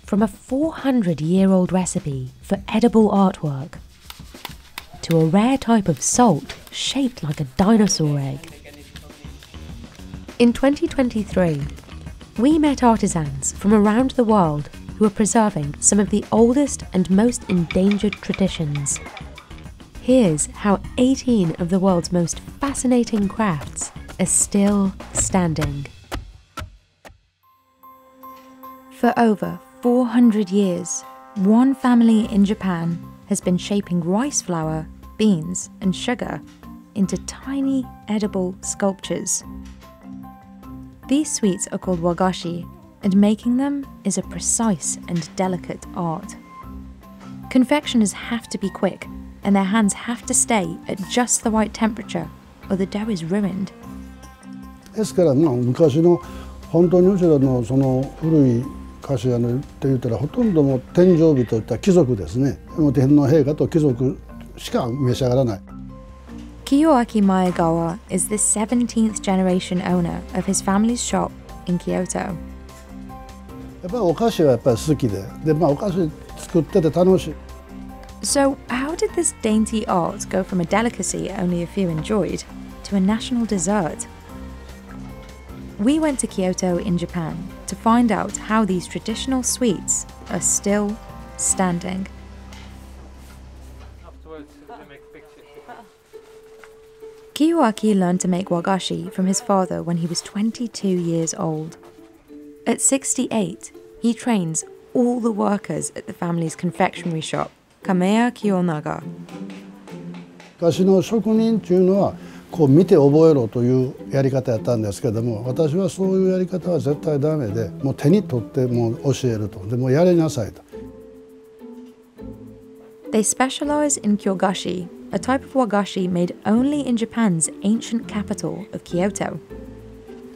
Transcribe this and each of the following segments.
From a 400-year-old recipe for edible artwork to a rare type of salt shaped like a dinosaur egg. In 2023, we met artisans from around the world who are preserving some of the oldest and most endangered traditions. Here's how 18 of the world's most fascinating crafts are still standing. For over 400 years, one family in Japan has been shaping rice flour, beans, and sugar into tiny edible sculptures. These sweets are called Wagashi, and making them is a precise and delicate art. Confectioners have to be quick, and their hands have to stay at just the right temperature, or the dough is ruined. ですから昔の本当にうちらのその古い菓子屋のって言ったらほとんども天上人といった貴族ですね。天皇陛下と貴族しか召し上がらない。 Kiyoaki Maegawa is the 17th generation owner of his family's shop in Kyoto. やっぱりお菓子はやっぱり好きで、お菓子作ってて楽しい。 So how did this dainty art go from a delicacy only a few enjoyed to a national dessert? We went to Kyoto in Japan to find out how these traditional sweets are still standing. Kiyoaki learned to make wagashi from his father when he was 22 years old. At 68, he trains all the workers at the family's confectionery shop, Kameya Kiyonaga. 菓子の職人っていうのはこう見て覚えろというやり方やったんですけども、私はそういうやり方は絶対ダメで、もう手に取ってもう教えると、でもうやりなさいと。They specialize in kyogashi, a type of wagashi made only in Japan's ancient capital of Kyoto.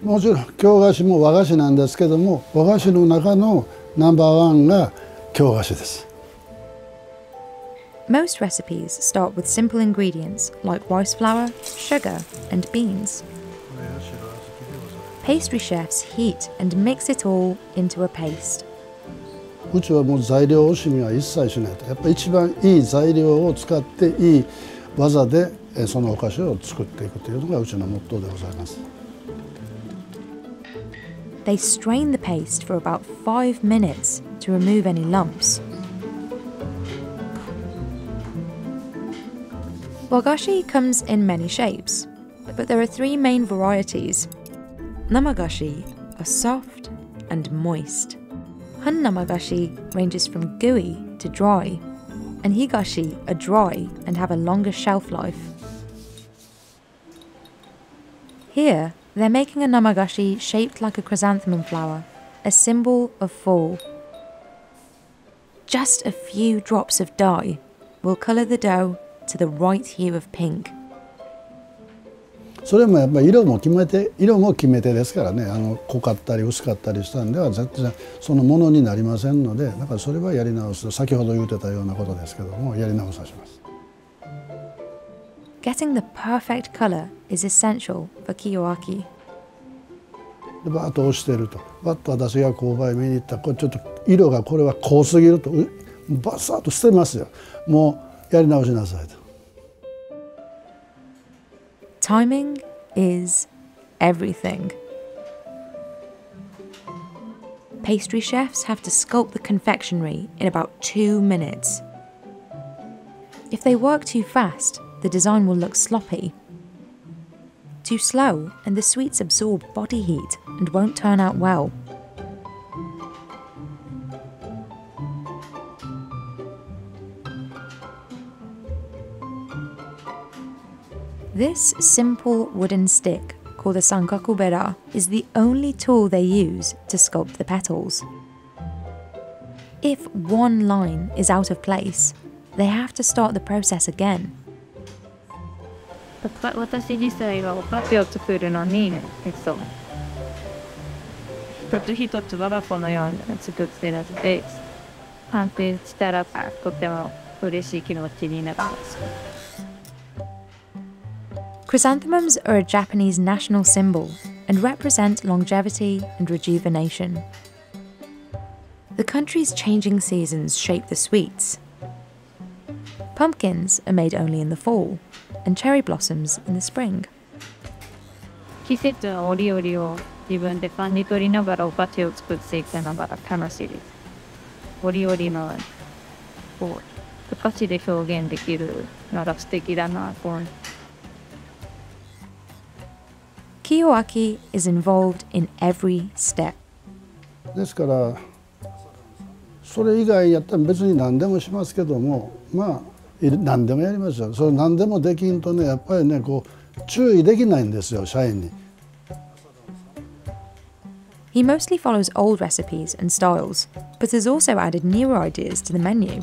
もちろん京菓子も和菓子なんですけども、和菓子の中のナンバーワンが京菓子です。 Most recipes start with simple ingredients like rice flour, sugar, and beans. Pastry chefs heat and mix it all into a paste. うちはもう材料惜しみは一切しないと。やっぱり一番いい材料を使っていい技でそのお菓子を作っていくというのがうちのモットーでございます。 They strain the paste for about 5 minutes to remove any lumps. Wagashi comes in many shapes, but there are 3 main varieties. Namagashi are soft and moist. Han namagashi ranges from gooey to dry, and higashi are dry and have a longer shelf life. Here, they're making a namagashi shaped like a chrysanthemum flower, a symbol of fall. Just a few drops of dye will colour the dough to the right hue of pink. それもやっぱり色も決め手ですからね。濃かったり薄かったりしたんでは絶対そのものになりませんので、だからそれはやり直す。先ほど言ってたようなことですけども、やり直さします。 Getting the perfect colour is essential for kiyoaki. でバーッと押してると、バッと私が購買見に行ったら、これちょっと色がこれは濃すぎるとバサッと捨てますよ。もうやり直しなさいと。 Timing is everything. Pastry chefs have to sculpt the confectionery in about 2 minutes. If they work too fast, the design will look sloppy. Too slow, and the sweets absorb body heat and won't turn out well. This simple wooden stick, called a sankakubera, is the only tool they use to sculpt the petals. If one line is out of place, they have to start the process again. 私自体はお菓子を作るのに、一つ一つ我が子のように作っているので、完成したらとても嬉しい気持ちになります。 Chrysanthemums are a Japanese national symbol and represent longevity and rejuvenation. The country's changing seasons shape the sweets. Pumpkins are made only in the fall, and cherry blossoms in the spring. 季節の折々を自分で感じ取りながらお菓子を作っていくのが楽しいです。折々のこうお菓子で表現できるのが素敵だなと思います。Kiyoaki is involved in every step. ですからそれ以外やったら別に何でもしますけども、まあ何でもやりますよ。それ何でもできんとね、やっぱりねこう注意できないんですよ、社員に。He mostly follows old recipes and styles, but has also added newer ideas to the menu.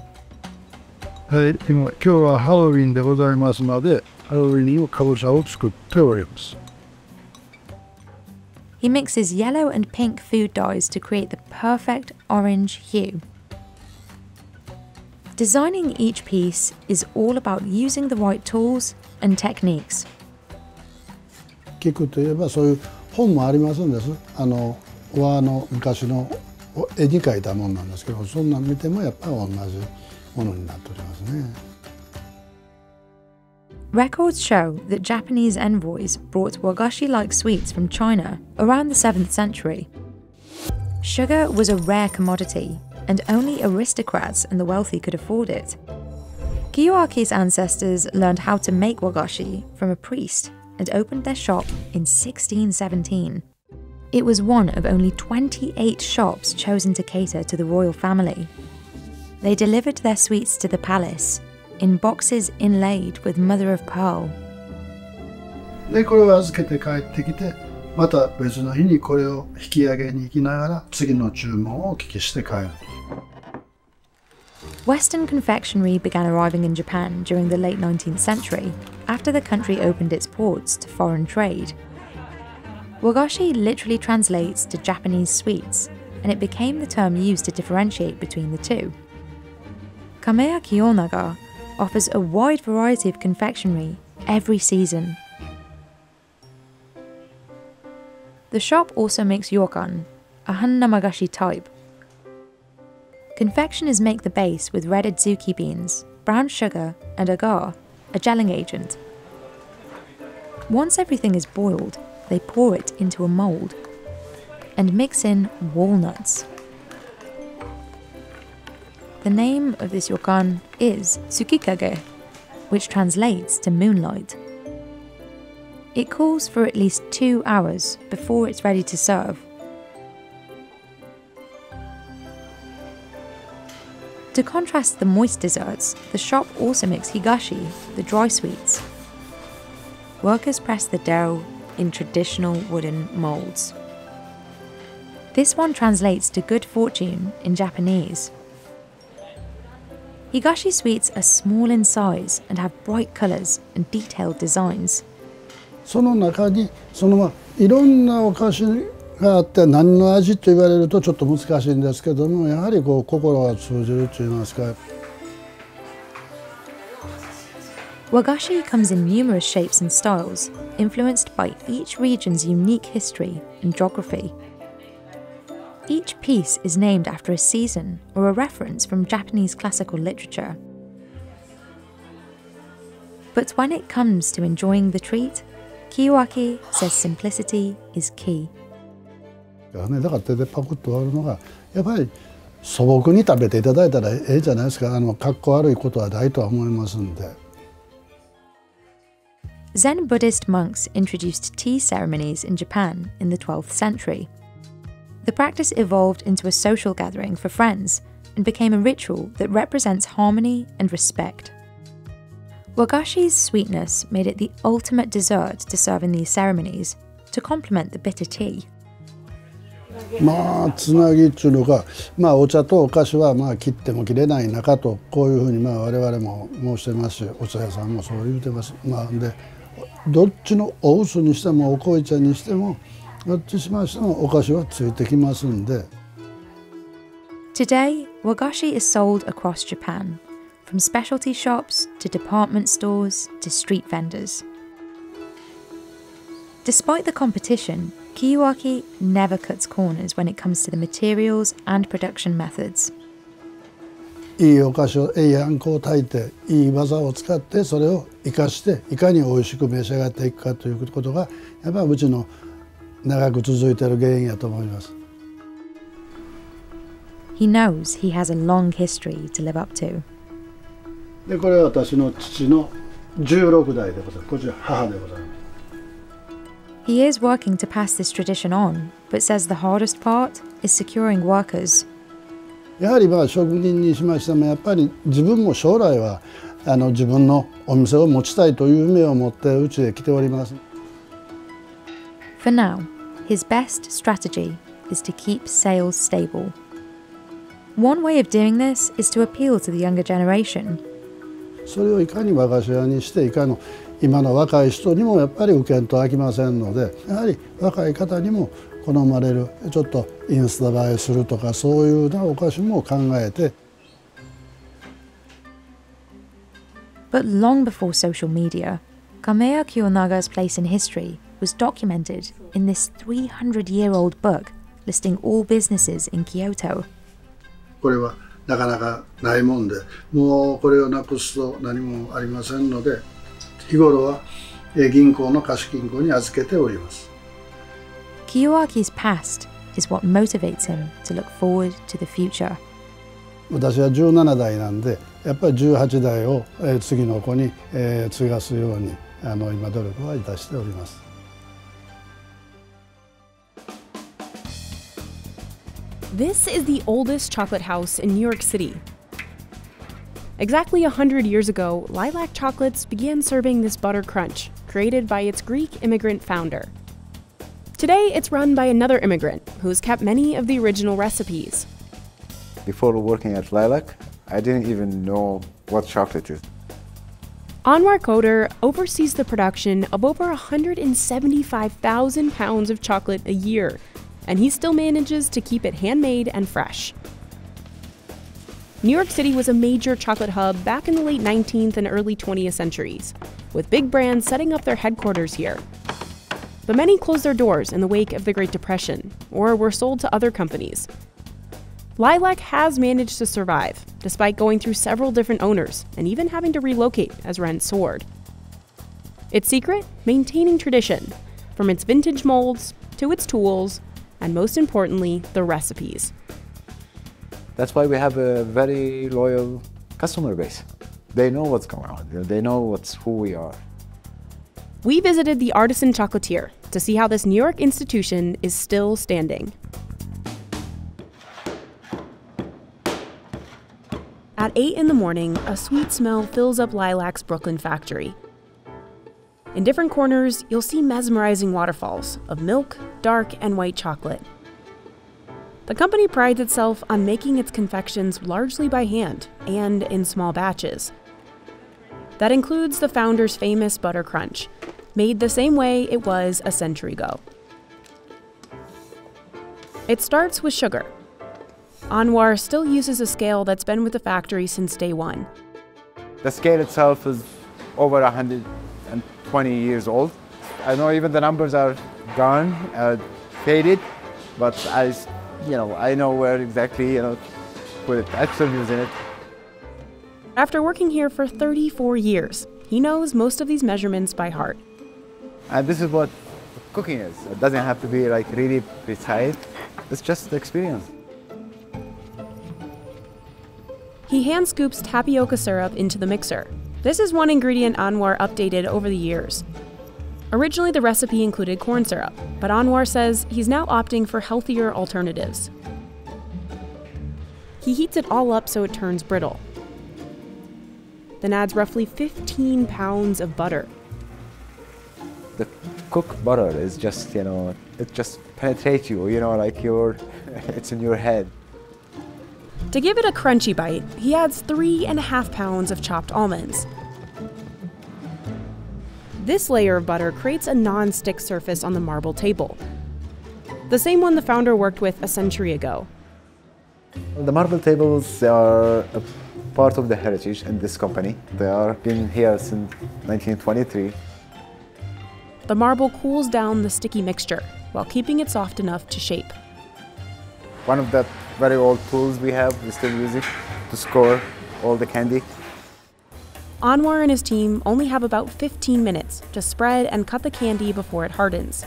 はい、今日はハロウィンでございますので、ハロウィンのかぼちゃを作っております。He mixes yellow and pink food dyes to create the perfect orange hue. Designing each piece is all about using the right tools and techniques. 菊といえばそういう本もありますんです。和の昔の絵に描いたものなんですけど、そんなん見てもやっぱり同じものになっておりますね。Records show that Japanese envoys brought wagashi-like sweets from China around the 7th century. Sugar was a rare commodity, and only aristocrats and the wealthy could afford it. Kiyoaki's ancestors learned how to make wagashi from a priest and opened their shop in 1617. It was one of only 28 shops chosen to cater to the royal family. They delivered their sweets to the palace in boxes inlaid with mother of pearl. でこれを預けて帰ってきて、また別の日にこれを引き上げに行きながら次の注文をお聞きして帰る。Western confectionery began arriving in Japan during the late 19th century, after the country opened its ports to foreign trade. Wagashi literally translates to Japanese sweets, and it became the term used to differentiate between the two. Kameya Kiyonaga offers a wide variety of confectionery every season. The shop also makes yokan, a han-namagashi type. Confectioners make the base with red adzuki beans, brown sugar, and agar, a gelling agent. Once everything is boiled, they pour it into a mould and mix in walnuts. The name of this yokan is tsukikage, which translates to moonlight. It cools for at least 2 hours before it's ready to serve. To contrast the moist desserts, the shop also makes higashi, the dry sweets. Workers press the dough in traditional wooden moulds. This one translates to good fortune in Japanese. Higashi sweets are small in size and have bright colours and detailed designs. その中にいろんなお菓子があって何の味と言われるとちょっと難しいんですけども、やはりこう心が通じるといいますか。Wagashi comes in numerous shapes and styles, influenced by each region's unique history and geography. Each piece is named after a season or a reference from Japanese classical literature. But when it comes to enjoying the treat, Kiyoaki says simplicity is key. だから手でパクッと割るのがやっぱり素朴に食べていただいたらええじゃないですか。かっこ悪いことはないとは思いますんで。Zen Buddhist monks introduced tea ceremonies in Japan in the 12th century. The practice evolved into a social gathering for friends and became a ritual that represents harmony and respect. Wagashi's sweetness made it the ultimate dessert to serve in these ceremonies, to complement the bitter tea. まあつなぎっていうのが、お茶とお菓子は切っても切れない仲とこういうふうに我々も申してますし、お茶屋さんもそう言うてます。でどっちのお薄にしてもお濃茶にしてもどっちしましてもお菓子はついてきますんで。Today, wagashi is sold across Japan, from specialty shops to department stores to street vendors. Despite the competition, Kiyuaki never cuts corners when it comes to the materials and production methods. いいお菓子をあんこを炊いていい技を使ってそれを生かしていかに美味しく召し上がっていくかということがやっぱりうちの長く続いている原因やと思います。He knows he has a long history to live up to. でこれは私の父の16代でございます。こちら母でございます。He is working to pass this tradition on, but says the hardest part is securing workers. やはり職人にしましてもやっぱり自分も将来は自分のお店を持ちたいという夢を持ってうちへ来ております。For now, his best strategy is to keep sales stable. One way of doing this is to appeal to the younger generation. それをいかに和菓子屋にしていかの今の若い人にもやっぱり受けんと飽きませんので、やはり若い方にも好まれるちょっとインスタ映えするとかそういうようなお菓子も考えて。But long before social media, Kameya Kiyonaga's place in history was documented in this 300-year-old book listing all businesses in Kyoto. これはなかなかないもんで、もうこれをなくすと何もありませんので、日頃は銀行の貸金庫に預けております。Kiyoaki's past is what motivates him to look forward to the future. 私は17代なんで、やっぱり18代を次の子に継がすように今努力はいたしております。This is the oldest chocolate house in New York City. Exactly 100 years ago, Lilac Chocolates began serving this butter crunch, created by its Greek immigrant founder. Today, it's run by another immigrant who's kept many of the original recipes. Before working at Lilac, I didn't even know what chocolate is. Anwar Koder oversees the production of over 175,000 pounds of chocolate a year, and he still manages to keep it handmade and fresh. New York City was a major chocolate hub back in the late 19th and early 20th centuries, with big brands setting up their headquarters here. But many closed their doors in the wake of the Great Depression, or were sold to other companies. Lilac has managed to survive, despite going through several different owners and even having to relocate as rents soared. Its secret? Maintaining tradition, from its vintage molds to its tools, and most importantly, the recipes. That's why we have a very loyal customer base. They know what's going on. They know who we are. We visited the artisan chocolatier to see how this New York institution is still standing. At 8 in the morning, a sweet smell fills up Lilac's Brooklyn factory. In different corners, you'll see mesmerizing waterfalls of milk, dark, and white chocolate. The company prides itself on making its confections largely by hand and in small batches. That includes the founder's famous butter crunch, made the same way it was a century ago. It starts with sugar. Anwar still uses a scale that's been with the factory since day one. The scale itself is over 120 years old. I know even the numbers are gone, faded, but I know where exactly, put it. I'm still using it. After working here for 34 years, he knows most of these measurements by heart. And this is what cooking is. It doesn't have to be really precise. It's just the experience. He hand scoops tapioca syrup into the mixer. This is one ingredient Anwar updated over the years. Originally, the recipe included corn syrup, but Anwar says he's now opting for healthier alternatives. He heats it all up so it turns brittle, then adds roughly 15 pounds of butter. The cooked butter is just, it just penetrates you, it's in your head. To give it a crunchy bite, he adds 3.5 pounds of chopped almonds. This layer of butter creates a non-stick surface on the marble table, the same one the founder worked with a century ago. The marble tables are a part of the heritage in this company. They have been here since 1923. The marble cools down the sticky mixture, while keeping it soft enough to shape. One of the very old tools we have, we still use it to score all the candy. Anwar and his team only have about 15 minutes to spread and cut the candy before it hardens.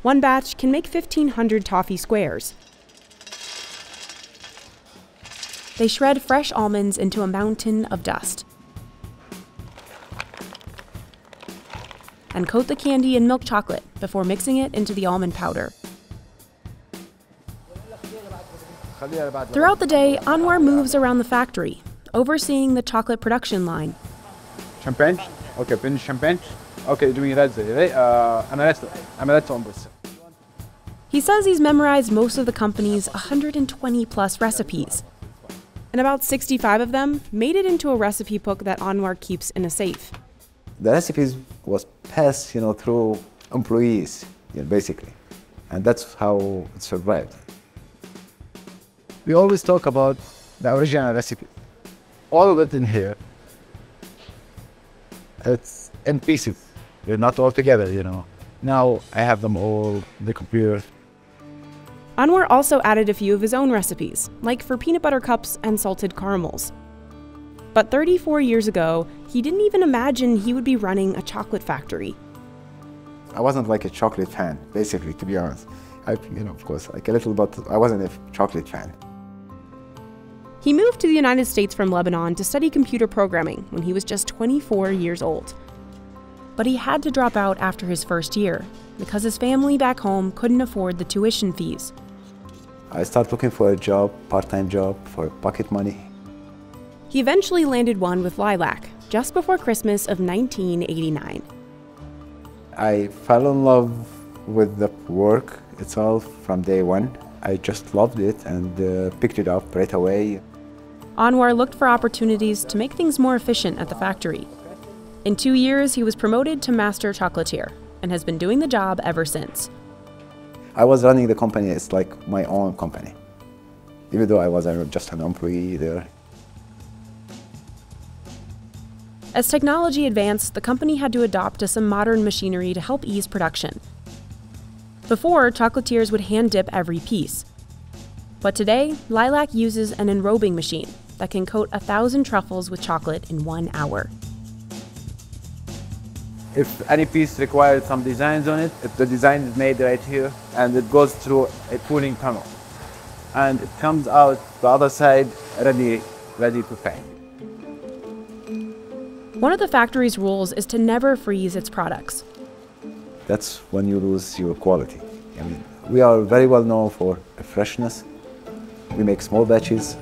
One batch can make 1,500 toffee squares. They shred fresh almonds into a mountain of dust and coat the candy in milk chocolate before mixing it into the almond powder. Throughout the day, Anwar moves around the factory, overseeing the chocolate production line. Champagne? Okay, finish champagne. Okay, doing that. He says he's memorized most of the company's 120 plus recipes, and about 65 of them made it into a recipe book that Anwar keeps in a safe. The recipes was passed, through employees, basically, and that's how it survived. We always talk about the original recipe. All of it in here. It's in pieces. They're not all together, Now I have them all in the computer. Anwar also added a few of his own recipes, like for peanut butter cups and salted caramels. But 34 years ago, he didn't even imagine he would be running a chocolate factory. I wasn't like a chocolate fan, basically, to be honest. Of course, like a little, but I wasn't a chocolate fan. He moved to the United States from Lebanon to study computer programming when he was just 24 years old. But he had to drop out after his first year because his family back home couldn't afford the tuition fees. I started looking for a job, part-time job, for pocket money. He eventually landed one with Lilac just before Christmas of 1989. I fell in love with the work itself from day one. I just loved it and picked it up right away. Anwar looked for opportunities to make things more efficient at the factory. In 2 years, he was promoted to master chocolatier and has been doing the job ever since. I was running the company, it's like my own company, even though I was just an employee there. As technology advanced, the company had to adopt to some modern machinery to help ease production. Before, chocolatiers would hand dip every piece. But today, Lilac uses an enrobing machine that can coat 1,000 truffles with chocolate in 1 hour. If any piece requires some designs on it, if the design is made right here, and it goes through a cooling tunnel, and it comes out the other side ready to pack. One of the factory's rules is to never freeze its products. That's when you lose your quality. We are very well known for freshness. We make small batches.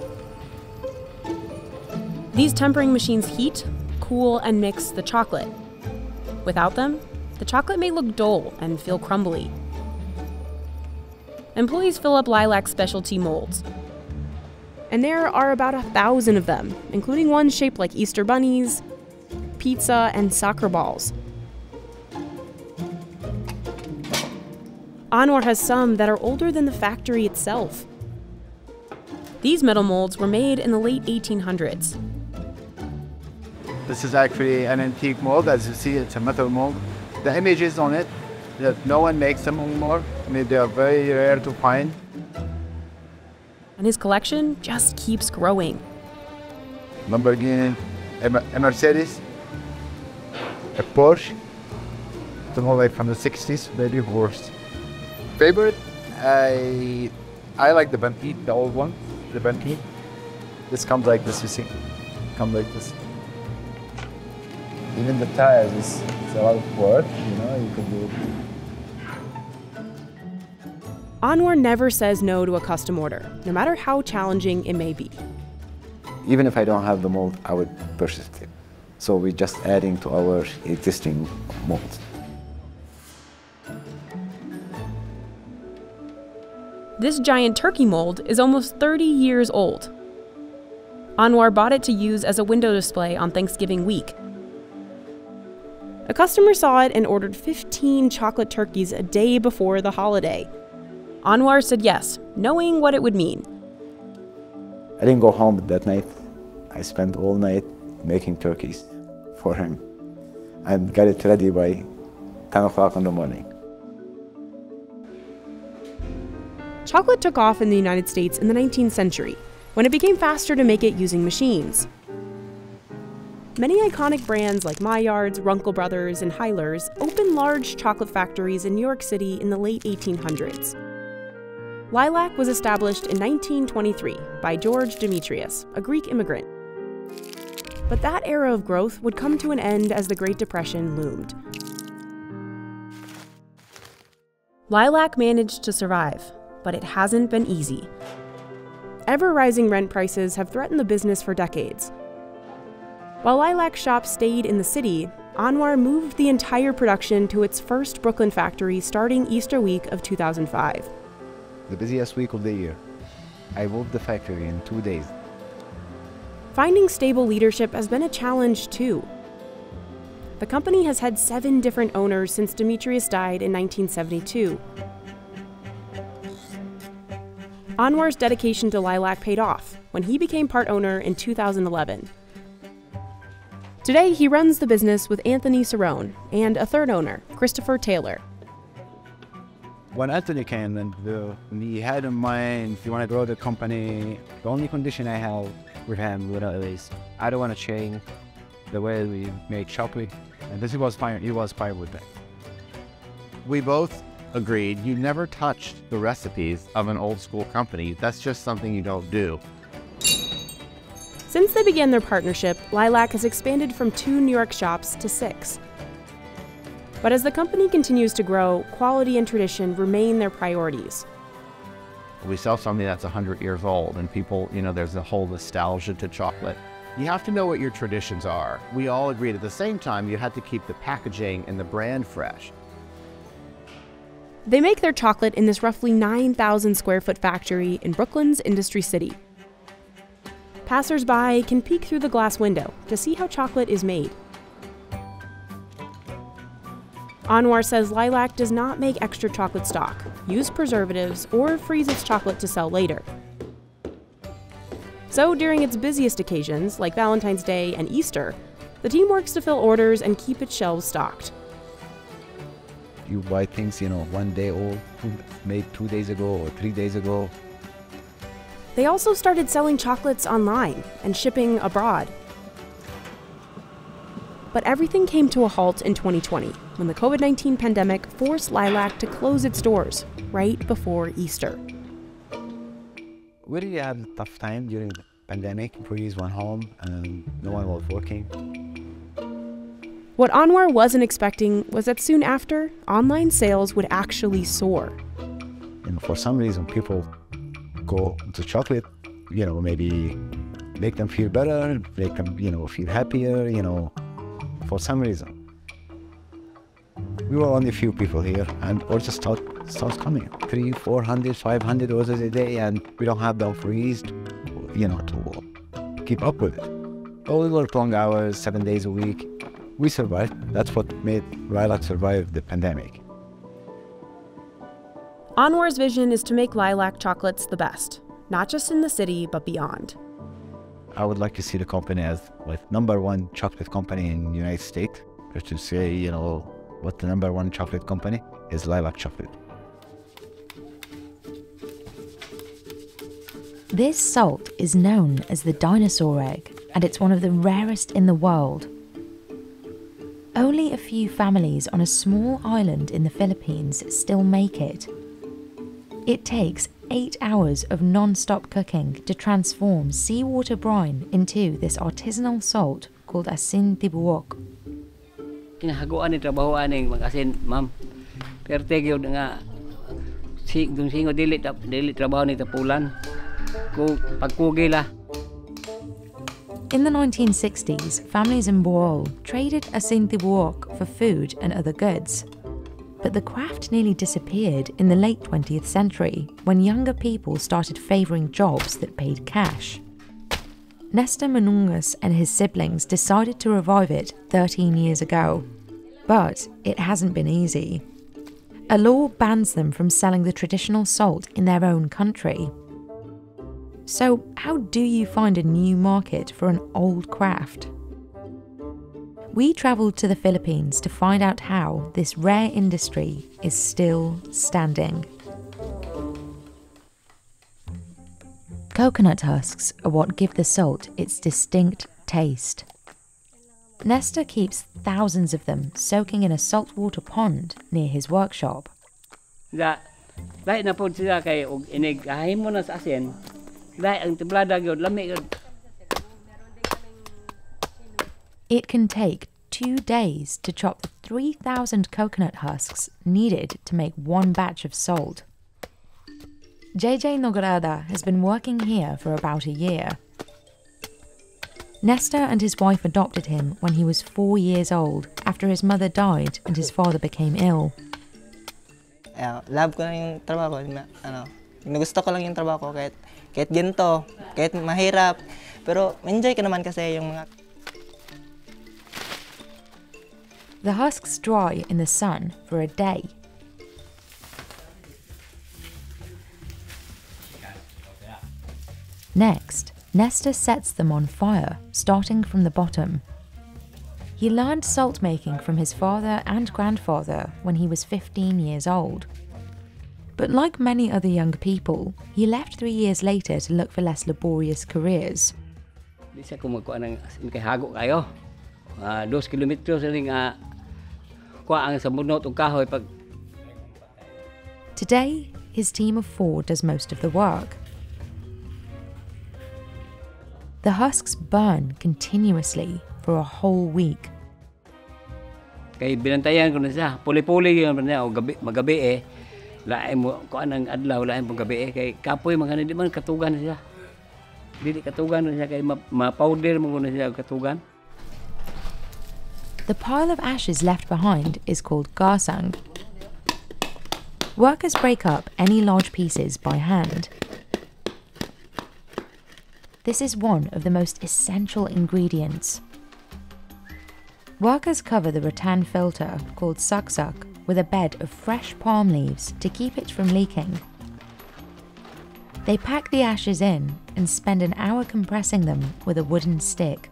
These tempering machines heat, cool, and mix the chocolate. Without them, the chocolate may look dull and feel crumbly. Employees fill up Lilac's specialty molds. And there are about 1,000 of them, including ones shaped like Easter bunnies, pizza, and soccer balls. Anwar has some that are older than the factory itself. These metal molds were made in the late 1800s. This is actually an antique mold. As you see, it's a metal mold. The images on it, that no one makes them anymore. They are very rare to find. And his collection just keeps growing. Lamborghini, a Mercedes, a Porsche. It's all like from the 60s, very worst. Favorite? I like the Bentley, the old one, the Bentley. This comes like this, you see. Comes like this. Even the tires, it's a lot of work, you could do it. Anwar never says no to a custom order, no matter how challenging it may be. Even if I don't have the mold, I would purchase it. So we're just adding to our existing molds. This giant turkey mold is almost 30 years old. Anwar bought it to use as a window display on Thanksgiving week. A customer saw it and ordered 15 chocolate turkeys a day before the holiday. Anwar said yes, knowing what it would mean. I didn't go home that night. I spent all night making turkeys for him and got it ready by 10 o'clock in the morning. Chocolate took off in the United States in the 19th century, when it became faster to make it using machines. Many iconic brands like Maillard's, Runkle Brothers, and Hyler's opened large chocolate factories in New York City in the late 1800s. Lilac was established in 1923 by George Demetrius, a Greek immigrant. But that era of growth would come to an end as the Great Depression loomed. Lilac managed to survive, but it hasn't been easy. Ever-rising rent prices have threatened the business for decades. While Lilac Shop stayed in the city, Anwar moved the entire production to its first Brooklyn factory starting Easter week of 2005. The busiest week of the year. I moved the factory in 2 days. Finding stable leadership has been a challenge too. The company has had 7 different owners since Demetrius died in 1972. Anwar's dedication to Lilac paid off when he became part owner in 2011. Today, he runs the business with Anthony Cerrone and a third owner, Christopher Taylor. When Anthony came and he had in mind, if you want to grow the company, the only condition I have with him is I don't want to change the way we make chocolate. And this was fine. He was fine with that. We both agreed you never touched the recipes of an old school company. That's just something you don't do. Since they began their partnership, Lilac has expanded from 2 New York shops to 6. But as the company continues to grow, quality and tradition remain their priorities. We sell something that's 100 years old and people, there's a whole nostalgia to chocolate. You have to know what your traditions are. We all agreed at the same time you had to keep the packaging and the brand fresh. They make their chocolate in this roughly 9,000 square foot factory in Brooklyn's Industry City. Passers-by can peek through the glass window to see how chocolate is made. Anwar says Lilac does not make extra chocolate stock, use preservatives, or freeze its chocolate to sell later. So during its busiest occasions, like Valentine's Day and Easter, the team works to fill orders and keep its shelves stocked. You buy things, 1 day old, made 2 days ago or 3 days ago. They also started selling chocolates online and shipping abroad. But everything came to a halt in 2020 when the COVID-19 pandemic forced Lilac to close its doors right before Easter. We really had a tough time during the pandemic. Employees went home and no one was working. What Anwar wasn't expecting was that soon after, online sales would actually soar. And for some reason, people go to chocolate, maybe make them feel better, make them, feel happier, for some reason. We were only a few people here and orders starts coming. 300, 400, 500 orders a day, and we don't have the employees, to keep up with it. But we worked long hours, 7 days a week. We survived. That's what made Lilac survive the pandemic. Anwar's vision is to make Lilac chocolates the best, not just in the city, but beyond. I would like to see the company as #1 chocolate company in the United States. Just to say, what the #1 chocolate company is Lilac Chocolate. This salt is known as the dinosaur egg, and it's one of the rarest in the world. Only a few families on a small island in the Philippines still make it. It takes 8 hours of non-stop cooking to transform seawater brine into this artisanal salt called asin tibuok. Kinahaguan ni trabaho aning mag-asin, ma'am. Perte gyud nga singo dili trabaho ni tapulan. Ko pagkugi la. In the 1960s, families in Bohol traded asin tibuok for food and other goods. But the craft nearly disappeared in the late 20th century when younger people started favouring jobs that paid cash. Nestor Manungas and his siblings decided to revive it 13 years ago. But it hasn't been easy. A law bans them from selling the traditional salt in their own country. So how do you find a new market for an old craft? We travelled to the Philippines to find out how this rare industry is still standing. Coconut husks are what give the salt its distinct taste. Nestor keeps thousands of them soaking in a saltwater pond near his workshop. Lahi na po sila kay og inig ahim mo na sa asin. Lahi ang templada gyud lami gyud. It can take 2 days to chop the 3,000 coconut husks needed to make one batch of salt. JJ Nogarada has been working here for about a year. Nestor and his wife adopted him when he was 4 years old after his mother died and his father became ill. Love ko na yung trabaho ko. Gusto ko lang yung trabaho ko kahit ginto, kahit mahirap. Pero enjoy ko naman kasi yung mga... The husks dry in the sun for a day. Next, Nestor sets them on fire, starting from the bottom. He learned salt making from his father and grandfather when he was 15 years old. But like many other young people, he left 3 years later to look for less laborious careers. Di siya kumukuha ng kay hago kayo. 2 kilometro sa ning kuha ang samunot og kahoy pag. Today, his team of 4 does most of the work. The husks burn continuously for a whole week. Kay binantayan ko na siya. Puli-puli yun na o magabi lain mo kuan ang adlaw lain mo gabi kay kapoy mga di man katugan siya. Dili katugan na siya kay ma-powder mo na siya katugan. The pile of ashes left behind is called garsang. Workers break up any large pieces by hand. This is one of the most essential ingredients. Workers cover the rattan filter, called saksak, with a bed of fresh palm leaves to keep it from leaking. They pack the ashes in and spend an hour compressing them with a wooden stick.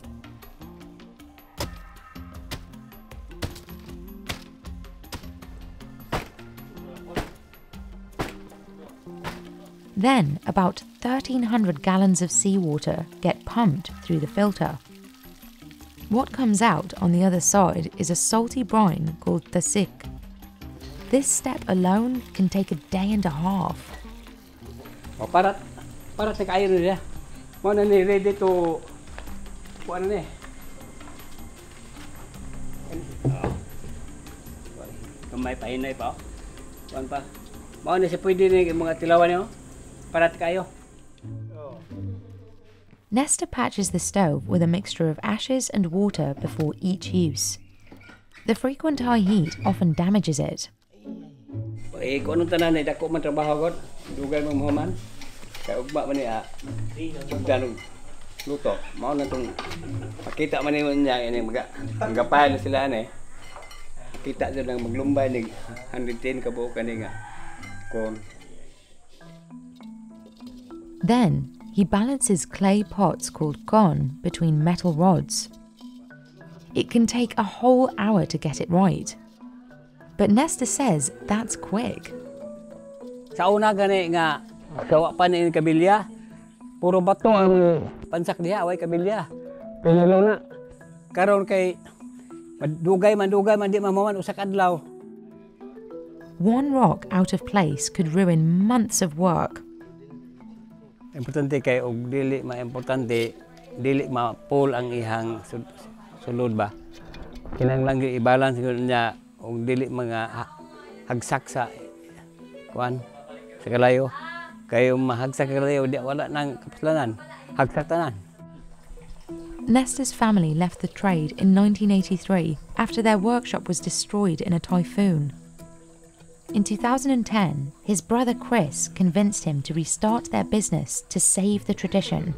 Then, about 1,300 gallons of seawater get pumped through the filter. What comes out on the other side is a salty brine called tasik. This step alone can take a day and a half. Para sa kayo niya. Mo na ni ready to kuan ni. Kamay pa hinay pa. Kuan pa. Mo na siya pwede ni mga tilawan niyo. Parat kayo. Nestor patches the stove with a mixture of ashes and water before each use. The frequent high heat often damages it. Kung anong tanan ay dako man trabaho god, dugay mang mahuman. Kay ugma man ni danong luto. Mao na tong pakita man ni niya ini magapayan sila ani. Kita jud nang maglumbay ning 110 ka buok kani nga kon. Then, he balances clay pots called kon between metal rods. It can take a whole hour to get it right. But Nestor says that's quick. Sa una gani nga sawa pa ni kabilya, puro bato ang pansak diha, away kabilya. Pinalo na. Karon kay dugay man di mamuman usa ka adlaw. One rock out of place could ruin months of work. Importante kay og dili importante dili ma-pull ang ihang sulod ba. Kinahanglan gyud i-balance gyud niya og dili mga hagsak sa kuan sa kalayo. Kay mahagsak kalayo di wala nang kapuslanan. Hagsak tanan. Nestor's family left the trade in 1983 after their workshop was destroyed in a typhoon. In 2010, his brother Chris convinced him to restart their business to save the tradition.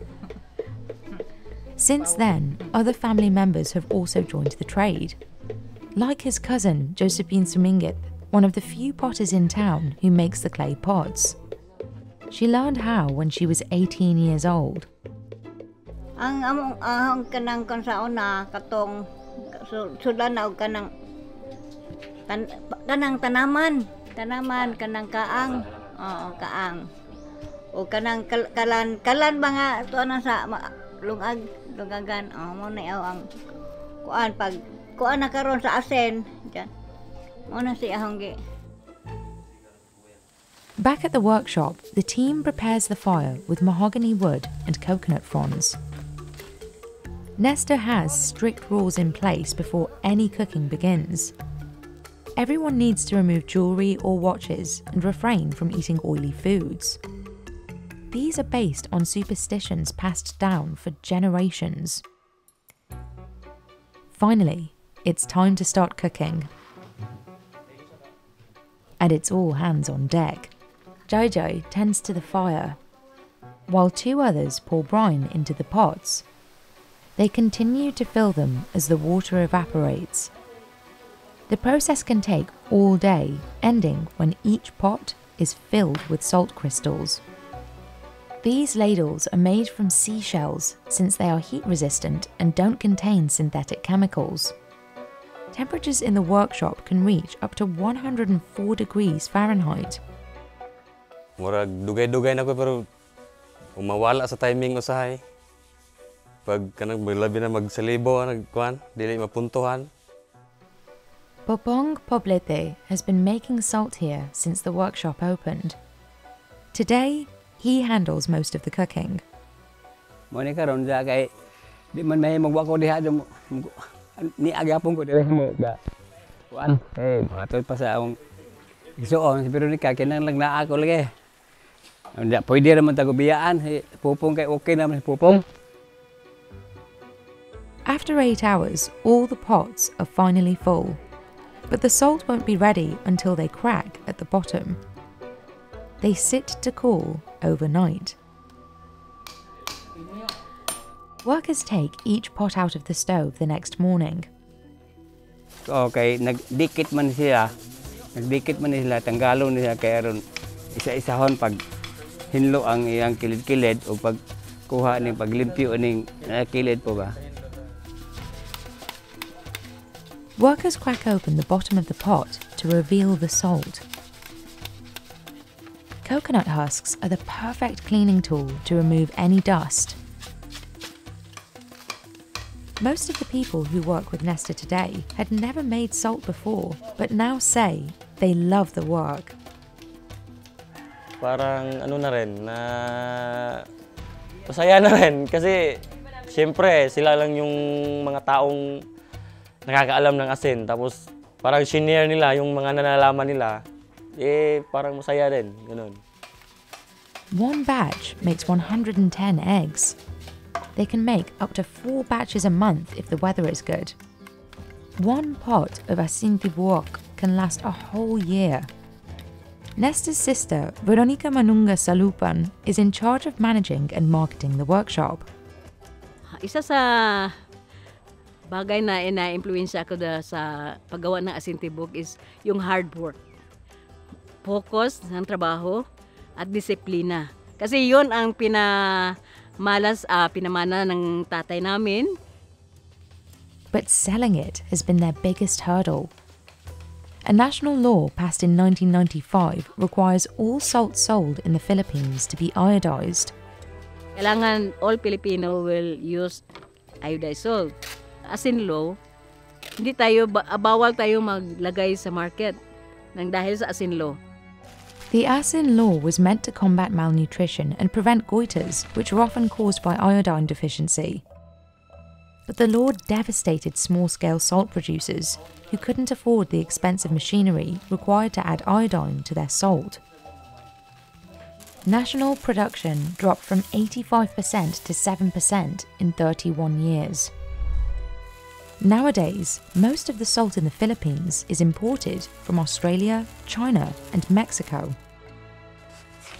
Since then, other family members have also joined the trade. Like his cousin, Josephine Sumingit, one of the few potters in town who makes the clay pots. She learned how when she was 18 years old. Ang among kanang konsauna katong sudan og kanang tanaman kanang kaang kaang o kanang kalan mga tuana sa lungagan mo na ang kuan pag kuan na karon sa asen diyan mo na si ahong. Back at the workshop, the team prepares the fire with mahogany wood and coconut fronds. Nesta has strict rules in place before any cooking begins. Everyone needs to remove jewellery or watches and refrain from eating oily foods. These are based on superstitions passed down for generations. Finally, it's time to start cooking. And it's all hands on deck. Jojo tends to the fire, while two others pour brine into the pots. They continue to fill them as the water evaporates. The process can take all day, ending when each pot is filled with salt crystals. These ladles are made from seashells since they are heat resistant and don't contain synthetic chemicals. Temperatures in the workshop can reach up to 104 degrees Fahrenheit. Murag dugay-dugay na ko pero umawala sa timing usahay. Pag kanang labi na magsalibo nagkuan, dili mapuntuhan. Bobong Poblete has been making salt here since the workshop opened. Today, he handles most of the cooking. Mo ni karon sa kay di man may magwa ko diha ni agapon ko dire mo ga. Kuan, matod pa sa akong isuon pero ni kakinang lang naa ako lagi. Hindi pwede naman tago biyaan, pupong kay okay naman pupong. After 8 hours, all the pots are finally full, but the salt won't be ready until they crack at the bottom. They sit to cool overnight. Workers take each pot out of the stove the next morning. Okay, nagdikit man sila, tanggalon nila kay aron isa-isahon pag hinlo ang iyang kilid-kilid o pagkuha ning paglimpyo ning kilid po ba. Workers crack open the bottom of the pot to reveal the salt. Coconut husks are the perfect cleaning tool to remove any dust. Most of the people who work with Nesta today had never made salt before, but now say they love the work. Parang ano na rin, na masaya na rin kasi siyempre sila lang yung mga taong nakakaalam ng asin tapos parang shinare nila yung mga nalalaman nila, parang masaya din, ganun. One batch makes 110 eggs. They can make up to 4 batches a month if the weather is good. One pot of asin tibuok can last a whole year. Nesta's sister, Veronica Manunga Salupan, is in charge of managing and marketing the workshop. Isa sa bagay na ina-influensya ko sa paggawa ng asin tibuok is yung hard work. Focus ng trabaho at disiplina. Kasi yun ang pinamana ng tatay namin. But selling it has been their biggest hurdle. A national law passed in 1995 requires all salt sold in the Philippines to be iodized. Kailangan all Filipino will use iodized salt. Asin law, hindi tayo bawal tayo maglagay sa market nang dahil sa asin law. The asin law was meant to combat malnutrition and prevent goiters, which are often caused by iodine deficiency. But the law devastated small-scale salt producers who couldn't afford the expensive machinery required to add iodine to their salt. National production dropped from 85% to 7% in 31 years. Nowadays, most of the salt in the Philippines is imported from Australia, China, and Mexico.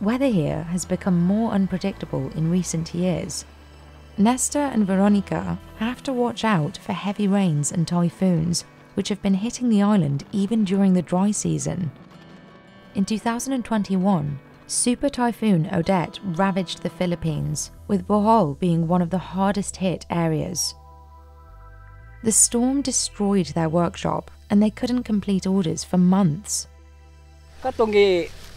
Weather here has become more unpredictable in recent years. Nestor and Veronica have to watch out for heavy rains and typhoons, which have been hitting the island even during the dry season. In 2021, Super Typhoon Odette ravaged the Philippines, with Bohol being one of the hardest hit areas. The storm destroyed their workshop and they couldn't complete orders for months. Katong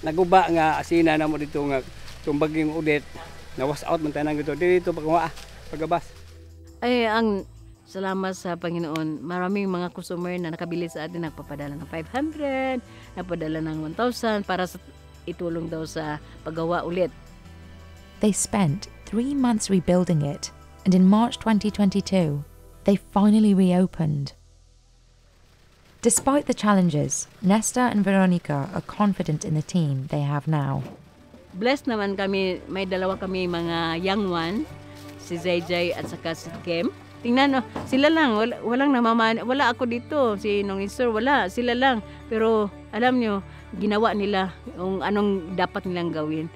naguba nga asina na mo dito nga tumbaging Odette na was out man tanang dito pagabas. Ay, ang salamat sa Panginoon. Maraming mga customer na nakabili sa atin, nagpapadala ng 500, nagpadala ng 1,000 para sa itulong daw sa paggawa ulit. They spent 3 months rebuilding it, and in March 2022, they finally reopened. Despite the challenges, Nestor and Veronica are confident in the team they have now. Blessed naman kami, may dalawa kami mga young one, si JJ at saka si Kim. Tingnan, no, sila lang, wala ako dito, si Nong Isor, wala, sila lang. Pero alam nyo, ginawa nila yung anong dapat nilang gawin.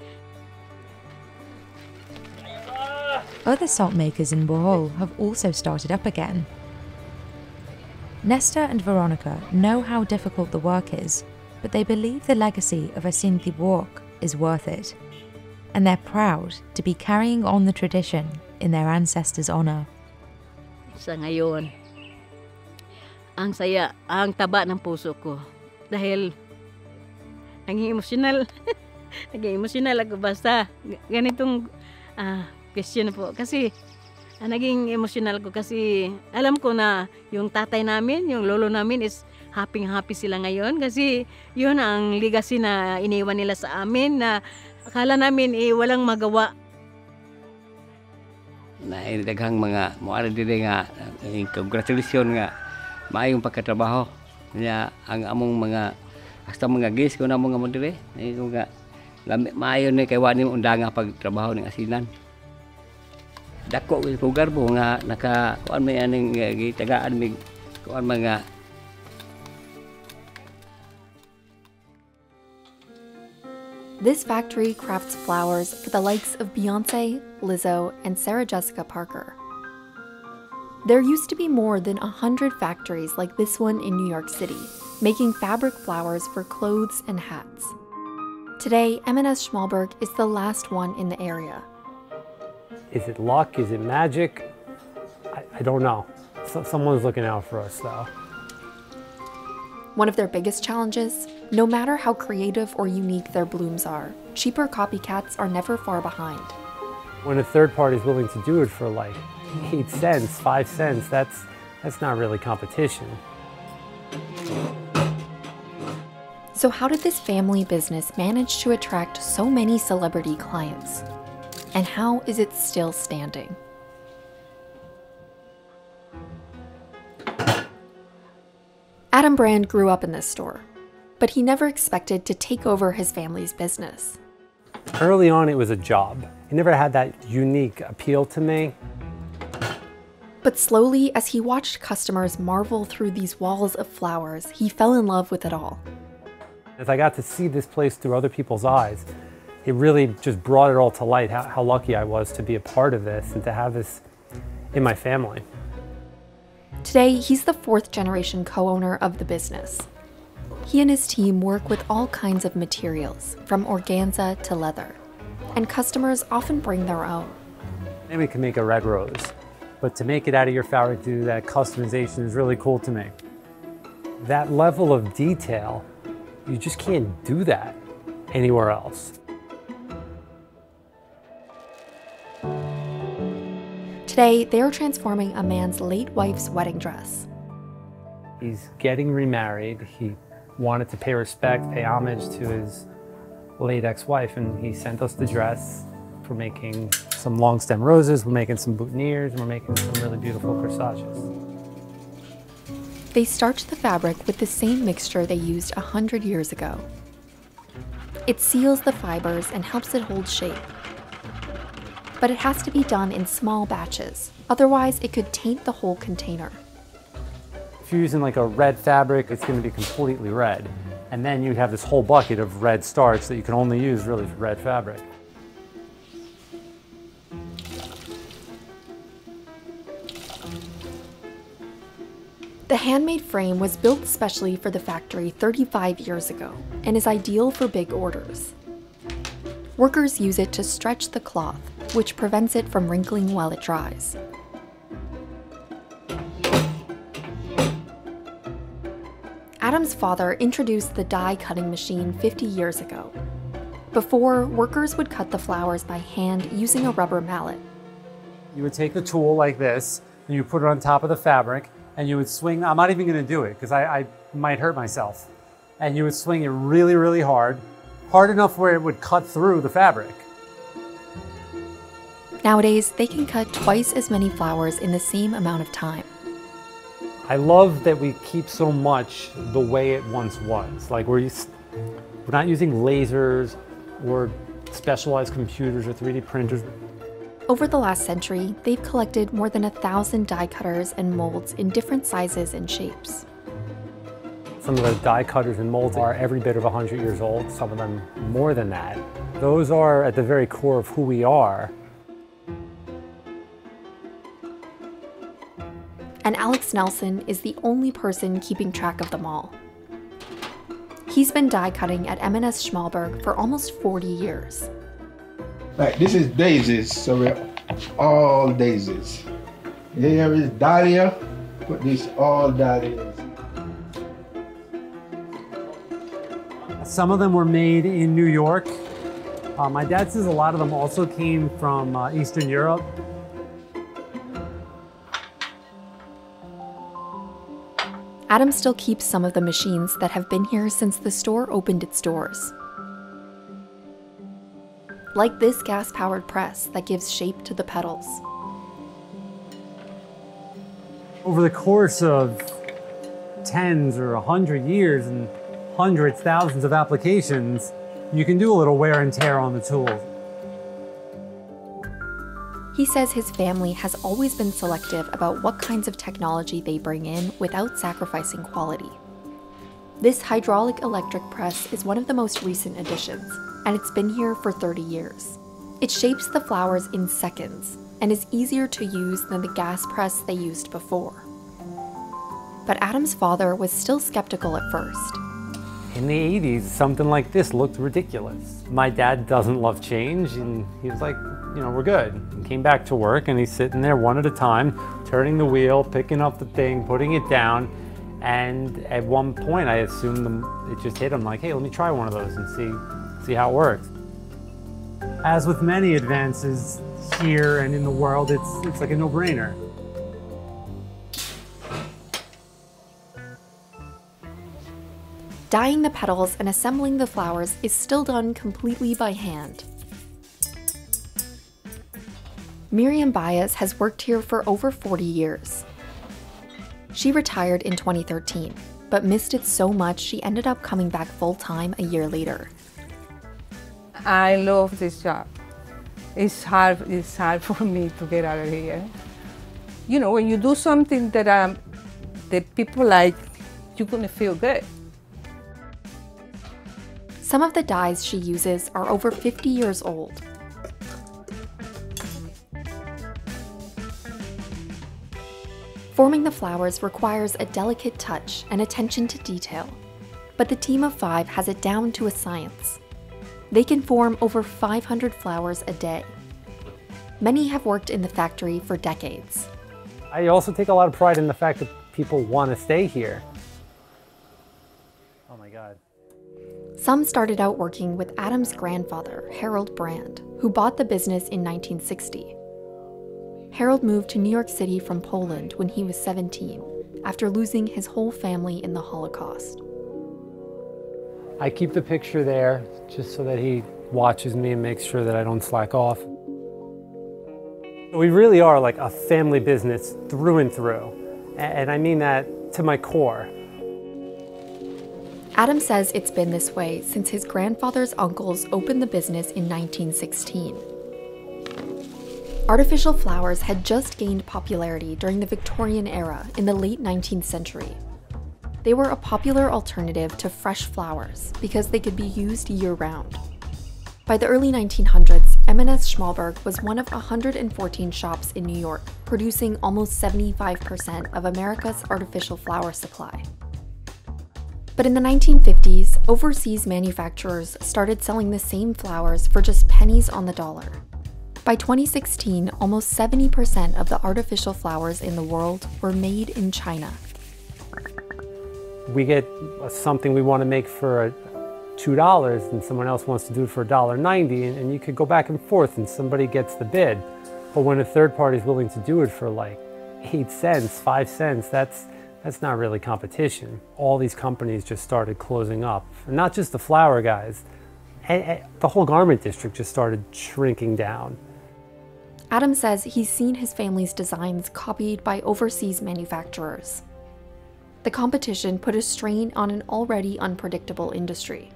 Other salt makers in Bohol have also started up again. Nestor and Veronica know how difficult the work is, but they believe the legacy of Asintibok is worth it. And they're proud to be carrying on the tradition in their ancestors' honor. Sa ngayon, ang saya, ang taba ng puso ko. Dahil, naging emotional. Naging emotional ako basta ganitong question po. Kasi, naging emotional ko kasi alam ko na yung tatay namin, yung lolo namin is happy sila ngayon. Kasi, yun ang legacy na iniwan nila sa amin na akala namin walang magawa. Na daghang mga moara diri nga congratulations nga maayong pagkatrabaho nya ang among mga hasta mga guest ko na mga mo diri nga maayo ni kay wani undanga pagtrabaho ning asinan dako ko garbo nga naka kuan may aning gitagaan mig kuan mga. This factory crafts flowers for the likes of Beyoncé, Lizzo, and Sarah Jessica Parker. There used to be more than 100 factories like this one in New York City, making fabric flowers for clothes and hats. Today, M&S Schmalberg is the last one in the area. Is it luck? Is it magic? I don't know. Someone's looking out for us, though. One of their biggest challenges, no matter how creative or unique their blooms are, cheaper copycats are never far behind. When a third party is willing to do it for like 8 cents, 5 cents, that's not really competition. So how did this family business manage to attract so many celebrity clients? And how is it still standing? Adam Brand grew up in this store, but he never expected to take over his family's business. Early on, it was a job. It never had that unique appeal to me. But slowly, as he watched customers marvel through these walls of flowers, he fell in love with it all. As I got to see this place through other people's eyes, it really just brought it all to light, how lucky I was to be a part of this and to have this in my family. Today, he's the 4th generation co-owner of the business. He and his team work with all kinds of materials, from organza to leather, and customers often bring their own. Maybe we can make a red rose, but to make it out of your fabric, do that customization is really cool to me. That level of detail, you just can't do that anywhere else. Today, they are transforming a man's late wife's wedding dress. He's getting remarried. He wanted to pay respect, pay homage to his late ex-wife, and he sent us the dress. We're making some long stem roses, we're making some boutonnieres, and we're making some really beautiful corsages. They starch the fabric with the same mixture they used 100 years ago. It seals the fibers and helps it hold shape. But it has to be done in small batches, otherwise it could taint the whole container. If you're using like a red fabric, it's going to be completely red. And then you'd have this whole bucket of red starch that you can only use really for red fabric. The handmade frame was built specially for the factory 35 years ago and is ideal for big orders. Workers use it to stretch the cloth, which prevents it from wrinkling while it dries. Adam's father introduced the die cutting machine 50 years ago. Before, workers would cut the flowers by hand using a rubber mallet. You would take the tool like this, and you put it on top of the fabric, and you would swing. I'm not even going to do it because I might hurt myself. And you would swing it really, really hard enough where it would cut through the fabric. Nowadays, they can cut twice as many flowers in the same amount of time. I love that we keep so much the way it once was. Like we're not using lasers or specialized computers or 3D printers. Over the last century, they've collected more than 1,000 die cutters and molds in different sizes and shapes. Some of the die cutters and molds are every bit of 100 years old, some of them more than that. Those are at the very core of who we are. And Alex Nelson is the only person keeping track of them all. He's been die cutting at M&S Schmalberg for almost 40 years. Like this is daisies, so we're all daisies. Here is dahlia, but this all dahlias. Some of them were made in New York. My dad says a lot of them also came from Eastern Europe. Adam still keeps some of the machines that have been here since the store opened its doors. Like this gas-powered press that gives shape to the petals. Over the course of tens or 100 years and hundreds, thousands of applications, you can do a little wear and tear on the tools. He says his family has always been selective about what kinds of technology they bring in without sacrificing quality. This hydraulic electric press is one of the most recent additions, and it's been here for 30 years. It shapes the flowers in seconds and is easier to use than the gas press they used before. But Adam's father was still skeptical at first. In the 80s, something like this looked ridiculous. My dad doesn't love change, and he was like, you know, we're good. He came back to work, and he's sitting there one at a time, turning the wheel, picking up the thing, putting it down, and at one point, I assumed it just hit him like, hey, let me try one of those and see how it works. As with many advances here and in the world, it's like a no-brainer. Dyeing the petals and assembling the flowers is still done completely by hand. Miriam Baez has worked here for over 40 years. She retired in 2013, but missed it so much she ended up coming back full-time a year later. I love this job. It's hard for me to get out of here. You know, when you do something that people like, you're gonna feel good. Some of the dyes she uses are over 50 years old. Forming the flowers requires a delicate touch and attention to detail, but the team of 5 has it down to a science. They can form over 500 flowers a day. Many have worked in the factory for decades. I also take a lot of pride in the fact that people want to stay here. Oh my God. Some started out working with Adam's grandfather, Harold Brand, who bought the business in 1960. Harold moved to New York City from Poland when he was 17, after losing his whole family in the Holocaust. I keep the picture there just so that he watches me and makes sure that I don't slack off. We really are like a family business through and through, and I mean that to my core. Adam says it's been this way since his grandfather's uncles opened the business in 1916. Artificial flowers had just gained popularity during the Victorian era in the late 19th century. they were a popular alternative to fresh flowers because they could be used year-round. By the early 1900s, M&S Schmalberg was one of 114 shops in New York, producing almost 75% of America's artificial flower supply. But in the 1950s, overseas manufacturers started selling the same flowers for just pennies on the dollar. By 2016, almost 70% of the artificial flowers in the world were made in China. We get something we want to make for $2 and someone else wants to do it for $1.90, and you could go back and forth and somebody gets the bid. But when a third party is willing to do it for like 8 cents, 5 cents, that's not really competition. All these companies just started closing up. And not just the flower guys, the whole garment district just started shrinking down. Adam says he's seen his family's designs copied by overseas manufacturers. The competition put a strain on an already unpredictable industry.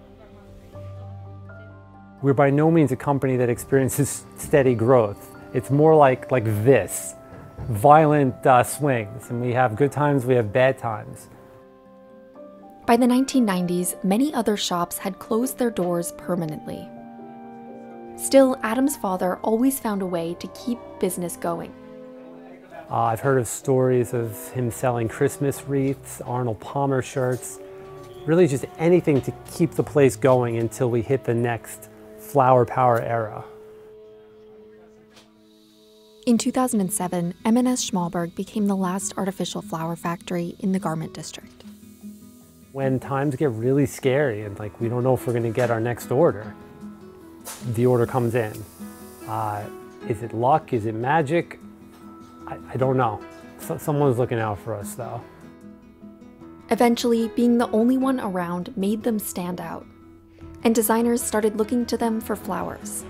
We're by no means a company that experiences steady growth. It's more like this, violent swings, and we have good times, we have bad times. By the 1990s, many other shops had closed their doors permanently. Still, Adam's father always found a way to keep business going. I've heard of stories of him selling Christmas wreaths, Arnold Palmer shirts, really just anything to keep the place going until we hit the next flower power era. In 2007, M&S Schmalberg became the last artificial flower factory in the garment district. When times get really scary and we don't know if we're going to get our next order, the order comes in. Is it luck? Is it magic? I don't know. Someone's looking out for us, though. Eventually, being the only one around made them stand out, and designers started looking to them for flowers.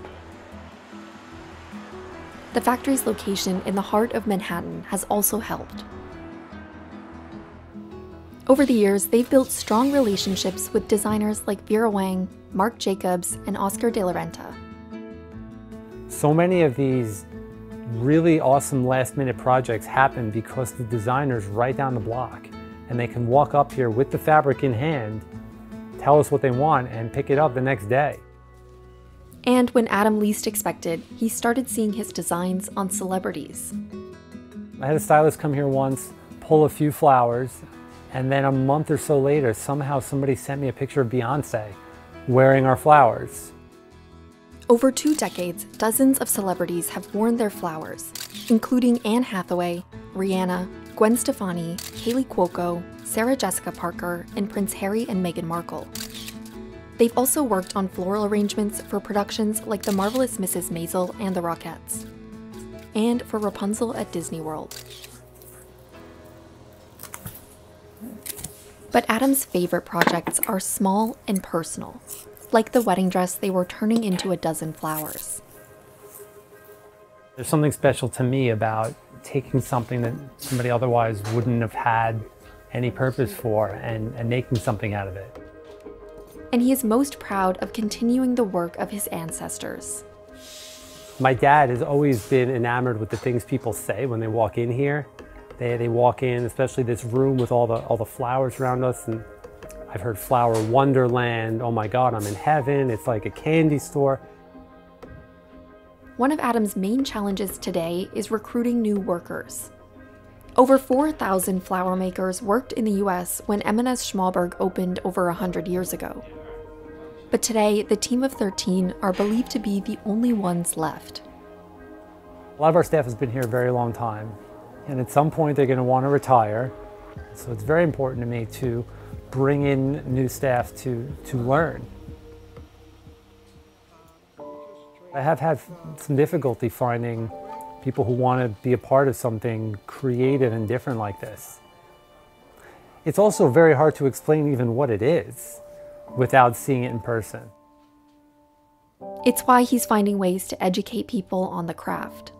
The factory's location in the heart of Manhattan has also helped. Over the years, they've built strong relationships with designers like Vera Wang, Marc Jacobs, and Oscar de la Renta. So many of these really awesome last-minute projects happen because the designer's right down the block, and they can walk up here with the fabric in hand, tell us what they want, and pick it up the next day. And when Adam least expected, he started seeing his designs on celebrities. I had a stylist come here once, pull a few flowers, and then a month or so later, somehow somebody sent me a picture of Beyonce wearing our flowers. Over 2 decades, dozens of celebrities have worn their flowers, including Anne Hathaway, Rihanna, Gwen Stefani, Kaylee Cuoco, Sarah Jessica Parker, and Prince Harry and Meghan Markle. They've also worked on floral arrangements for productions like The Marvelous Mrs. Maisel and The Rockettes, and for Rapunzel at Disney World. But Adam's favorite projects are small and personal, like the wedding dress they were turning into a dozen flowers. There's something special to me about taking something that somebody otherwise wouldn't have had any purpose for and making something out of it. And he is most proud of continuing the work of his ancestors. My dad has always been enamored with the things people say when they walk in here. They walk in, especially this room with all the flowers around us, and I've heard flower wonderland, oh my God, I'm in heaven, it's like a candy store. One of Adam's main challenges today is recruiting new workers. Over 4,000 flower makers worked in the US when M&S Schmalberg opened over 100 years ago. But today, the team of 13 are believed to be the only ones left. A lot of our staff has been here a very long time, and at some point they're going to want to retire. So it's very important to me to bring in new staff to learn. I have had some difficulty finding people who want to be a part of something creative and different like this. It's also very hard to explain even what it is without seeing it in person. It's why he's finding ways to educate people on the craft.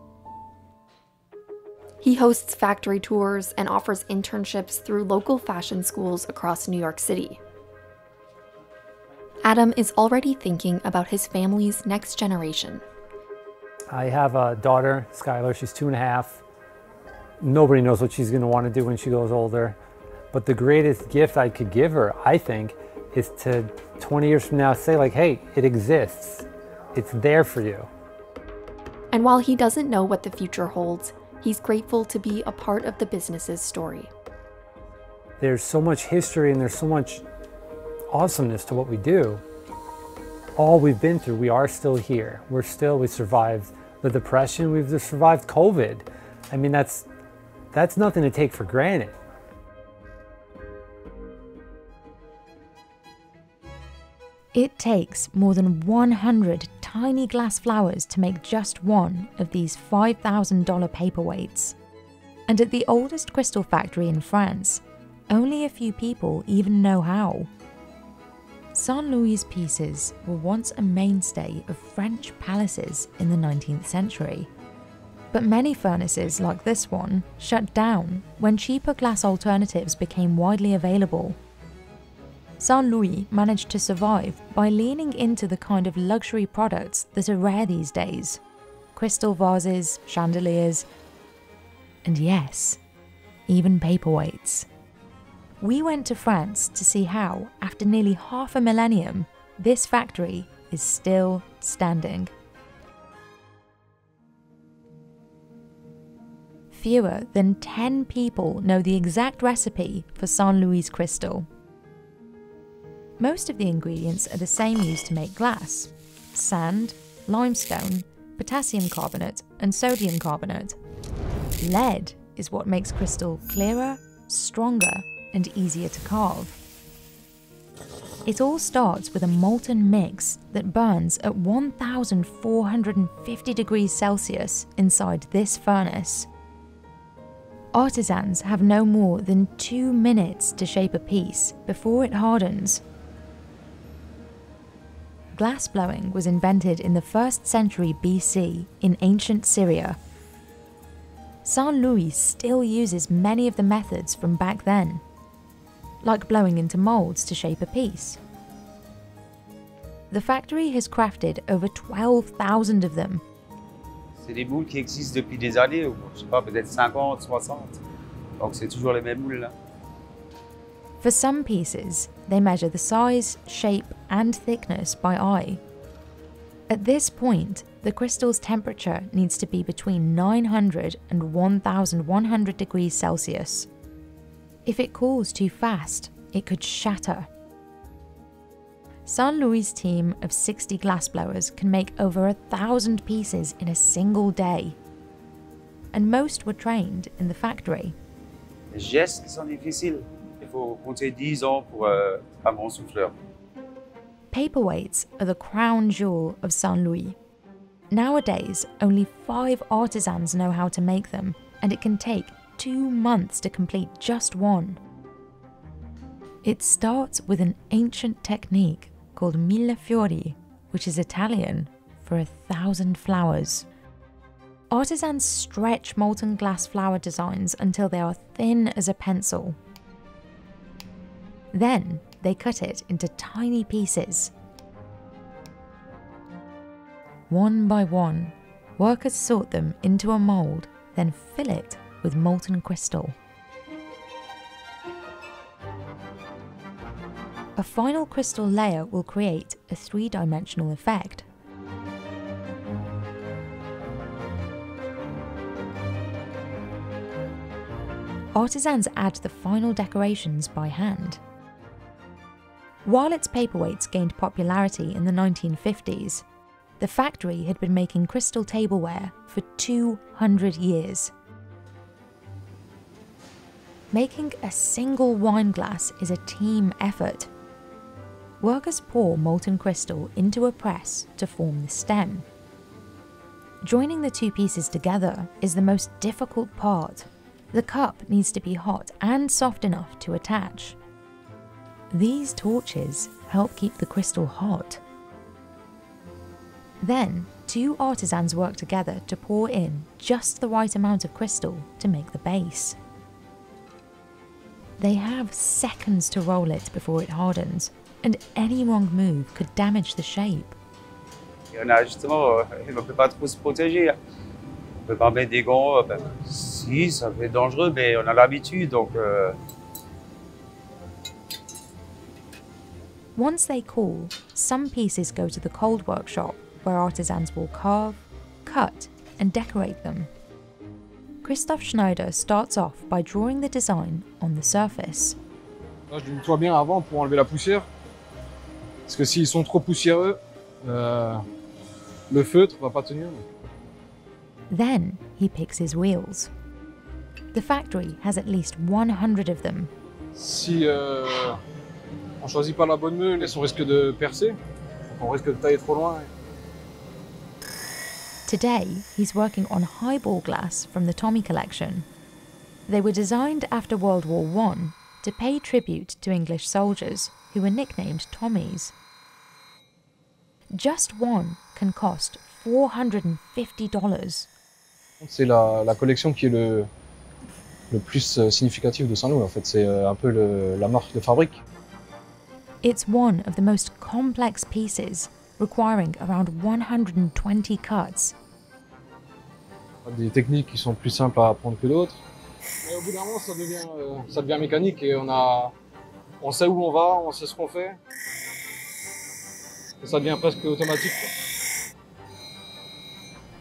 He hosts factory tours and offers internships through local fashion schools across New York City. Adam is already thinking about his family's next generation. I have a daughter, Skylar, she's 2.5. Nobody knows what she's going to want to do when she goes older. But the greatest gift I could give her, I think, is to 20 years from now say like, hey, it exists. It's there for you. And while he doesn't know what the future holds, he's grateful to be a part of the business's story. There's so much history and there's so much awesomeness to what we do. All we've been through, we are still here. We survived the Depression, we've just survived COVID. I mean, that's nothing to take for granted. It takes more than 100 tiny glass flowers to make just one of these $5,000 paperweights. And at the oldest crystal factory in France, only a few people even know how. Saint Louis pieces were once a mainstay of French palaces in the 19th century. But many furnaces like this one shut down when cheaper glass alternatives became widely available. Saint Louis managed to survive by leaning into the kind of luxury products that are rare these days. Crystal vases, chandeliers, and yes, even paperweights. We went to France to see how, after nearly half a millennium, this factory is still standing. Fewer than 10 people know the exact recipe for Saint Louis crystal. Most of the ingredients are the same used to make glass: sand, limestone, potassium carbonate, and sodium carbonate. Lead is what makes crystal clearer, stronger, and easier to carve. It all starts with a molten mix that burns at 1,450 degrees Celsius inside this furnace. Artisans have no more than 2 minutes to shape a piece before it hardens. Glass blowing was invented in the 1st century BC in ancient Syria. Saint Louis still uses many of the methods from back then, like blowing into molds to shape a piece. The factory has crafted over 12,000 of them. C'est des moules qui existent depuis des années, je sais pas, peut-être 50, 60. Donc c'est toujours les mêmes moules là. For some pieces, they measure the size, shape, and thickness by eye. At this point, the crystal's temperature needs to be between 900 and 1,100 degrees Celsius. If it cools too fast, it could shatter. Saint Louis' team of 60 glassblowers can make over 1,000 pieces in a single day. And most were trained in the factory. Les gestes sont difficiles. Il faut compter 10 ans pour un bon souffleur. Paperweights are the crown jewel of Saint Louis. Nowadays, only 5 artisans know how to make them, and it can take 2 months to complete just one. It starts with an ancient technique called 1000 fiori, which is Italian for 1,000 flowers. Artisans stretch molten glass flower designs until they are thin as a pencil. Then they cut it into tiny pieces. One by one, workers sort them into a mold, then fill it with molten crystal. A final crystal layer will create a 3-dimensional effect. Artisans add the final decorations by hand. While its paperweights gained popularity in the 1950s, the factory had been making crystal tableware for 200 years. Making a single wine glass is a team effort. Workers pour molten crystal into a press to form the stem. Joining the 2 pieces together is the most difficult part. The cup needs to be hot and soft enough to attach. These torches help keep the crystal hot. Then, 2 artisans work together to pour in just the right amount of crystal to make the base. They have seconds to roll it before it hardens, and any wrong move could damage the shape. Et on a justement, on ne peut pas trop se protéger. On ne peut pas mettre des gants, si, ça peut être dangereux, mais on a l'habitude, donc Once they cool, some pieces go to the cold workshop where artisans will carve, cut and decorate them. Christoph Schneider starts off by drawing the design on the surface. Je les nettoie bien avant pour enlever la poussière, parce que s'ils sont trop poussiéreux, le feutre va pas tenir. Then he picks his wheels. The factory has at least 100 of them. Si on choisit pas la bonne meule, on risque de percer, donc on risque de tailler trop loin. Today, he's working on highball glass from the Tommy collection. They were designed after World War I to pay tribute to English soldiers who were nicknamed Tommies. Just one can cost $450. C'est la collection qui est le plus significatif de Saint-Louis en fait, c'est un peu la marque de fabrique. It's one of the most complex pieces, requiring around 120 cuts. Des techniques qui sont plus simples à apprendre que d'autres. Mais au bout d'un moment, ça devient mécanique et on sait où on va, on sait ce qu'on fait. Et ça devient presque automatique.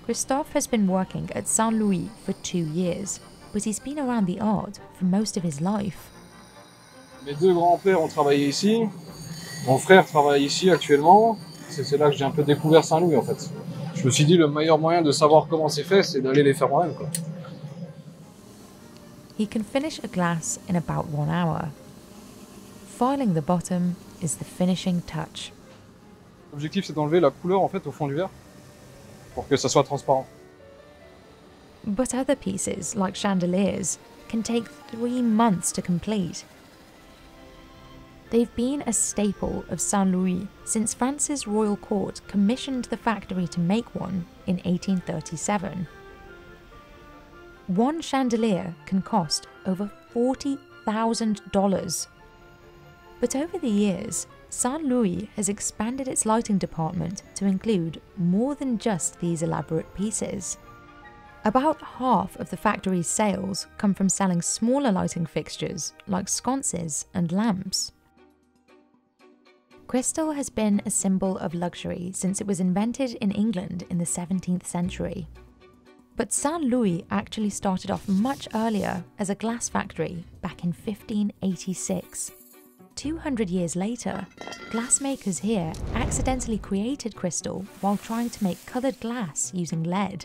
Christophe has been working at Saint-Louis for 2 years, but he's been around the art for most of his life. Mes deux grands-pères ont travaillé ici, mon frère travaille ici actuellement. C'est là que j'ai un peu découvert Saint-Louis en fait. Je me suis dit le meilleur moyen de savoir comment c'est fait, c'est d'aller les faire moi-même. He can finish a glass in about 1 hour. Filing the bottom is the finishing touch. L'objectif c'est d'enlever la couleur en fait au fond du verre pour que ça soit transparent. But other pieces, like chandeliers, can take 3 months to complete. They've been a staple of Saint-Louis since France's royal court commissioned the factory to make one in 1837. One chandelier can cost over $40,000. But over the years, Saint-Louis has expanded its lighting department to include more than just these elaborate pieces. About half of the factory's sales come from selling smaller lighting fixtures like sconces and lamps. Crystal has been a symbol of luxury since it was invented in England in the 17th century. But Saint-Louis actually started off much earlier as a glass factory back in 1586. 200 years later, glassmakers here accidentally created crystal while trying to make coloured glass using lead.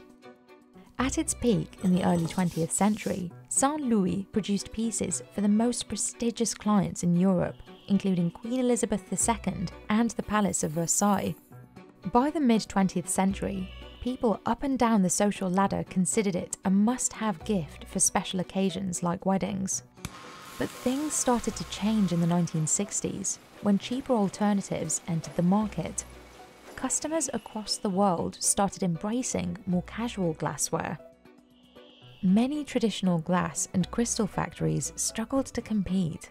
At its peak in the early 20th century, Saint-Louis produced pieces for the most prestigious clients in Europe, including Queen Elizabeth II and the Palace of Versailles. By the mid-20th century, people up and down the social ladder considered it a must-have gift for special occasions like weddings. But things started to change in the 1960s, when cheaper alternatives entered the market. Customers across the world started embracing more casual glassware. Many traditional glass and crystal factories struggled to compete.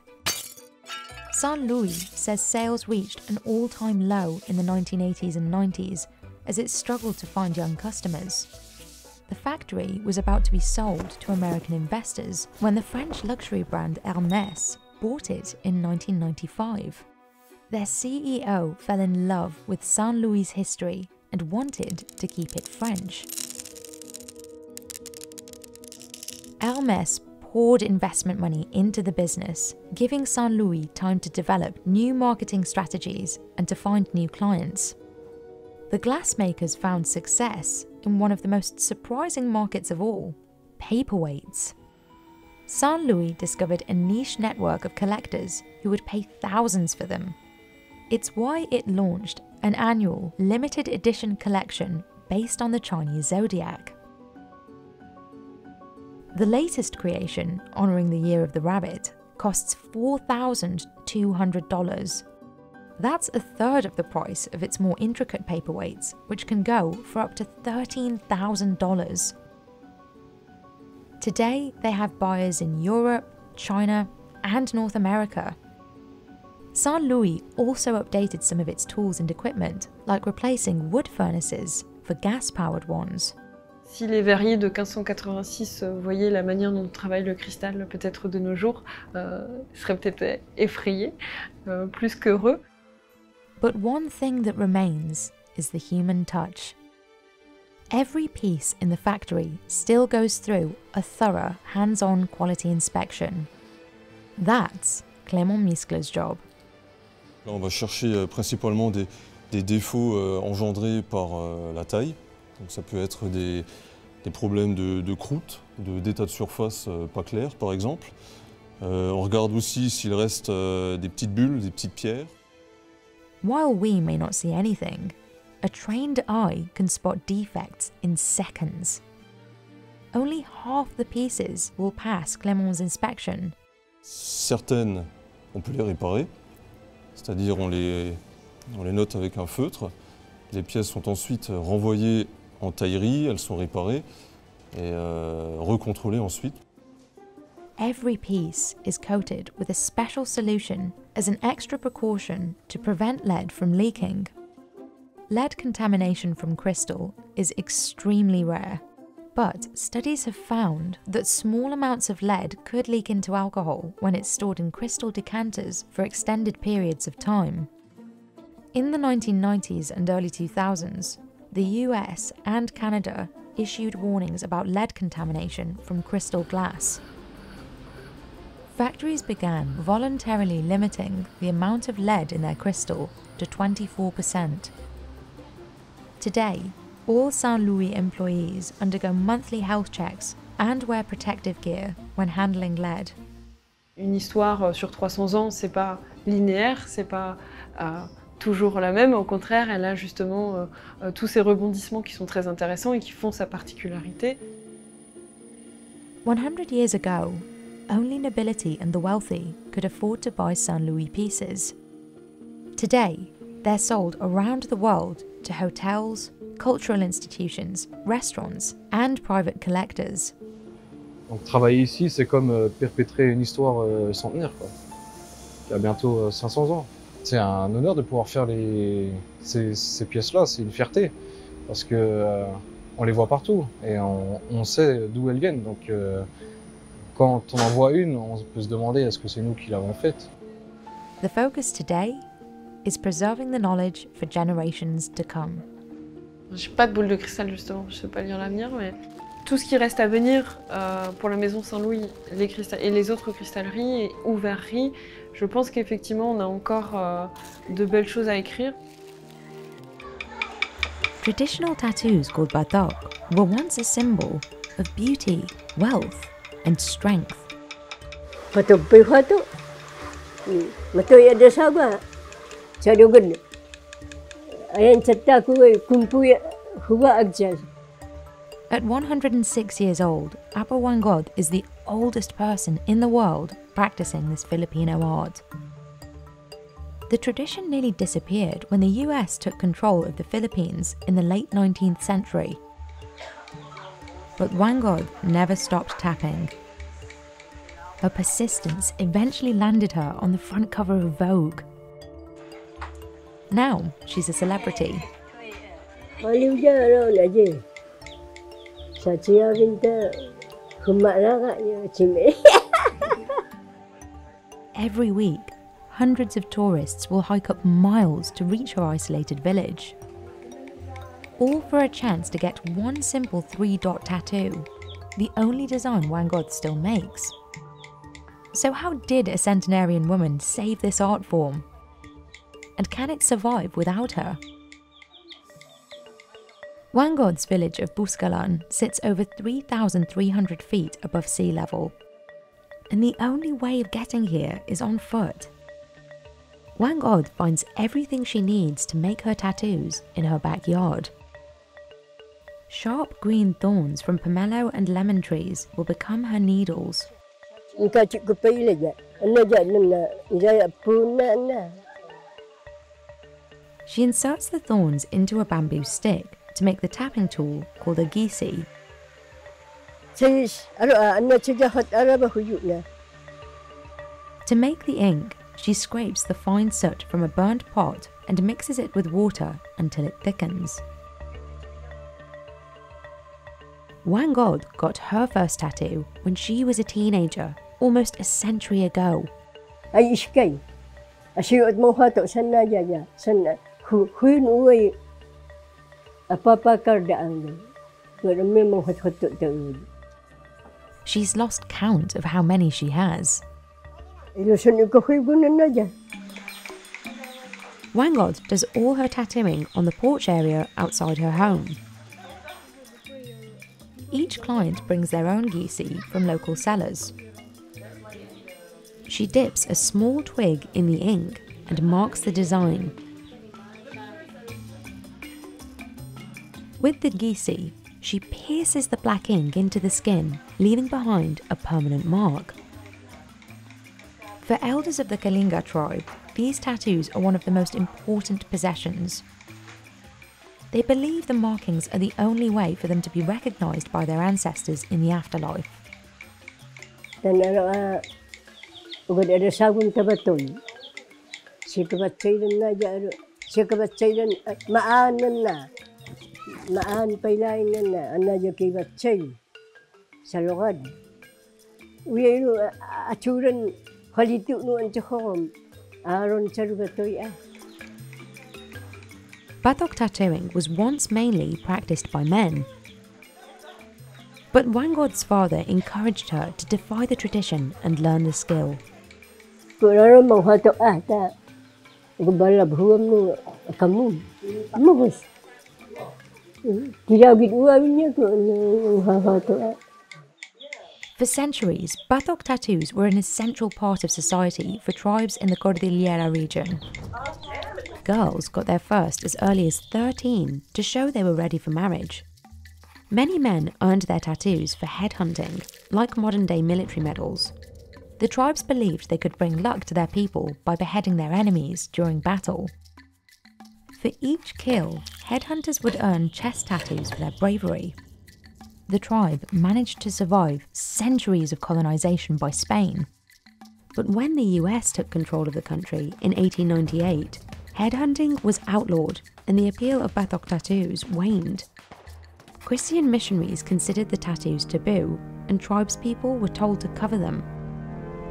Saint-Louis says sales reached an all-time low in the 1980s and 90s as it struggled to find young customers. The factory was about to be sold to American investors when the French luxury brand Hermès bought it in 1995. Their CEO fell in love with Saint-Louis' history and wanted to keep it French. Hermès poured investment money into the business, giving Saint-Louis time to develop new marketing strategies and to find new clients. The glassmakers found success in one of the most surprising markets of all, paperweights. Saint-Louis discovered a niche network of collectors who would pay thousands for them. It's why it launched an annual limited edition collection based on the Chinese zodiac. The latest creation, honouring the Year of the Rabbit, costs $4,200. That's a third of the price of its more intricate paperweights, which can go for up to $13,000. Today, they have buyers in Europe, China, and North America. Saint-Louis also updated some of its tools and equipment, like replacing wood furnaces for gas-powered ones. Si les verriers de 1586 voyaient la manière dont travaille le cristal peut-être de nos jours, ils seraient peut-être effrayés, plus qu'heureux. But one thing that remains is the human touch. Every piece in the factory still goes through a thorough hands-on quality inspection. That's Clément Miscla's job. On va chercher principalement des défauts engendrés par la taille. Donc ça peut être des problèmes de croûte, d'état de surface pas clair par exemple. On regarde aussi s'il reste des petites bulles, des petites pierres. While we may not see anything, a trained eye can spot defects in seconds. Only half the pieces will pass Clément's inspection. Certaines, on peut les réparer, c'est-à-dire on les note avec un feutre. Les pièces sont ensuite renvoyées en taillerie, elles sont réparées et recontrôlées ensuite. Every piece is coated with a special solution as an extra precaution to prevent lead from leaking. Lead contamination from crystal is extremely rare, but studies have found that small amounts of lead could leak into alcohol when it's stored in crystal decanters for extended periods of time. In the 1990s and early 2000s, the US and Canada issued warnings about lead contamination from crystal glass. Factories began voluntarily limiting the amount of lead in their crystal to 24%. Today, all Saint Louis employees undergo monthly health checks and wear protective gear when handling lead. Une histoire sur 300 ans, c'est pas linéaire, c'est pas toujours la même. Au contraire, elle a justement tous ces rebondissements qui sont très intéressants et qui font sa particularité. 100 years ago, only nobility and the wealthy could afford to buy Saint Louis pieces. Today, they're sold around the world to hotels, cultural institutions, restaurants, and private collectors. Donc travailler ici, c'est comme perpétrer une histoire centenaire, quoi, qui a bientôt 500 ans. C'est un honneur de pouvoir faire ces pièces-là, c'est une fierté, parce que on les voit partout et on sait d'où elles viennent. Donc quand on en voit une, on peut se demander est-ce que c'est nous qui l'avons faite. The focus today is preserving the knowledge for generations to come. J'ai pas de boule de cristal justement, je sais pas lire l'avenir, mais tout ce qui reste à venir pour la maison Saint-Louis et les autres cristalleries et ou verreries, je pense qu'effectivement on a encore de belles choses à écrire. Traditional tattoos called batok were once a symbol of beauty, wealth, and strength. At 106 years old, Apa Wangod is the oldest person in the world practicing this Filipino art. The tradition nearly disappeared when the US took control of the Philippines in the late 19th century. But Wangod never stopped tapping. Her persistence eventually landed her on the front cover of Vogue. Now she's a celebrity. Every week, hundreds of tourists will hike up miles to reach her isolated village. All for a chance to get one simple 3-dot tattoo, the only design Wangod still makes. So how did a centenarian woman save this art form? And can it survive without her? Wangod's village of Buscalan sits over 3,300 feet above sea level. And the only way of getting here is on foot. Wangod finds everything she needs to make her tattoos in her backyard. Sharp green thorns from pomelo and lemon trees will become her needles. She inserts the thorns into a bamboo stick to make the tapping tool called a gisi. To make the ink, she scrapes the fine soot from a burnt pot and mixes it with water until it thickens. Wangod got her first tattoo when she was a teenager, almost a century ago. Asyut mo hato sana ya sana huyun uwi apa kardaan. Pero memang hato taud. She's lost count of how many she has. Ilusun ko huyun na ya. Wangod does all her tattooing on the porch area outside her home. Each client brings their own gisi from local sellers. She dips a small twig in the ink and marks the design. With the gisi, she pierces the black ink into the skin, leaving behind a permanent mark. For elders of the Kalinga tribe, these tattoos are one of the most important possessions. They believe the markings are the only way for them to be recognised by their ancestors in the afterlife. Ugod ada sabun tabaton. Si kabatsayran na jaro. Si kabatsayran maanan na. Maan pailain na anaja kibatsay. Sa lugad. Uyayro aturan halitu no antikhom. Aron sarubatoy ah. Batok tattooing was once mainly practiced by men. But Wangod's father encouraged her to defy the tradition and learn the skill. Kuraro manghato ta. Gubala buam no kamu. Mugos. Tidak biduawinya ko hahato. For centuries, Batok tattoos were an essential part of society for tribes in the Cordillera region. Girls got their first as early as 13 to show they were ready for marriage. Many men earned their tattoos for headhunting, like modern-day military medals. The tribes believed they could bring luck to their people by beheading their enemies during battle. For each kill, headhunters would earn chest tattoos for their bravery. The tribe managed to survive centuries of colonization by Spain. But when the US took control of the country in 1898, headhunting was outlawed and the appeal of Batok tattoos waned. Christian missionaries considered the tattoos taboo, and tribespeople were told to cover them.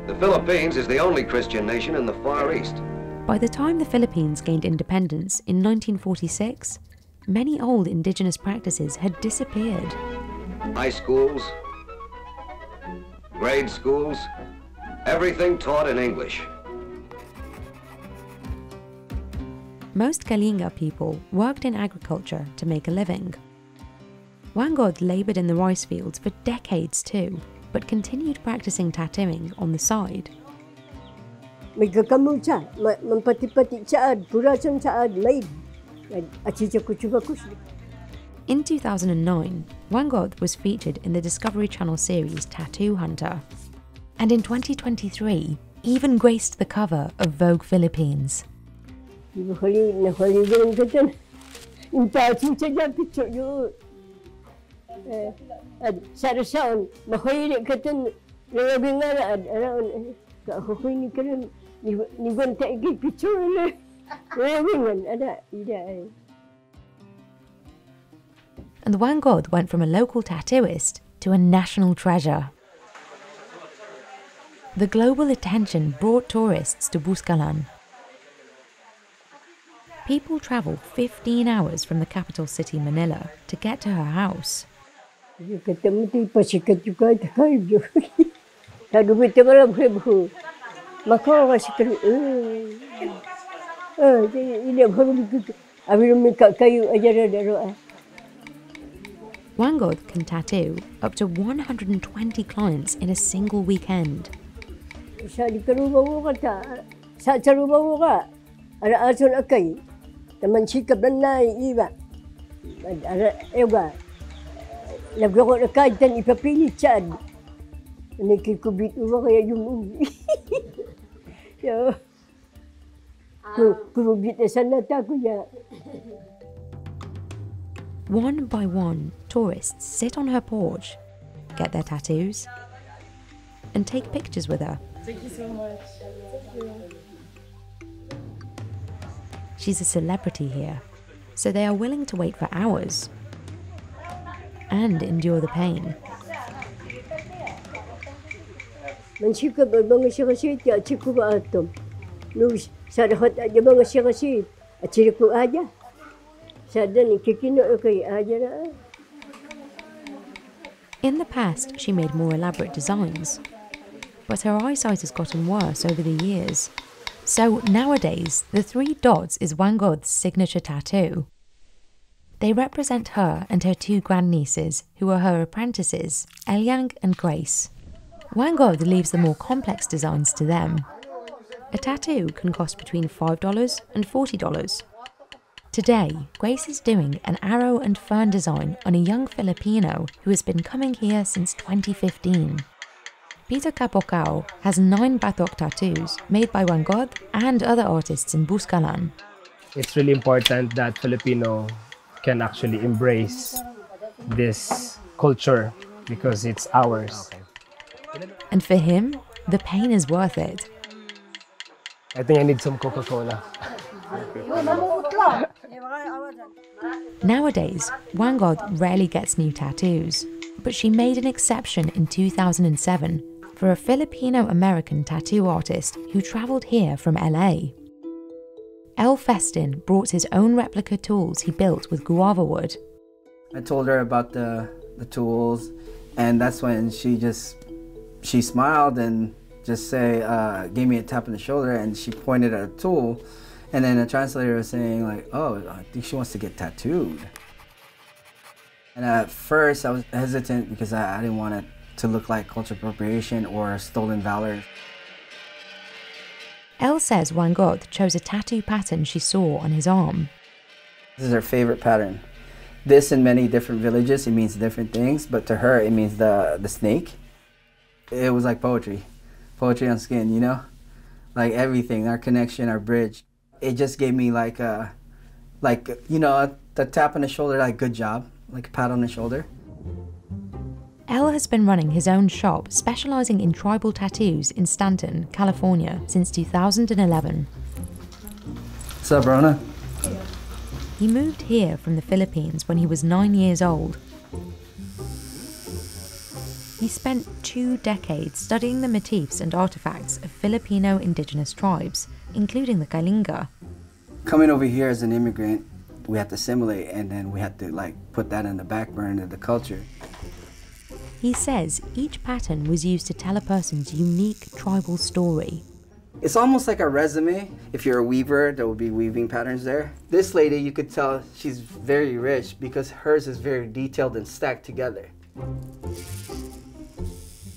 The Philippines is the only Christian nation in the Far East. By the time the Philippines gained independence in 1946, many old indigenous practices had disappeared. High schools, grade schools, everything taught in English. Most Kalinga people worked in agriculture to make a living. Wangod laboured in the rice fields for decades too, but continued practicing tattooing on the side. May kakamucha, mampati-pati saad, purasan saad, laid. In 2009, Wangod was featured in the Discovery Channel series Tattoo Hunter, and in 2023 even graced the cover of Vogue Philippines. Sarasaon, mahoyili katan lawagin nga around kahoy ni karon ni gonta igi picture na lawagin ada ida. And Wangod went from a local tattooist to a national treasure. The global attention brought tourists to Buscalan. People travel 15 hours from the capital city Manila to get to her house. Ketemu pasikat juga kayu. Tadu kita malam kebu. Maka pasikat. Ini baru begitu. Abis mereka kayu aja dah. Wangod can tattoo up to 120 clients in a single weekend. Sa di karubaw kata, sa karubaw ka. Ada ason akay. Taman sikap dan naik iba. Ada ega. Lagu nak kajian ipapili cad. Ini kikubit uang kaya yung ya. Kubit sana taku ya. One by one, tourists sit on her porch, get their tattoos, and take pictures with her. Thank you so much. She's a celebrity here, so they are willing to wait for hours and endure the pain. Mansikap bang siya kasi tiya chikuba atom. No Sa dapat aja mga siya kasi at siriko aja. Sa dan ikikino kay aja na. In the past, she made more elaborate designs, but her eyesight has gotten worse over the years. So nowadays, the 3 dots is Wangod's signature tattoo. They represent her and her 2 grandnieces, who are her apprentices, Elyang and Grace. Wangod leaves the more complex designs to them. A tattoo can cost between $5 and $40. Today, Grace is doing an arrow and fern design on a young Filipino who has been coming here since 2015. Peter Capocao has 9 batok tattoos made by Wangod and other artists in Buscalan. It's really important that Filipino can actually embrace this culture because it's ours. And for him, the pain is worth it. I think I need some Coca-Cola. Nowadays, Wangod rarely gets new tattoos, but she made an exception in 2007 for a Filipino-American tattoo artist who travelled here from LA. El Festin brought his own replica tools he built with guava wood. I told her about the tools, and that's when she smiled and just gave me a tap on the shoulder, and she pointed at a tool. And then the translator was saying like, oh, I think she wants to get tattooed. And at first I was hesitant because I didn't want it to look like cultural appropriation or stolen valor. Elle says Wangod chose a tattoo pattern she saw on his arm. This is her favorite pattern. This in many different villages, it means different things, but to her it means the snake. It was like poetry. Poetry on skin, you know? Like everything, our connection, our bridge. It just gave me like the tap on the shoulder, like good job, like a pat on the shoulder. Elle has been running his own shop specialising in tribal tattoos in Stanton, California since 2011. What's up, Rona? He moved here from the Philippines when he was 9 years old. He spent 2 decades studying the motifs and artefacts of Filipino indigenous tribes, including the Kalinga. Coming over here as an immigrant, we had to assimilate, and then we had to put that in the back burner of the culture. He says each pattern was used to tell a person's unique tribal story. It's almost like a resume. If you're a weaver, there will be weaving patterns there. This lady, you could tell she's very rich because hers is very detailed and stacked together.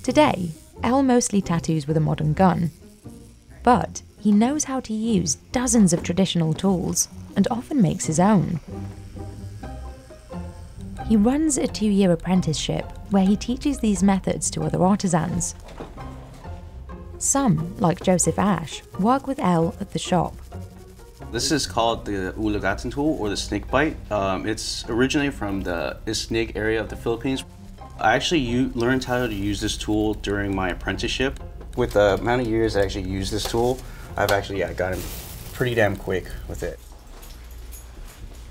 Today, Elle mostly tattoos with a modern gun, but he knows how to use dozens of traditional tools and often makes his own. He runs a 2-year apprenticeship where he teaches these methods to other artisans. Some, like Joseph Ash, work with Elle at the shop. This is called the ulagatan tool, or the snake bite. It's originally from the Isnig area of the Philippines. I actually learned how to use this tool during my apprenticeship. With the amount of years I actually used this tool, I've actually gotten pretty damn quick with it.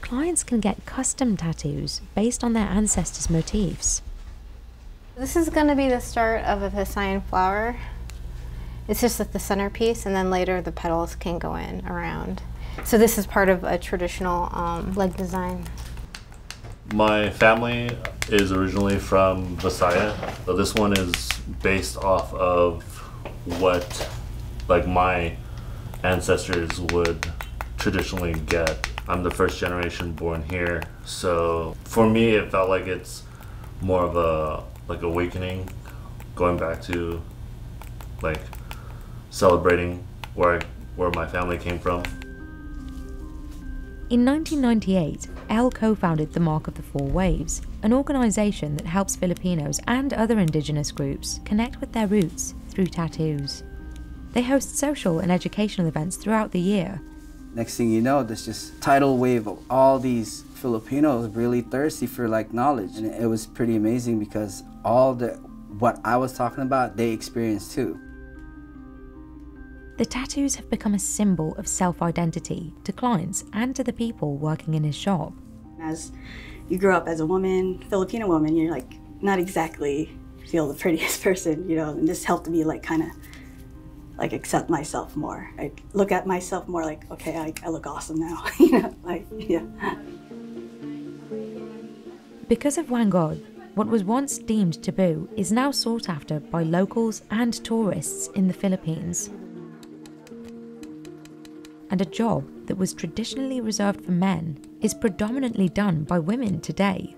Clients can get custom tattoos based on their ancestors' motifs. This is going to be the start of a Visayan flower. It's just like the centerpiece, and then later the petals can go in around. So this is part of a traditional leg design. My family is originally from Visayas, so this one is based off of what my ancestors would traditionally get. I'm the first generation born here, so for me it felt like it's more of a awakening, going back to celebrating where my family came from. In 1998, Elle co-founded the Mark of the Four Waves, an organisation that helps Filipinos and other indigenous groups connect with their roots through tattoos. They host social and educational events throughout the year. Next thing you know, there's just tidal wave of all these Filipinos really thirsty for knowledge, and it was pretty amazing because what I was talking about, they experienced too. The tattoos have become a symbol of self-identity to clients and to the people working in his shop. As you grow up as a woman, Filipino woman, you're not exactly feel the prettiest person, and this helped me kind of like accept myself more. I look at myself more like, okay, I look awesome now. You know, like, yeah. Because of Wangod, what was once deemed taboo is now sought after by locals and tourists in the Philippines. And a job that was traditionally reserved for men is predominantly done by women today.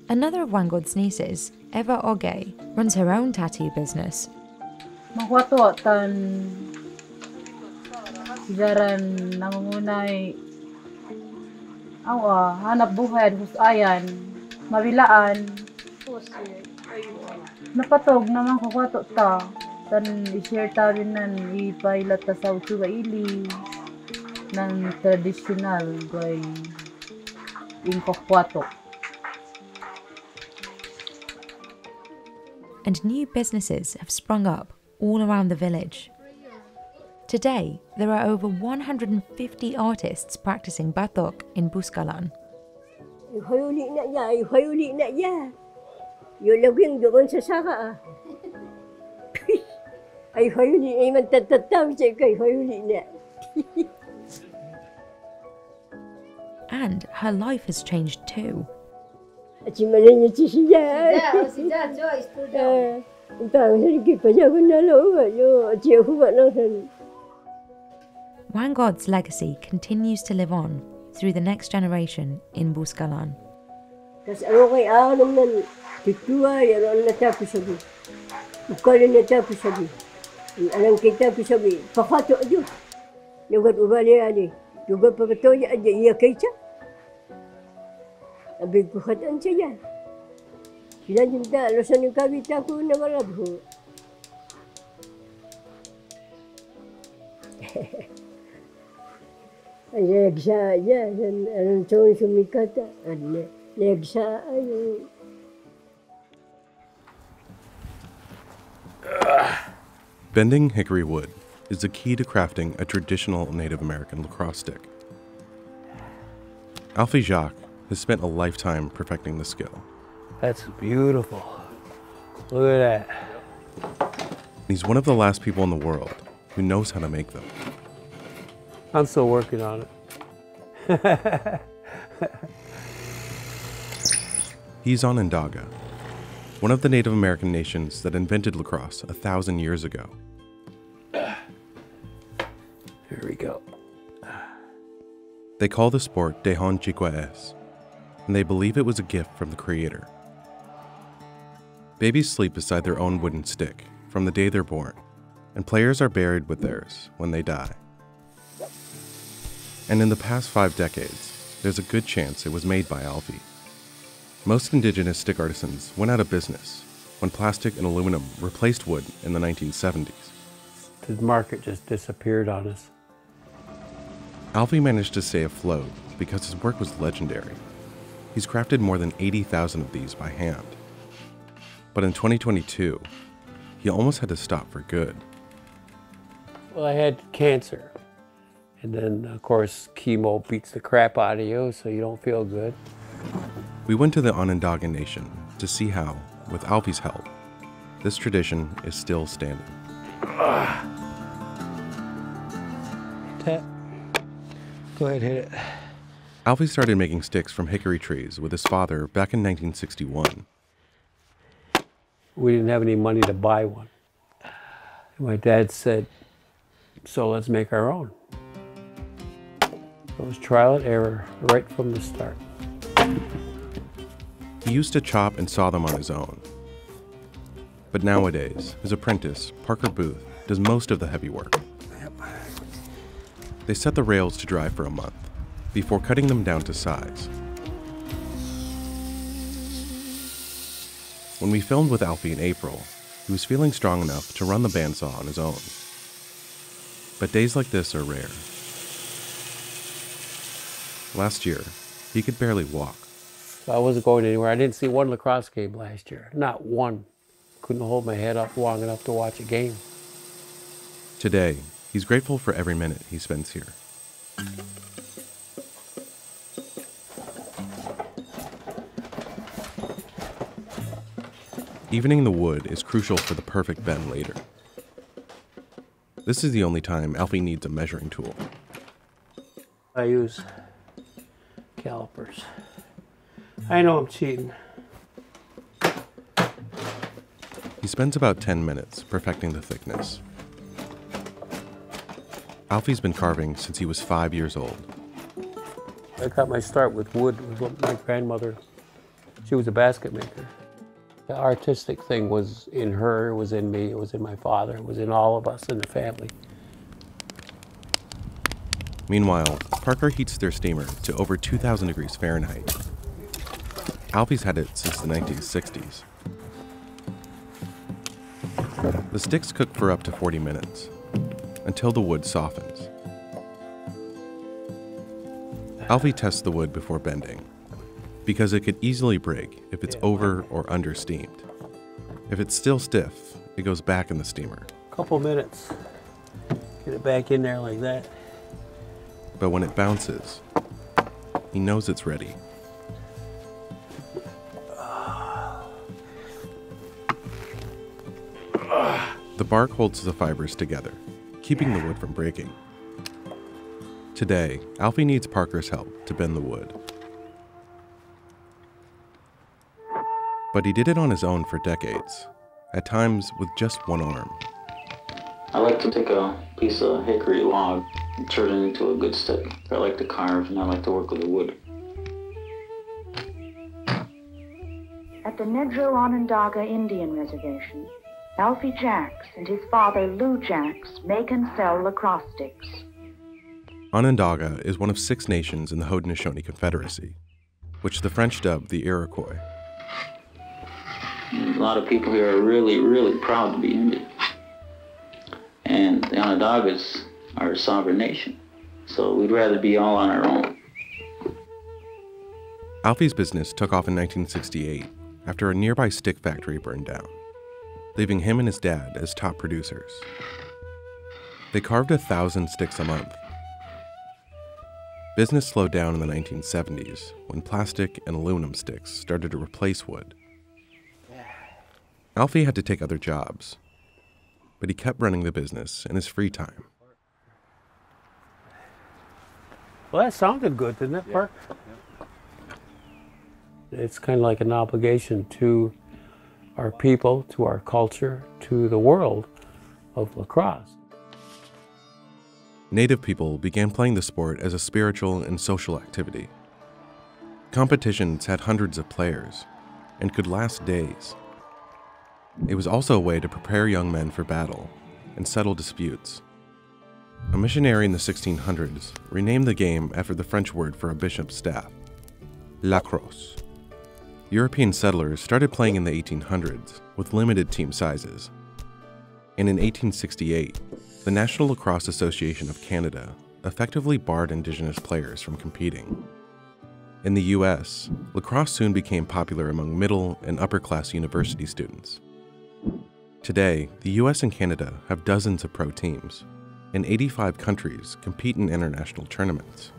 Another of Wangod's nieces, Eva Oge, runs her own tattoo business. Magwato tan jaran nangungunay awa hanap buhay husayan mabilaan napatog naman ko kwato ta tan i-share ta rin nan ipailat ta sa usuga ili ng traditional gay inkokwato. And new businesses have sprung up all around the village. Today, there are over 150 artists practicing batok in Buskalan. And her life has changed too. Wangod's legacy continues to live on through the next generation in Buskalan. Abig ko khatan siya. Sila jinta losan yung kawita ko na marabho. Ay nagsa ya, anong tawon sumikata, ano nagsa ayo. Bending hickory wood is the key to crafting a traditional Native American lacrosse stick. Alfie Jacques has spent a lifetime perfecting the skill. That's beautiful. Look at that. He's one of the last people in the world who knows how to make them. I'm still working on it. He's Onondaga, one of the Native American nations that invented lacrosse 1,000 years ago. Here we go. They call the sport Dehon Chikwaes, and they believe it was a gift from the Creator. Babies sleep beside their own wooden stick from the day they're born, and players are buried with theirs when they die. And in the past 5 decades, there's a good chance it was made by Alfie. Most indigenous stick artisans went out of business when plastic and aluminum replaced wood in the 1970s. The market just disappeared on us. Alfie managed to stay afloat because his work was legendary. He's crafted more than 80,000 of these by hand. But in 2022, he almost had to stop for good. Well, I had cancer. And then, of course, chemo beats the crap out of you, so you don't feel good. We went to the Onondaga Nation to see how, with Alfie's help, this tradition is still standing. Go ahead, hit it. Alfie started making sticks from hickory trees with his father back in 1961. We didn't have any money to buy one. My dad said, so let's make our own. It was trial and error right from the start. He used to chop and saw them on his own. But nowadays, his apprentice, Parker Booth, does most of the heavy work. They set the rails to dry for a month before cutting them down to size. When we filmed with Alfie in April, he was feeling strong enough to run the bandsaw on his own. But days like this are rare. Last year, he could barely walk. I wasn't going anywhere. I didn't see one lacrosse game last year. Not one. Couldn't hold my head up long enough to watch a game. Today, he's grateful for every minute he spends here. Evening the wood is crucial for the perfect bend later. This is the only time Alfie needs a measuring tool. I use calipers. I know I'm cheating. He spends about 10 minutes perfecting the thickness. Alfie's been carving since he was 5 years old. I got my start with wood with my grandmother. She was a basket maker. The artistic thing was in her, it was in me, it was in my father, it was in all of us in the family. Meanwhile, Parker heats their steamer to over 2,000 degrees Fahrenheit. Alfie's had it since the 1960s. The sticks cook for up to 40 minutes, until the wood softens. Alfie tests the wood before bending, because it could easily break if it's over or under steamed. If it's still stiff, it goes back in the steamer. Couple minutes, get it back in there like that. But when it bounces, he knows it's ready. The bark holds the fibers together, keeping the wood from breaking. Today, Alfie needs Parker's help to bend the wood. But he did it on his own for decades, at times with just one arm. I like to take a piece of hickory log and turn it into a good stick. I like to carve and I like to work with the wood. At the Negro Onondaga Indian Reservation, Alfie Jacks and his father Lou Jacks make and sell lacrosse sticks. Onondaga is one of 6 nations in the Haudenosaunee Confederacy, which the French dubbed the Iroquois. A lot of people here are really, really proud to be Indian. And the Onondagas are a sovereign nation, so we'd rather be all on our own. Alfie's business took off in 1968 after a nearby stick factory burned down, leaving him and his dad as top producers. They carved 1,000 sticks a month. Business slowed down in the 1970s when plastic and aluminum sticks started to replace wood. Alfie had to take other jobs, but he kept running the business in his free time. Well, that sounded good, didn't it, Park? Yeah. It's kind of like an obligation to our people, to our culture, to the world of lacrosse. Native people began playing the sport as a spiritual and social activity. Competitions had hundreds of players and could last days. It was also a way to prepare young men for battle and settle disputes. A missionary in the 1600s renamed the game after the French word for a bishop's staff, lacrosse. European settlers started playing in the 1800s with limited team sizes. And in 1868, the National Lacrosse Association of Canada effectively barred Indigenous players from competing. In the US, lacrosse soon became popular among middle and upper-class university students. Today, the US and Canada have dozens of pro teams, and 85 countries compete in international tournaments.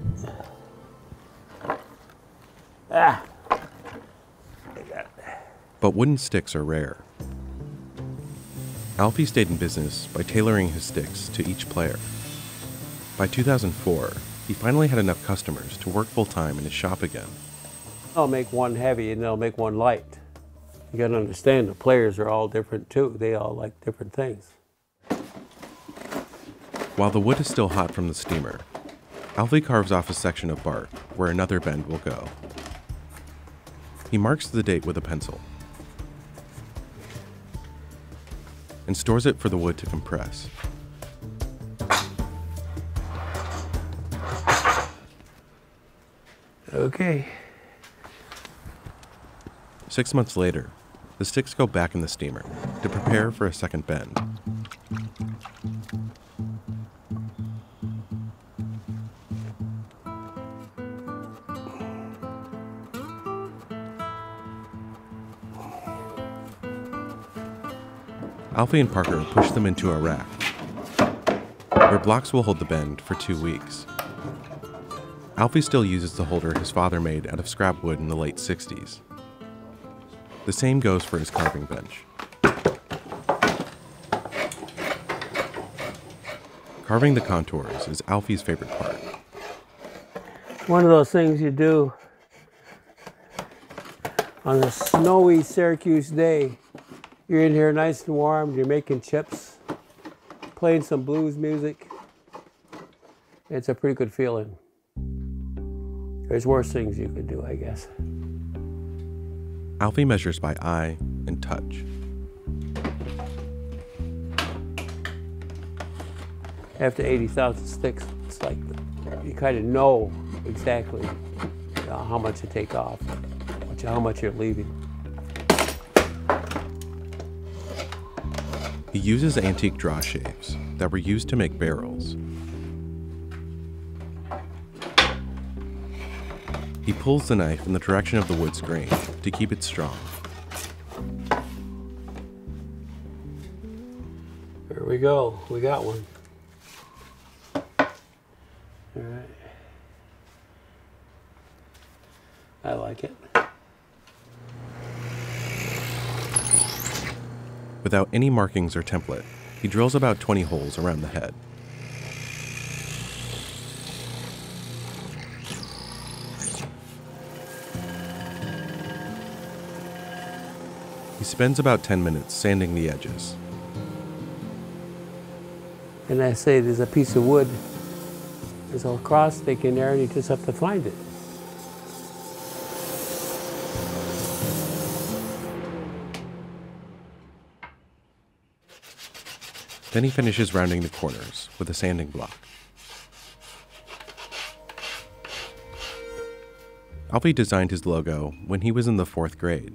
But wooden sticks are rare. Alfie stayed in business by tailoring his sticks to each player. By 2004, he finally had enough customers to work full-time in his shop again. I'll make one heavy and they'll make one light. You gotta understand, the players are all different too. They all like different things. While the wood is still hot from the steamer, Alfie carves off a section of bark where another bend will go. He marks the date with a pencil and stores it for the wood to compress. Okay. 6 months later, the sticks go back in the steamer to prepare for a second bend. Alfie and Parker push them into a rack, where blocks will hold the bend for 2 weeks. Alfie still uses the holder his father made out of scrap wood in the late 60s. The same goes for his carving bench. Carving the contours is Alfie's favorite part. One of those things you do on a snowy Syracuse day. You're in here nice and warm, you're making chips, playing some blues music. It's a pretty good feeling. There's worse things you could do, I guess. Alfie measures by eye and touch. After 80,000 sticks, it's like you kind of know exactly how much to take off, how much you're leaving. He uses antique draw shaves that were used to make barrels. He pulls the knife in the direction of the wood's grain to keep it strong. There we go, we got one. All right. I like it. Without any markings or template, he drills about 20 holes around the head. He spends about 10 minutes sanding the edges. And I say there's a piece of wood, there's a lacrosse stick in there, and you just have to find it. Then he finishes rounding the corners with a sanding block. Alfie designed his logo when he was in the 4th grade.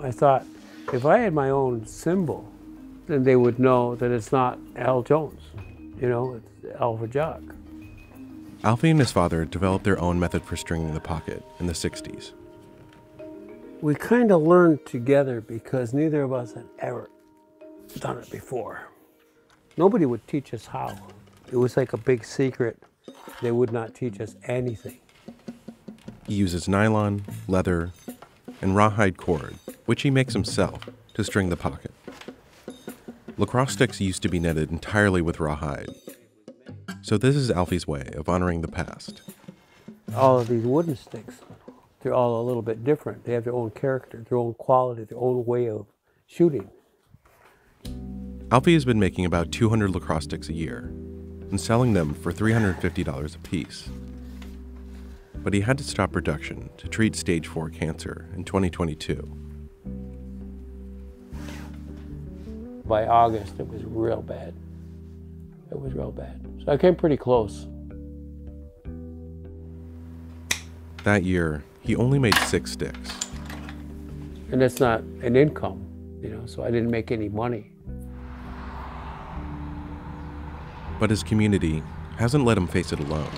I thought, if I had my own symbol, then they would know that it's not Al Jones, it's Alpha Jock. Alfie and his father developed their own method for stringing the pocket in the 60s. We kind of learned together because neither of us had ever done it before. Nobody would teach us how. It was like a big secret. They would not teach us anything. He uses nylon, leather, and rawhide cord, which he makes himself, to string the pocket. Lacrosse sticks used to be netted entirely with rawhide. So this is Alfie's way of honoring the past. All of these wooden sticks, they're all a little bit different. They have their own character, their own quality, their own way of shooting. Alfie has been making about 200 lacrosse sticks a year and selling them for $350 a piece. But he had to stop production to treat stage 4 cancer in 2022. By August, it was real bad. It was real bad. So I came pretty close. That year, he only made 6 sticks. And that's not an income, so I didn't make any money. But his community hasn't let him face it alone.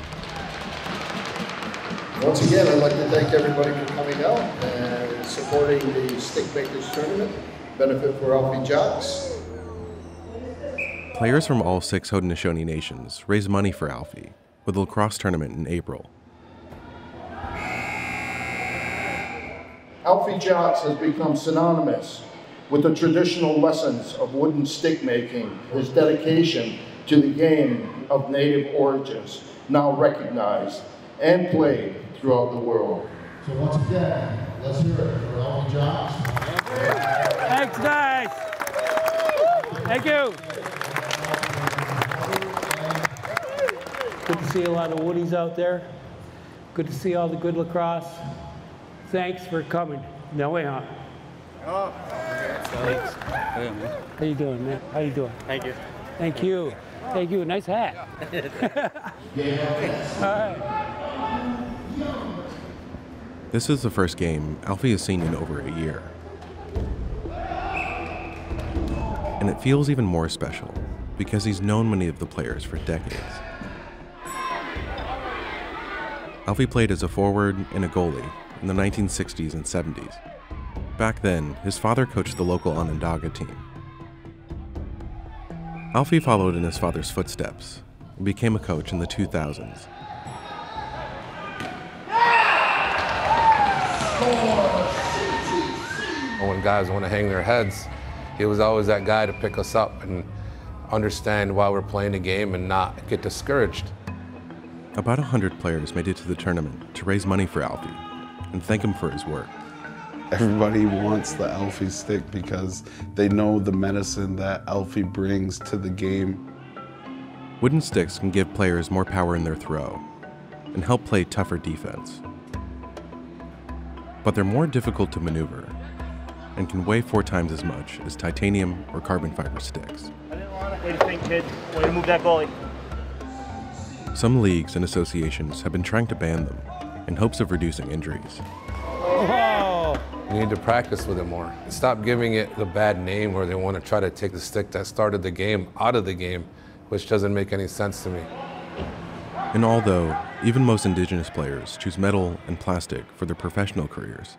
Once again, I'd like to thank everybody for coming out and supporting the Stick Makers Tournament, benefit for Alfie Jocks. Players from all 6 Haudenosaunee nations raise money for Alfie with a lacrosse tournament in April. Alfie Jocks has become synonymous with the traditional lessons of wooden stick making, his dedication to the game of native origins, now recognized and played throughout the world. So once again, let's hear it for Alfie Jocks. Thanks, guys. Thank you. Good to see a lot of woodies out there. Good to see all the good lacrosse. Thanks for coming. No way on. Thanks. How you doing, man? How you doing? Thank you. Thank you. Thank you. Nice hat. All right. This is the first game Alfie has seen in over a year. And it feels even more special because he's known many of the players for decades. Alfie played as a forward and a goalie in the 1960s and 70s. Back then, his father coached the local Onondaga team. Alfie followed in his father's footsteps and became a coach in the 2000s. When guys want to hang their heads, he was always that guy to pick us up and understand why we're playing the game and not get discouraged. About 100 players made it to the tournament to raise money for Alfie and thank him for his work. Everybody wants the Alfie stick because they know the medicine that Alfie brings to the game. Wooden sticks can give players more power in their throw and help play tougher defense. But they're more difficult to maneuver and can weigh 4 times as much as titanium or carbon fiber sticks. Way to think, kid. Way to move that goalie. Some leagues and associations have been trying to ban them in hopes of reducing injuries. Oh. We need to practice with it more. Stop giving it the bad name where they want to try to take the stick that started the game out of the game, which doesn't make any sense to me. And although even most indigenous players choose metal and plastic for their professional careers,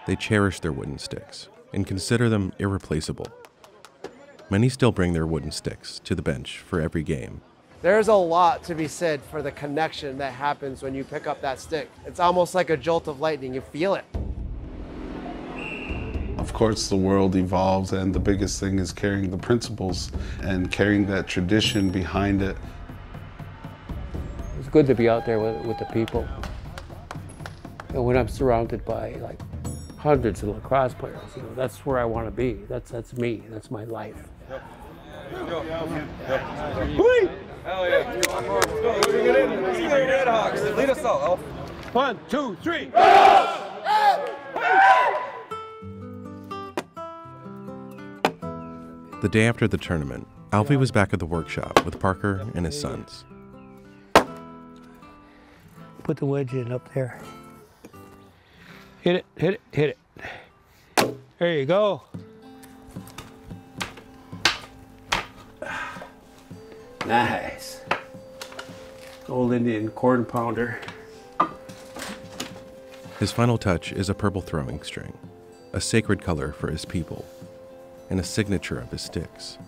they cherish their wooden sticks and consider them irreplaceable. Many still bring their wooden sticks to the bench for every game. There's a lot to be said for the connection that happens when you pick up that stick. It's almost like a jolt of lightning. You feel it. Of course, the world evolves, and the biggest thing is carrying the principles and carrying that tradition behind it. It's good to be out there with the people. And when I'm surrounded by like hundreds of lacrosse players, you know, that's where I want to be. That's me. That's my life. Hell yeah. Bring it in. Let's get Red Hawks. Lead us all, Elf. 1, 2, 3. The day after the tournament, Alfie was back at the workshop with Parker and his sons. Put the wedge in up there. Hit it, hit it, hit it. There you go. Nice. Old Indian corn pounder. His final touch is a purple throwing string, a sacred color for his people, and a signature of his sticks.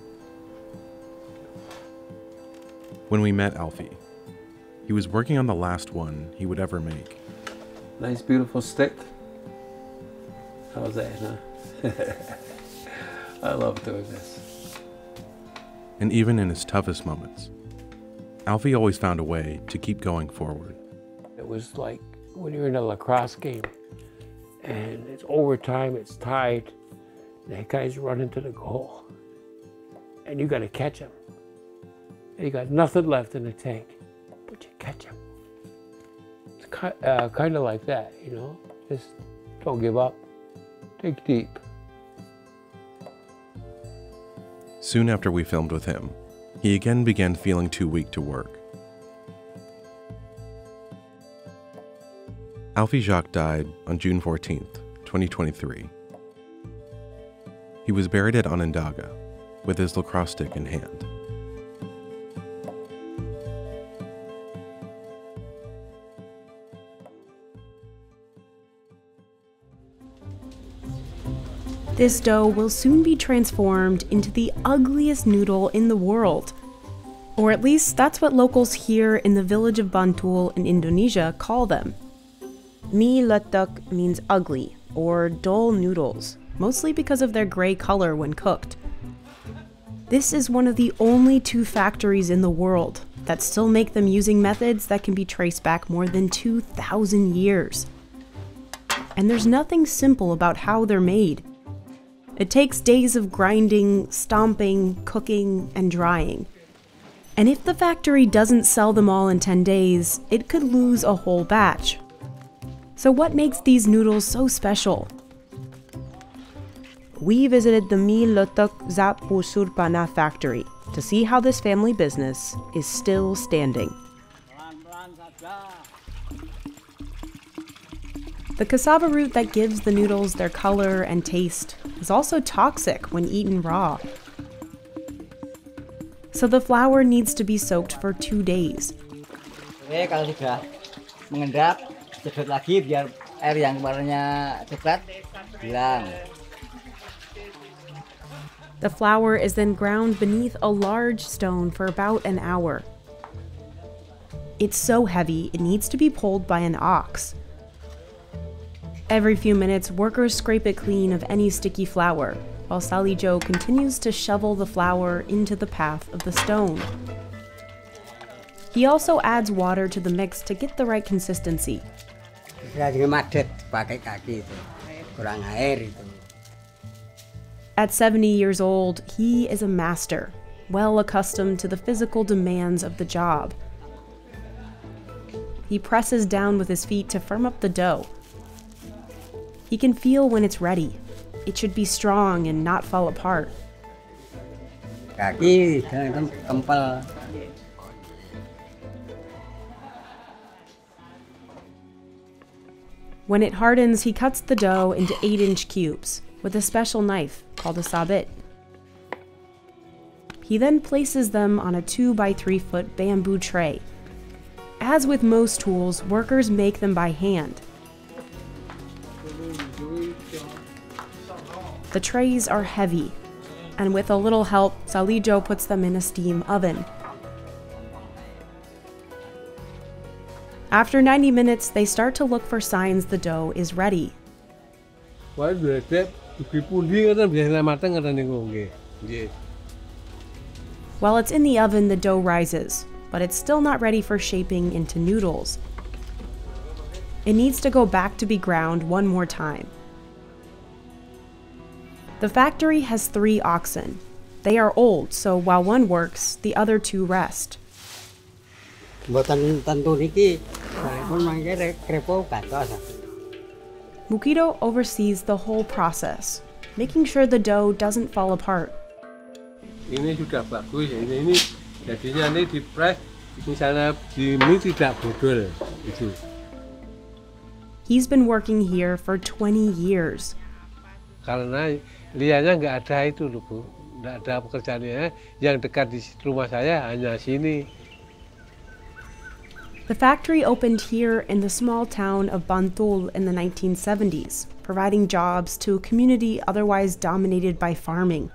When we met Alfie, he was working on the last one he would ever make. Nice, beautiful stick. How's that, huh? I love doing this. And even in his toughest moments, Alfie always found a way to keep going forward. It was like when you're in a lacrosse game and it's overtime, it's tied, and that guy's running to the goal, and you got to catch him. And you got nothing left in the tank, but you catch him. It's kind of like that, you know? Just don't give up. Dig deep. Soon after we filmed with him, he again began feeling too weak to work. Alfie Jacques died on June 14th, 2023. He was buried at Onondaga with his lacrosse stick in hand. This dough will soon be transformed into the ugliest noodle in the world. Or at least that's what locals here in the village of Bantul in Indonesia call them. Mie letek means ugly or dull noodles, mostly because of their gray color when cooked. This is one of the only 2 factories in the world that still make them using methods that can be traced back more than 2,000 years. And there's nothing simple about how they're made. It takes days of grinding, stomping, cooking, and drying. And if the factory doesn't sell them all in 10 days, it could lose a whole batch. So what makes these noodles so special? We visited the Mie letek Zat Pusur Panah factory to see how this family business is still standing. The cassava root that gives the noodles their color and taste is also toxic when eaten raw. So the flour needs to be soaked for 2 days. Kalau sudah mengendap, sedot lagi biar air yang warnanya coklat hilang. The flour is then ground beneath a large stone for about an hour. It's so heavy, it needs to be pulled by an ox. Every few minutes, workers scrape it clean of any sticky flour, while Salijo continues to shovel the flour into the path of the stone. He also adds water to the mix to get the right consistency. At 70 years old, he is a master, well accustomed to the physical demands of the job. He presses down with his feet to firm up the dough. He can feel when it's ready. It should be strong and not fall apart. When it hardens, he cuts the dough into 8-inch cubes with a special knife called a sabit. He then places them on a 2 by 3 foot bamboo tray. As with most tools, workers make them by hand. The trays are heavy, and with a little help, Salijo puts them in a steam oven. After 90 minutes, they start to look for signs the dough is ready. While it's in the oven, the dough rises, but it's still not ready for shaping into noodles. It needs to go back to be ground one more time. The factory has 3 oxen. They are old, so while one works, the other 2 rest. Mukito oversees the whole process, making sure the dough doesn't fall apart. Ini sudah bagus, ini jadinya ini dipres, misalnya di mie tidak bodol itu. He's been working here for 20 years. Karena liannya nggak ada itu loh Bu, nggak ada pekerjaannya. Yang dekat di rumah saya hanya sini. The factory opened here in the small town of Bantul in the 1970s, providing jobs to a community otherwise dominated by farming.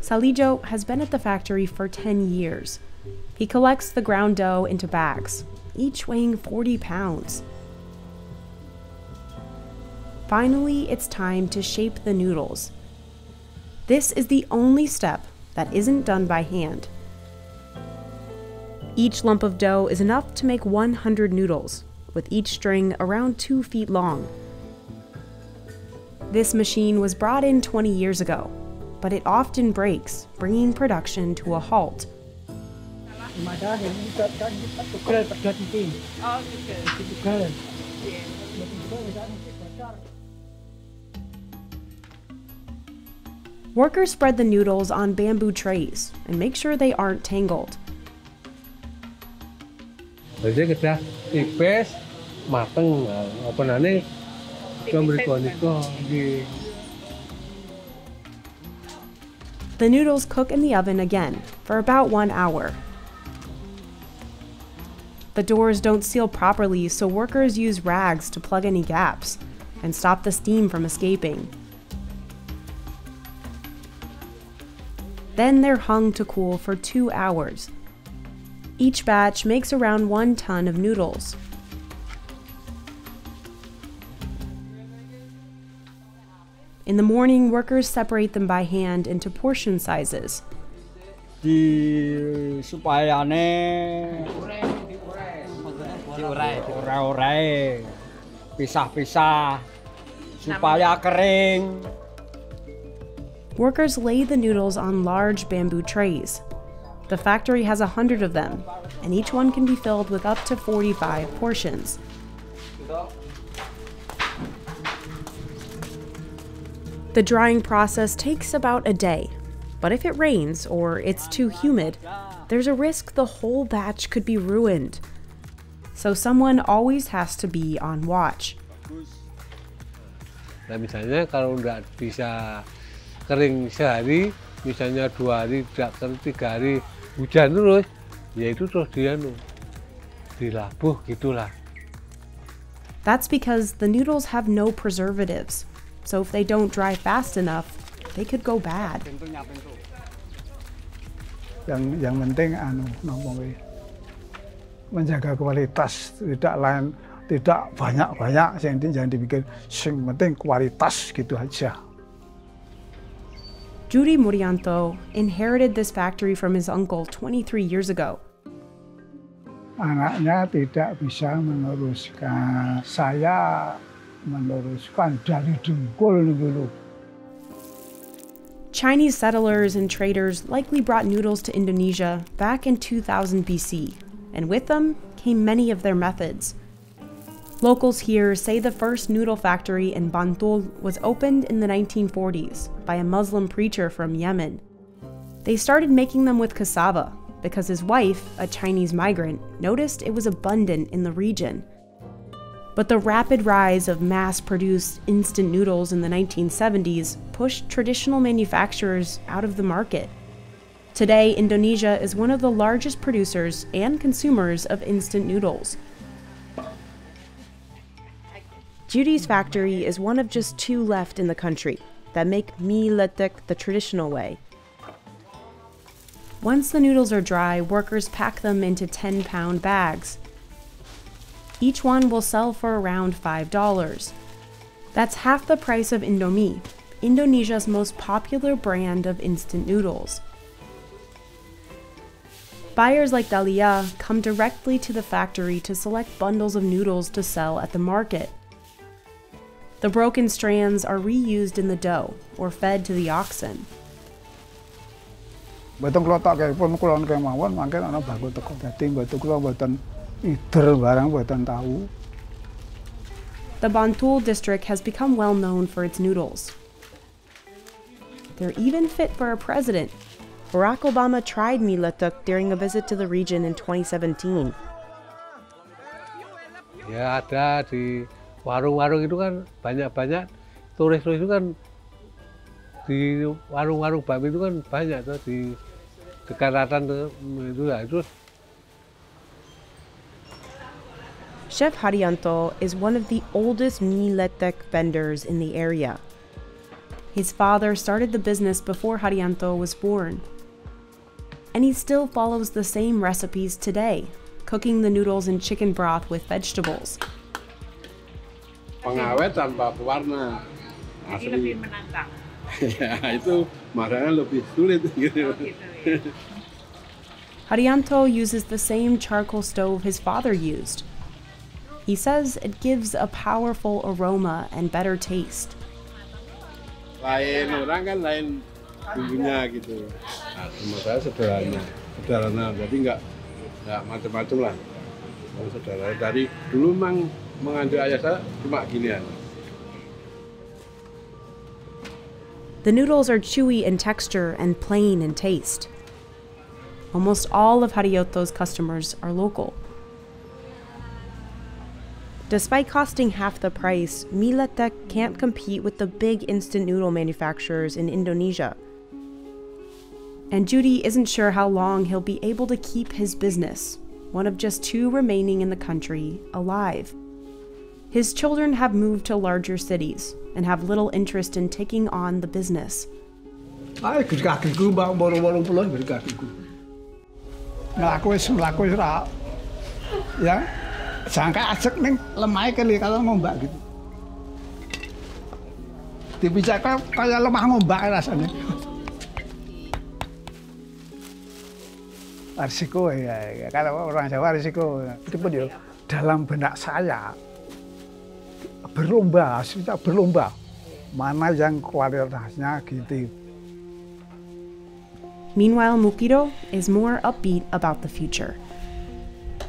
Salijo has been at the factory for 10 years. He collects the ground dough into bags, each weighing 40 pounds. Finally, it's time to shape the noodles. This is the only step that isn't done by hand. Each lump of dough is enough to make 100 noodles, with each string around 2 feet long. This machine was brought in 20 years ago, but it often breaks, bringing production to a halt. Workers spread the noodles on bamboo trays and make sure they aren't tangled. Jadi kita tipis, mateng, apa nane, The noodles cook in the oven again for about 1 hour. The doors don't seal properly, so workers use rags to plug any gaps and stop the steam from escaping. Then they're hung to cool for 2 hours. Each batch makes around 1 ton of noodles. In the morning, workers separate them by hand into portion sizes. Supaya pisah-pisah supaya kering. Workers lay the noodles on large bamboo trays. The factory has 100 of them, and each one can be filled with up to 45 portions. The drying process takes about a day, but if it rains or it's too humid, there's a risk the whole batch could be ruined. So someone always has to be on watch. Nah, misalnya kalau nggak bisa kering sehari, misalnya 2 hari, tidak kering 3 hari, hujan terus, ya itu terus dilabuh gitulah. That's because the noodles have no preservatives, so if they don't dry fast enough, they could go bad. Yang penting menjaga kualitas, tidak lain tidak banyak-banyak, yang penting jangan dibikin, yang penting kualitas gitu aja. Judy Murianto inherited this factory from his uncle 23 years ago. Anaknya tidak bisa meneruskan, saya meneruskan dari dengkul dulu. Chinese settlers and traders likely brought noodles to Indonesia back in 2000 BC, and with them came many of their methods. Locals here say the first noodle factory in Bantul was opened in the 1940s by a Muslim preacher from Yemen. They started making them with cassava because his wife, a Chinese migrant, noticed it was abundant in the region. But the rapid rise of mass-produced instant noodles in the 1970s pushed traditional manufacturers out of the market. Today, Indonesia is one of the largest producers and consumers of instant noodles. Judy's factory is one of just 2 left in the country that make mie letek the traditional way. Once the noodles are dry, workers pack them into 10-pound bags. Each one will sell for around $5. That's half the price of Indomie, Indonesia's most popular brand of instant noodles. Buyers like Dahlia come directly to the factory to select bundles of noodles to sell at the market. The broken strands are reused in the dough or fed to the oxen. Boten kula tok pun kula kemawon mangke ana baku teko dadi mboten kula mboten ider barang mboten tahu. The Bantul district has become well known for its noodles. They're even fit for a president. Barack Obama tried mie letek during a visit to the region in 2017. Ya ada di warung-warung itu kan banyak-banyak turis-turis itu kan di warung-warung bakmi itu kan banyak tuh di dekat ratan itu ya itu. Chef Haryanto is one of the oldest mie letek vendors in the area. His father started the business before Haryanto was born. And he still follows the same recipes today, cooking the noodles in chicken broth with vegetables. Pengawet tanpa pewarna. Jadi lebih menantang. Ya, itu makanya lebih sulit gitu. Haryanto uses the same charcoal stove his father used. He says it gives a powerful aroma and better taste. Lain orang kan lain bumbunya gitu. Nah, sama saya sederhana, jadi nggak macam-macam lah. Sederhana dari dulu memang menganjur ayah saya cuma ginian. The noodles are chewy in texture and plain in taste. Almost all of Haryanto's customers are local. Despite costing half the price, mie letek can't compete with the big instant noodle manufacturers in Indonesia. And Judy isn't sure how long he'll be able to keep his business, one of just 2 remaining in the country, alive. His children have moved to larger cities and have little interest in taking on the business. Ay, kakiku mbak baru-baru pulang dari kakiku. Melaku ora. Ya. Sangka asek ning lemah kali kalau ngombak gitu. Dibicarakan kayak lemah ngombak rasanya. Risiko ya, kalau orang Jawa risiko itu pun ya dalam benak saya berlomba, kita berlomba mana yang kualitasnya gitu. Meanwhile, Mukido is more upbeat about the future.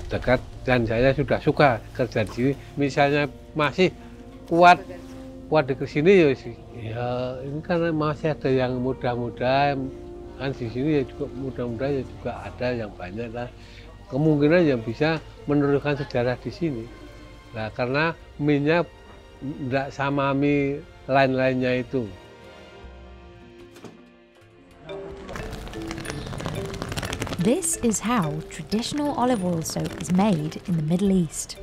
Dekat dan saya sudah suka kerja di sini. Misalnya masih kuat di sini ya ini karena masih ada yang muda-muda kan di sini ya juga muda-muda ya juga ada yang banyak lah kemungkinan yang bisa meneruskan sejarah di sini. Nah karena mie-nya tidak sama mie lain-lainnya itu. This is how traditional olive oil soap is made in the Middle East.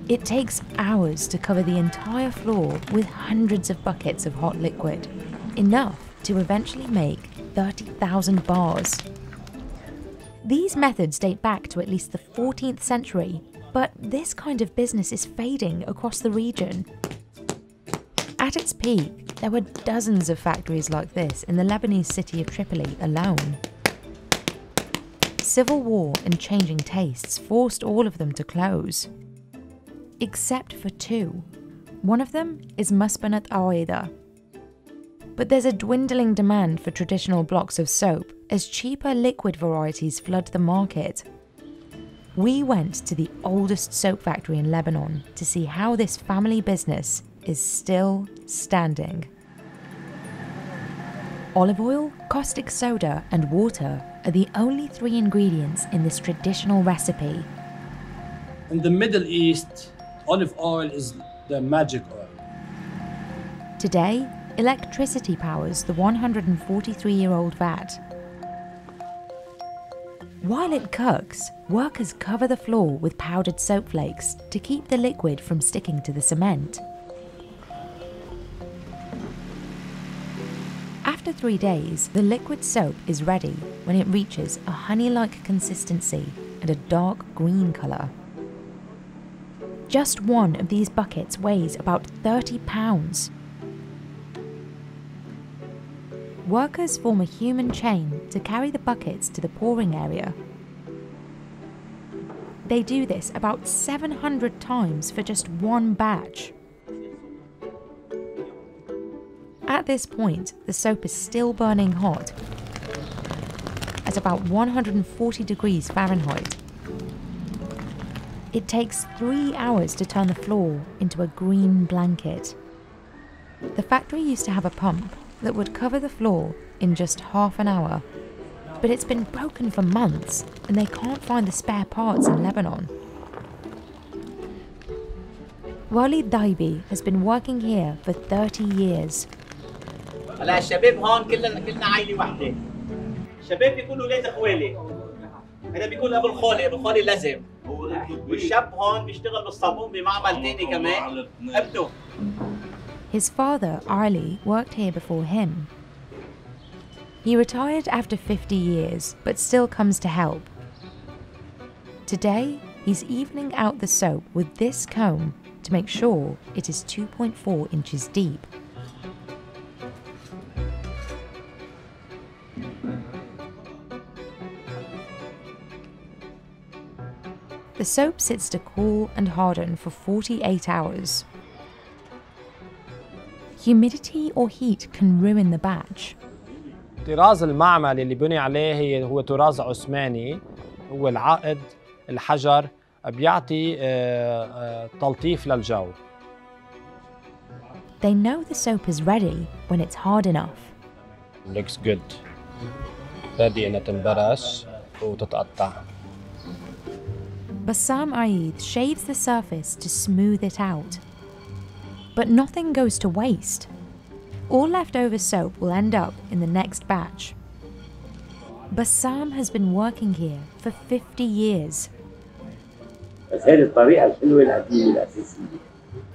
It takes hours to cover the entire floor with hundreds of buckets of hot liquid, enough to eventually make 30,000 bars. These methods date back to at least the 14th century, But this kind of business is fading across the region. At its peak, there were dozens of factories like this in the Lebanese city of Tripoli alone. Civil war and changing tastes forced all of them to close. Except for two. One of them is Musbanat Awaida. But there's a dwindling demand for traditional blocks of soap as cheaper liquid varieties flood the market. We went to the oldest soap factory in Lebanon to see how this family business is still standing. Olive oil, caustic soda, and water are the only three ingredients in this traditional recipe. In the Middle East, olive oil is the magic oil. Today, electricity powers the 143-year-old vat. While it cooks, workers cover the floor with powdered soap flakes to keep the liquid from sticking to the cement. After 3 days, the liquid soap is ready when it reaches a honey-like consistency and a dark green colour. Just one of these buckets weighs about 30 pounds. Workers form a human chain to carry the buckets to the pouring area. They do this about 700 times for just one batch. At this point, the soap is still burning hot at about 140 degrees Fahrenheit. It takes 3 hours to turn the floor into a green blanket. The factory used to have a pump that would cover the floor in just half an hour, but it's been broken for months and they can't find the spare parts in Lebanon. Walid Daibi has been working here for 30 years. هلا الشباب هون كلنا عائله وحده. الشباب بيكونوا اولاد خوالي. هذا بيكون ابو الخالي لازم. والشاب هون بيشتغل بالصابون بمعمل ثاني كمان ابنه. His father, Arli, worked here before him. He retired after 50 years, but still comes to help. Today, he's evening out the soap with this comb to make sure it is 2.4 inches deep. The soap sits to cool and harden for 48 hours. Humidity or heat can ruin the batch. طراز المعمل اللي بني عليه هو طراز عثماني، هو العقد الحجر بيعطي تلطيف للجو. They know the soap is ready when it's hard enough. Looks good. ready إنها تنبرش وتتقطع. Bassam Aid shaves the surface to smooth it out. But nothing goes to waste. All leftover soap will end up in the next batch. Bassam has been working here for 50 years. بس هذه الطريقة الحلوة القديمة الأساسية.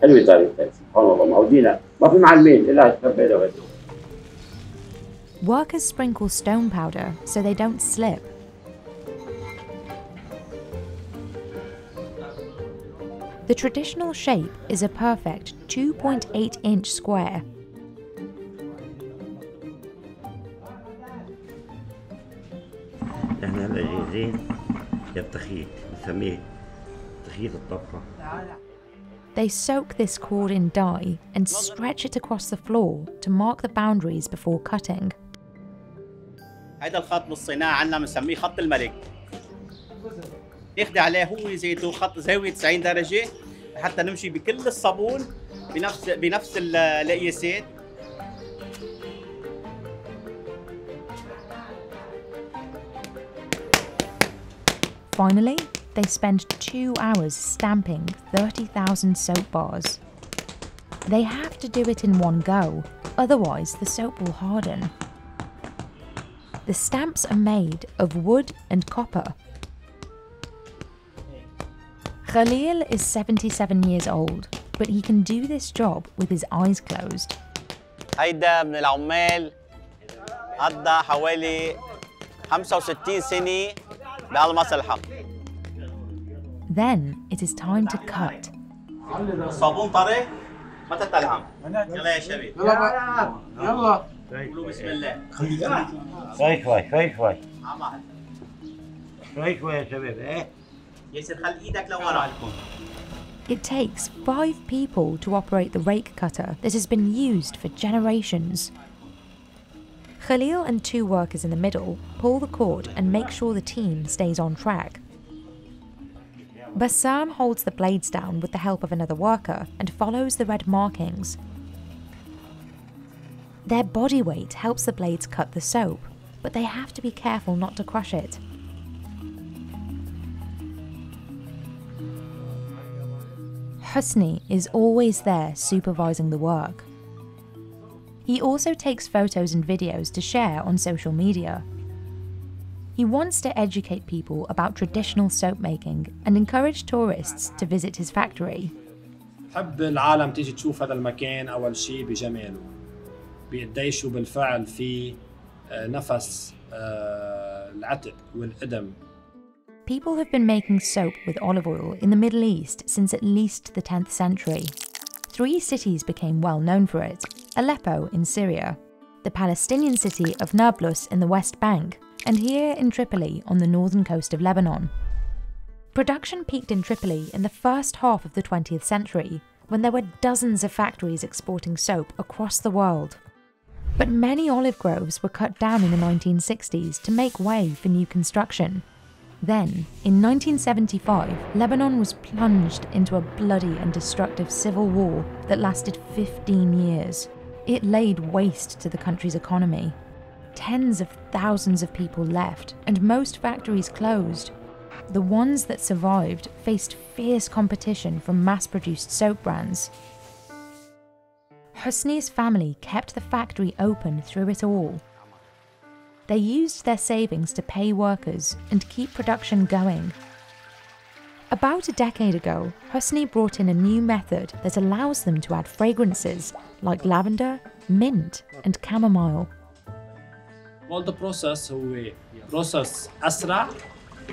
حلوة طريقتها سبحان الله معودينها، ما في معلمين إلا هالشباب هذول. Workers sprinkle stone powder so they don't slip. The traditional shape is a perfect 2.8-inch square. احنا هلا جاهزين للتخيط، بنسميه تخيط الطبخة. They soak this cord in dye and stretch it across the floor to mark the boundaries before cutting. هذا الخط بالصناعة عندنا بنسميه خط الملك. ناخذ عليه هو زيته خط زاوية 90 درجة حتى نمشي بكل الصابون بنفس القياسات. Finally, they spend 2 hours stamping 30,000 soap bars. They have to do it in one go, otherwise the soap will harden. The stamps are made of wood and copper. Khalil is 77 years old, but he can do this job with his eyes closed. هيدا من العمال قضى حوالي 65 سنة بهالمصلحة. Then it is time to cut. الصابون طري ما تتلعم يلا يا شباب يلا قولوا بسم الله شوي يا شباب ايه ياسر خلي ايدك لورا. It takes 5 people to operate the rake cutter that has been used for generations. Khalil and 2 workers in the middle pull the cord and make sure the team stays on track. Bassam holds the blades down with the help of another worker and follows the red markings. Their body weight helps the blades cut the soap, but they have to be careful not to crush it. Husni is always there supervising the work. He also takes photos and videos to share on social media. He wants to educate people about traditional soap making and encourage tourists to visit his factory. بحب العالم تيجي تشوف هذا المكان أول شيء بجماله بقديش بالفعل في نفس العتق والقدم. People have been making soap with olive oil in the Middle East since at least the 10th century. 3 cities became well known for it: Aleppo in Syria, the Palestinian city of Nablus in the West Bank, and here in Tripoli on the northern coast of Lebanon. Production peaked in Tripoli in the first half of the 20th century, when there were dozens of factories exporting soap across the world. But many olive groves were cut down in the 1960s to make way for new construction. Then, in 1975, Lebanon was plunged into a bloody and destructive civil war that lasted 15 years. It laid waste to the country's economy. Tens of thousands of people left, and most factories closed. The ones that survived faced fierce competition from mass-produced soap brands. Husni's family kept the factory open through it all. They used their savings to pay workers and keep production going. About a decade ago, Husni brought in a new method that allows them to add fragrances like lavender, mint, and chamomile. All the process هو process أسرع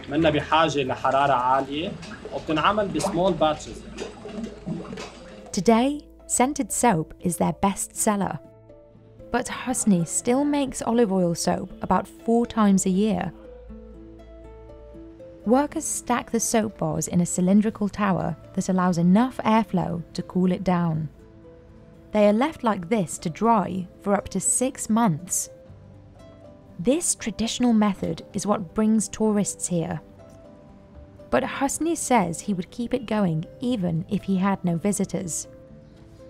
منا بحاجة لحرارة عالية وبتنعمل بsmall batches. Today, scented soap is their best seller. But Husni still makes olive oil soap about 4 times a year. Workers stack the soap bars in a cylindrical tower that allows enough airflow to cool it down. They are left like this to dry for up to 6 months. This traditional method is what brings tourists here. But Husni says he would keep it going even if he had no visitors.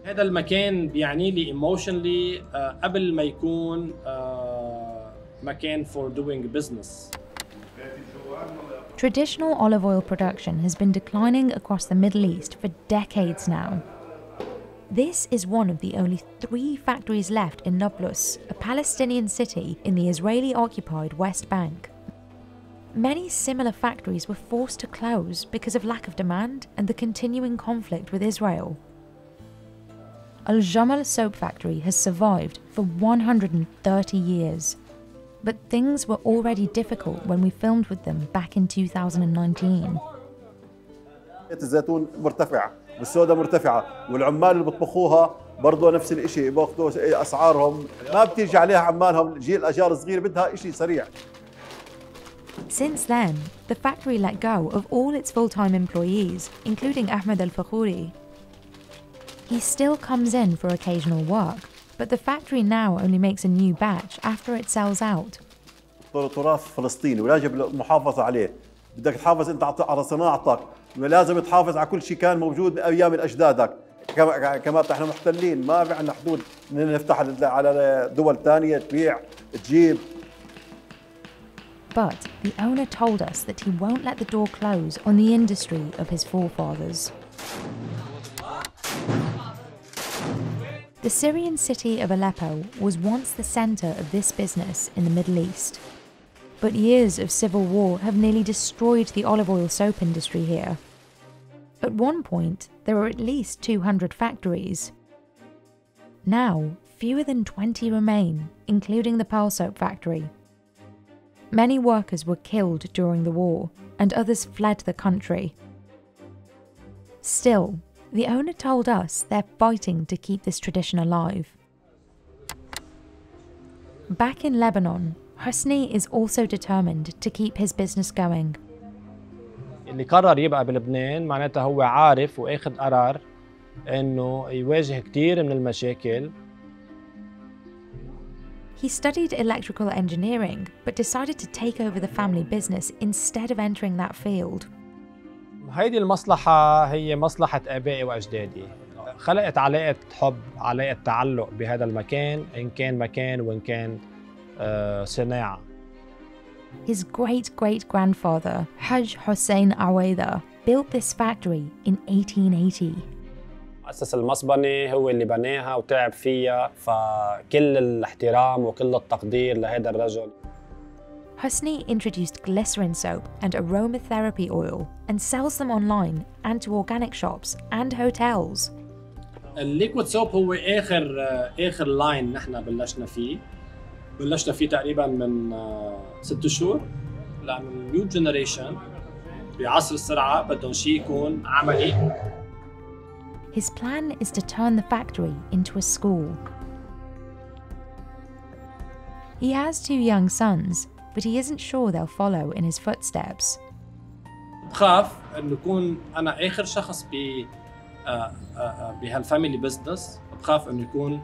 هذا المكان بيعني لي emotionally قبل ما يكون مكان for doing business. Traditional olive oil production has been declining across the Middle East for decades now. This is one of the only 3 factories left in Nablus, a Palestinian city in the Israeli-occupied West Bank. Many similar factories were forced to close because of lack of demand and the continuing conflict with Israel. Al Jamal soap factory has survived for 130 years. But things were already difficult when we filmed with them back in 2019. الزيتون مرتفع والسودا مرتفعة والعمال اللي بيطبخوها برضه نفس الشيء باخذوا أسعارهم ما بتيجي عليها عمالهم جيل الأجار الصغير بدها شيء سريع. Since then, the factory let go of all its full-time employees, including Ahmed Al-Fakhouri. He still comes in for occasional work, but the factory now only makes a new batch after it sells out. تراث فلسطيني ويجب المحافظة عليه. بدك تحافظ أنت على صناعتك ولازم تحافظ على كل شيء كان موجود من أيام أجدادك. كما احنا محتلين ما في عندنا حدود نفتح على دول ثانية تبيع تجيب. But the owner told us that he won't let the door close on the industry of his forefathers. The Syrian city of Aleppo was once the centre of this business in the Middle East. But years of civil war have nearly destroyed the olive oil soap industry here. At one point, there were at least 200 factories. Now, fewer than 20 remain, including the pearl soap factory. Many workers were killed during the war, and others fled the country. Still, the owner told us they're fighting to keep this tradition alive. Back in Lebanon, Hosni is also determined to keep his business going. اللي قرر يبقى بلبنان معناتها هو عارف واخد قرار انه يواجه كثير من المشاكل. He studied electrical engineering, but decided to take over the family business instead of entering that field. هيدي المصلحة هي مصلحة آبائي وأجدادي. خلقت علاقة حب، علاقة تعلق بهذا المكان، إن كان مكان وإن كان صناعة. His great-great-grandfather, Haj Hossein Aweda, built this factory in 1880. مؤسس المصبنة هو اللي بناها وتعب فيها، فكل الاحترام وكل التقدير لهذا الرجل. Hosni introduced glycerin soap and aromatherapy oil and sells them online and to organic shops and hotels. الليكويد سوب هو آخر لاين نحن بلشنا فيه تقريبا من 6 شهور، لأنه النيو جنريشن بعصر السرعة بدهم شيء يكون عملي. His plan is to turn the factory into a school. He has 2 young sons, but he isn't sure they'll follow in his footsteps. بخاف انه يكون انا اخر شخص بهالفاميلي بزنس، بخاف انه يكون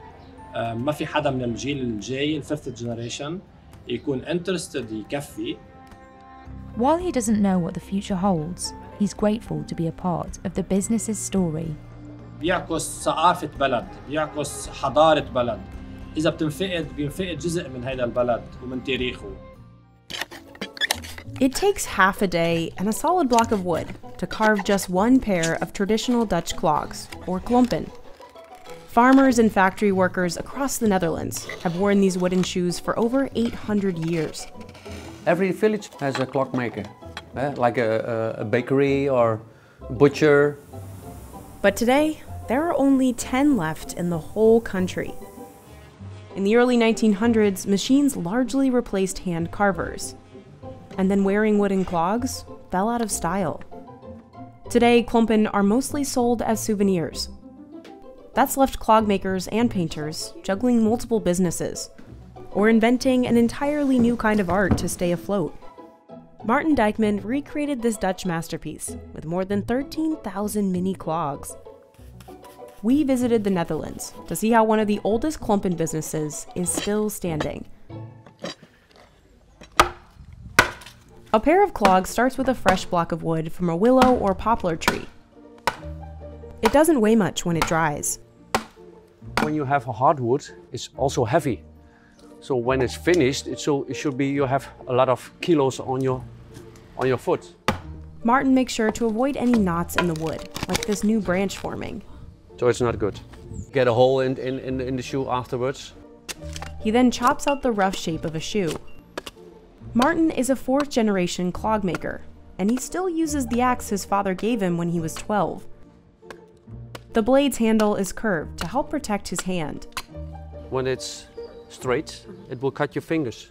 ما في حدا من الجيل الجاي الفيفث جنريشن يكون انترستد يكفي. While he doesn't know what the future holds, he's grateful to be a part of the business's story. بيعكس ثقافة بلد، بيعكس حضارة بلد. إذا بينفقد جزء من هذا البلد ومن تاريخه. It takes half a day and a solid block of wood to carve just one pair of traditional Dutch clogs, or klompen. Farmers and factory workers across the Netherlands have worn these wooden shoes for over 800 years. Every village has a clog maker, like a bakery or butcher. But today, there are only 10 left in the whole country. In the early 1900s, machines largely replaced hand carvers. And then wearing wooden clogs fell out of style. Today, klompen are mostly sold as souvenirs. That's left clog makers and painters juggling multiple businesses, or inventing an entirely new kind of art to stay afloat. Martin Dijkman recreated this Dutch masterpiece with more than 13,000 mini clogs. We visited the Netherlands to see how one of the oldest klompen businesses is still standing. A pair of clogs starts with a fresh block of wood from a willow or poplar tree. It doesn't weigh much when it dries. When you have a hardwood, it's also heavy. So when it's finished, it should be you have a lot of kilos on your foot. Martin makes sure to avoid any knots in the wood, like this new branch forming. So it's not good. Get a hole in the shoe afterwards. He then chops out the rough shape of a shoe. Martin is a 4th generation clog maker, and he still uses the axe his father gave him when he was 12. The blade's handle is curved to help protect his hand. When it's straight, it will cut your fingers.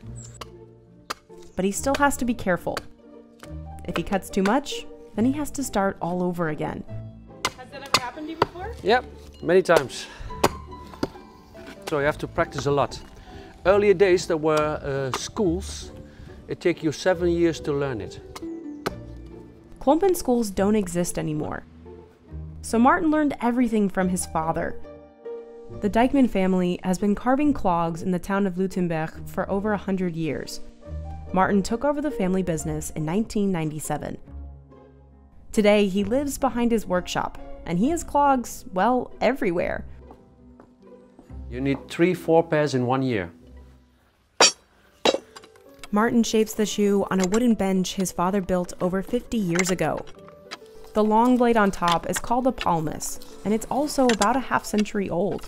But he still has to be careful. If he cuts too much, then he has to start all over again. Has that ever happened to you before? Yep, many times. So you have to practice a lot. Earlier days there were schools. It takes you 7 years to learn it. Klompen schools don't exist anymore. So Martin learned everything from his father. The Dijkman family has been carving clogs in the town of Lutenberg for over 100 years. Martin took over the family business in 1997. Today, he lives behind his workshop, and he has clogs, well, everywhere. You need 3-4 pairs in 1 year. Martin shapes the shoe on a wooden bench his father built over 50 years ago. The long blade on top is called a palmus, and it's also about a half-century old.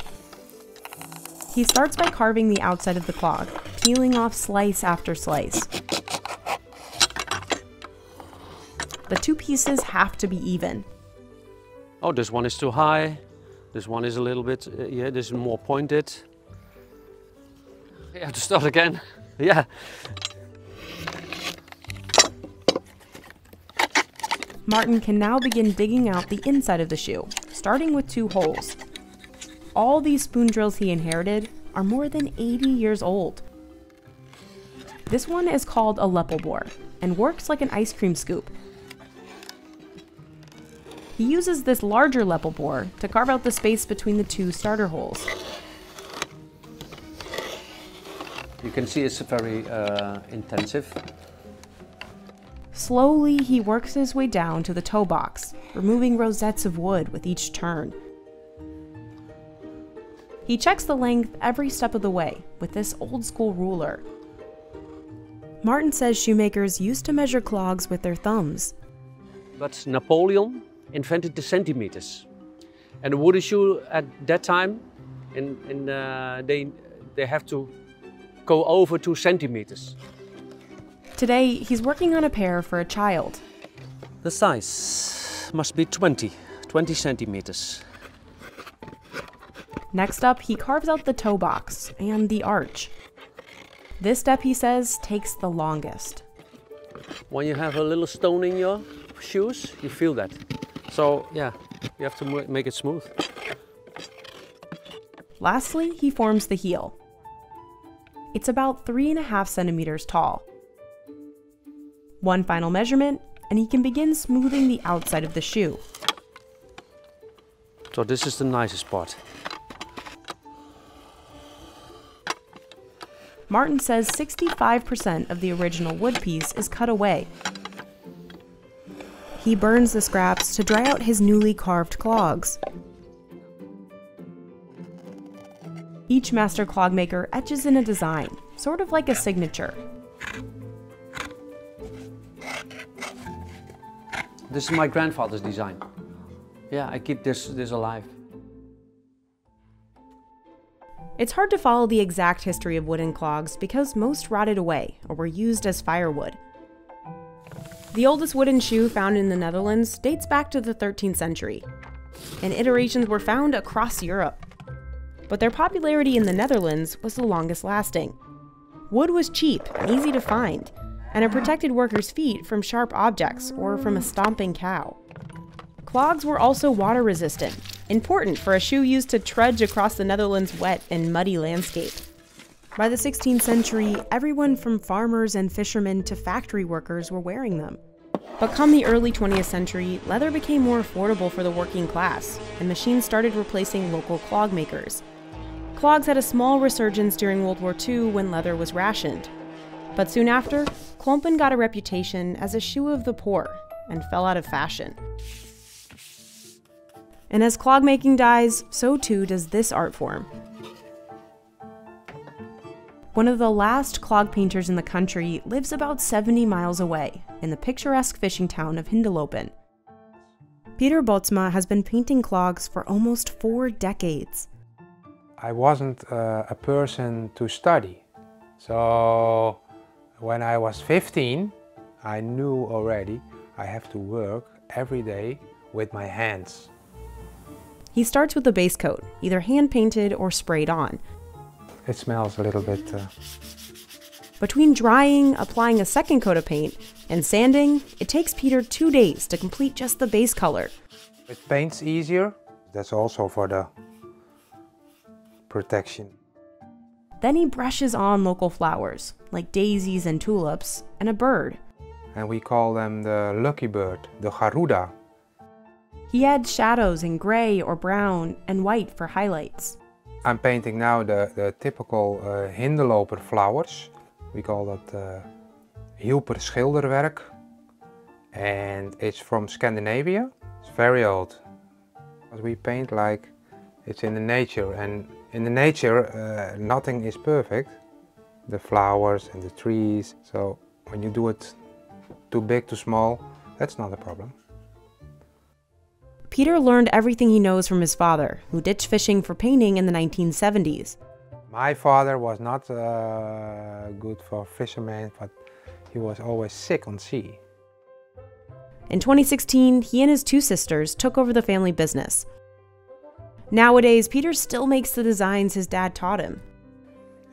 He starts by carving the outside of the clog, peeling off slice after slice. The two pieces have to be even. Oh, this one is too high. This one is a little bit, this is more pointed. You have to start again. Yeah. Martin can now begin digging out the inside of the shoe, starting with 2 holes. All these spoon drills he inherited are more than 80 years old. This one is called a lepelboor and works like an ice cream scoop. He uses this larger lepelboor to carve out the space between the 2 starter holes. You can see it's very intensive. Slowly, he works his way down to the toe box, removing rosettes of wood with each turn. He checks the length every step of the way with this old-school ruler. Martin says shoemakers used to measure clogs with their thumbs. But Napoleon invented the centimeters. And a wooden shoe at that time, they have to go over 2 centimeters. Today, he's working on a pair for a child. The size must be 20 centimeters. Next up, he carves out the toe box and the arch. This step, he says, takes the longest. When you have a little stone in your shoes, you feel that. So, yeah, you have to make it smooth. Lastly, he forms the heel. It's about 3.5 centimeters tall. One final measurement, and he can begin smoothing the outside of the shoe. So this is the nicest part. Martin says 65% of the original wood piece is cut away. He burns the scraps to dry out his newly carved clogs. Each master clog maker etches in a design, sort of like a signature. This is my grandfather's design. Yeah, I keep this alive. It's hard to follow the exact history of wooden clogs because most rotted away or were used as firewood. The oldest wooden shoe found in the Netherlands dates back to the 13th century, and iterations were found across Europe. But their popularity in the Netherlands was the longest lasting. Wood was cheap and easy to find, and it protected workers' feet from sharp objects or from a stomping cow. Clogs were also water resistant, important for a shoe used to trudge across the Netherlands' wet and muddy landscape. By the 16th century, everyone from farmers and fishermen to factory workers were wearing them. But come the early 20th century, leather became more affordable for the working class, and machines started replacing local clog makers. Clogs had a small resurgence during World War II when leather was rationed. But soon after, klompen got a reputation as a shoe of the poor and fell out of fashion. And as clog making dies, so too does this art form. One of the last clog painters in the country lives about 70 miles away in the picturesque fishing town of Hindelopen. Peter Botsma has been painting clogs for almost 4 decades. I wasn't a person to study, so when I was 15, I knew already I have to work every day with my hands. He starts with a base coat, either hand-painted or sprayed on. It smells a little bit. Between drying, applying a second coat of paint, and sanding, it takes Peter 2 days to complete just the base color. It paints easier. That's also for the protection. Then he brushes on local flowers, like daisies and tulips, and a bird. And we call them the lucky bird, the garuda. He adds shadows in gray or brown and white for highlights. I'm painting now the typical Hindeloper flowers. We call that Hielper schilderwerk. And it's from Scandinavia. It's very old. But we paint like it's in the nature. And in the nature, nothing is perfect. The flowers and the trees. So when you do it too big, too small, that's not a problem. Peter learned everything he knows from his father, who ditched fishing for painting in the 1970s. My father was not good for fishermen, but he was always sick on sea. In 2016, he and his 2 sisters took over the family business. Nowadays, Peter still makes the designs his dad taught him.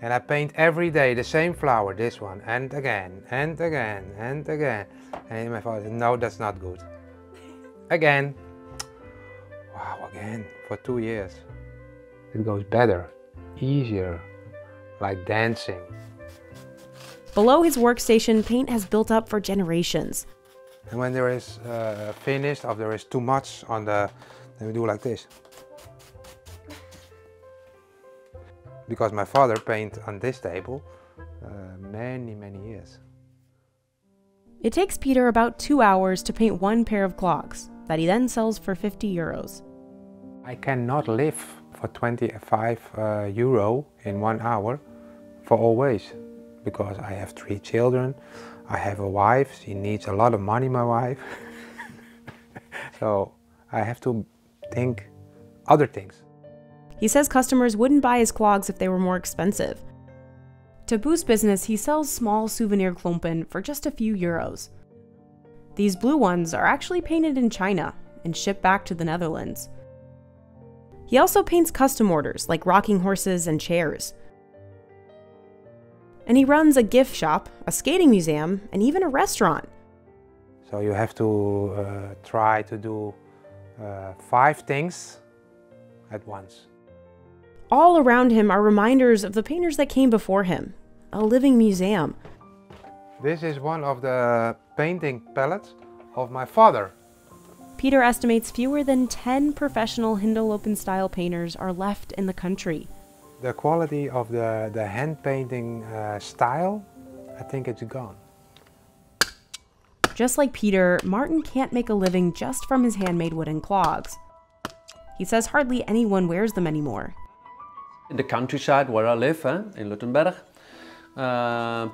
And I paint every day the same flower, this one, and again, and again, and again. And my father said, no, that's not good. again. Wow, again, for 2 years. It goes better, easier, like dancing. Below his workstation, paint has built up for generations. And when there is finished, or there is too much on the, then we do like this. Because my father painted on this table many, many years. It takes Peter about 2 hours to paint one pair of clogs that he then sells for 50 euros. I cannot live for 25 euro in 1 hour for always, because I have 3 children, I have a wife, she needs a lot of money, my wife. So I have to think other things. He says customers wouldn't buy his clogs if they were more expensive. To boost business, he sells small souvenir klompen for just a few euros. These blue ones are actually painted in China and shipped back to the Netherlands. He also paints custom orders like rocking horses and chairs. And he runs a gift shop, a skating museum, and even a restaurant. So you have to try to do 5 things at once. All around him are reminders of the painters that came before him, a living museum. This is one of the painting palettes of my father. Peter estimates fewer than 10 professional Hindelopen-style painters are left in the country. The quality of the hand painting style, I think it's gone. Just like Peter, Martin can't make a living just from his handmade wooden clogs. He says hardly anyone wears them anymore. In the countryside where I live, in Luttenberg,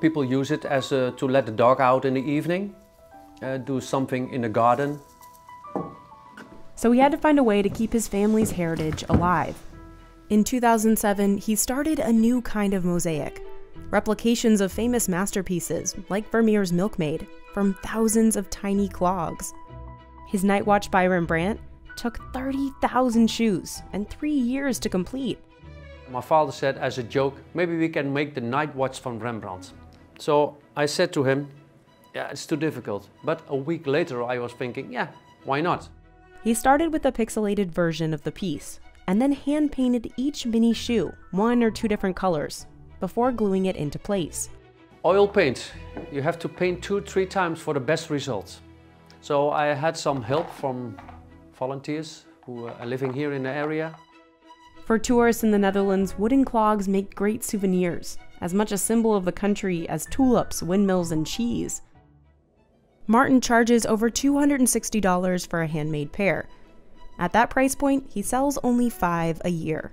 people use it as to let the dog out in the evening, do something in the garden. So he had to find a way to keep his family's heritage alive. In 2007, he started a new kind of mosaic, replications of famous masterpieces like Vermeer's Milkmaid from thousands of tiny clogs. His Night Watch by Rembrandt took 30,000 shoes and 3 years to complete. My father said as a joke, maybe we can make the Night Watch from Rembrandt. So I said to him, yeah, it's too difficult. But a week later I was thinking, yeah, why not? He started with a pixelated version of the piece, and then hand-painted each mini shoe, 1 or 2 different colors, before gluing it into place. Oil paint. You have to paint 2-3 times for the best results. So I had some help from volunteers who are living here in the area. For tourists in the Netherlands, wooden clogs make great souvenirs, as much a symbol of the country as tulips, windmills, and cheese. Martin charges over $260 for a handmade pair. At that price point, he sells only 5 a year.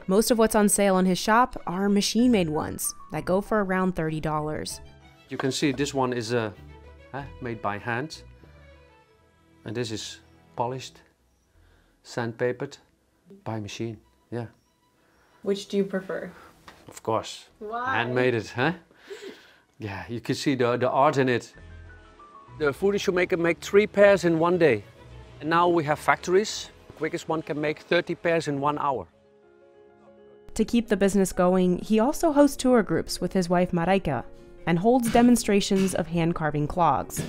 Most of what's on sale in his shop are machine-made ones that go for around $30. You can see this one is made by hand. And this is polished, sandpapered by machine, yeah. Which do you prefer? Of course. Why? Handmade it, huh? Yeah, you can see the art in it. The furniture maker make 3 pairs in 1 day. And now we have factories. The quickest one can make 30 pairs in 1 hour. To keep the business going, he also hosts tour groups with his wife Marijke and holds demonstrations of hand-carving clogs.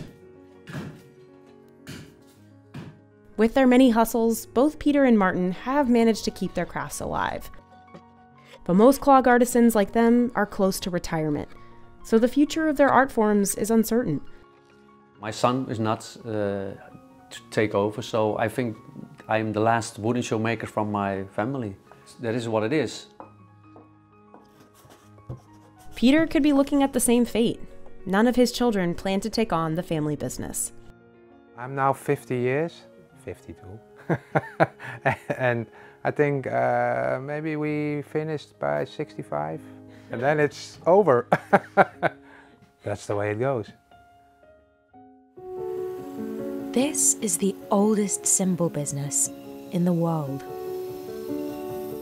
With their many hustles, both Peter and Martin have managed to keep their crafts alive. But most clog artisans like them are close to retirement, so the future of their art forms is uncertain. My son is not to take over, so I think I'm the last wooden show maker from my family. That is what it is. Peter could be looking at the same fate. None of his children plan to take on the family business. I'm now 50 years, 52, and I think maybe we finished by 65, and then it's over. That's the way it goes. This is the oldest cymbal business in the world.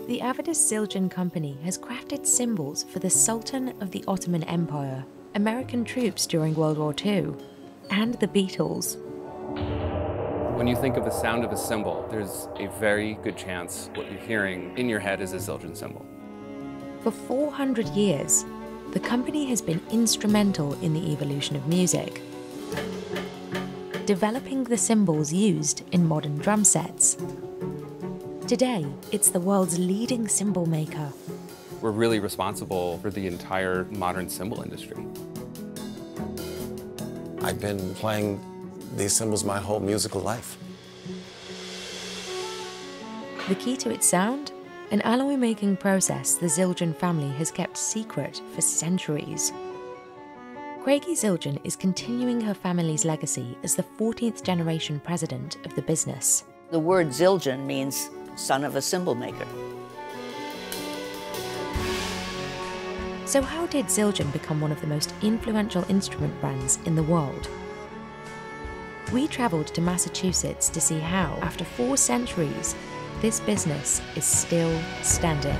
The Avidus Zildjian company has crafted cymbals for the Sultan of the Ottoman Empire, American troops during World War II, and the Beatles. When you think of the sound of a cymbal, there's a very good chance what you're hearing in your head is a Zildjian cymbal. For 400 years, the company has been instrumental in the evolution of music. developing the cymbals used in modern drum sets. Today, it's the world's leading cymbal maker. We're really responsible for the entire modern cymbal industry. I've been playing these cymbals my whole musical life. The key to its sound? An alloy-making process the Zildjian family has kept secret for centuries. Craigie Zildjian is continuing her family's legacy as the 14th generation president of the business. The word Zildjian means son of a cymbal maker. So how did Zildjian become one of the most influential instrument brands in the world? We travelled to Massachusetts to see how, after 4 centuries, this business is still standing.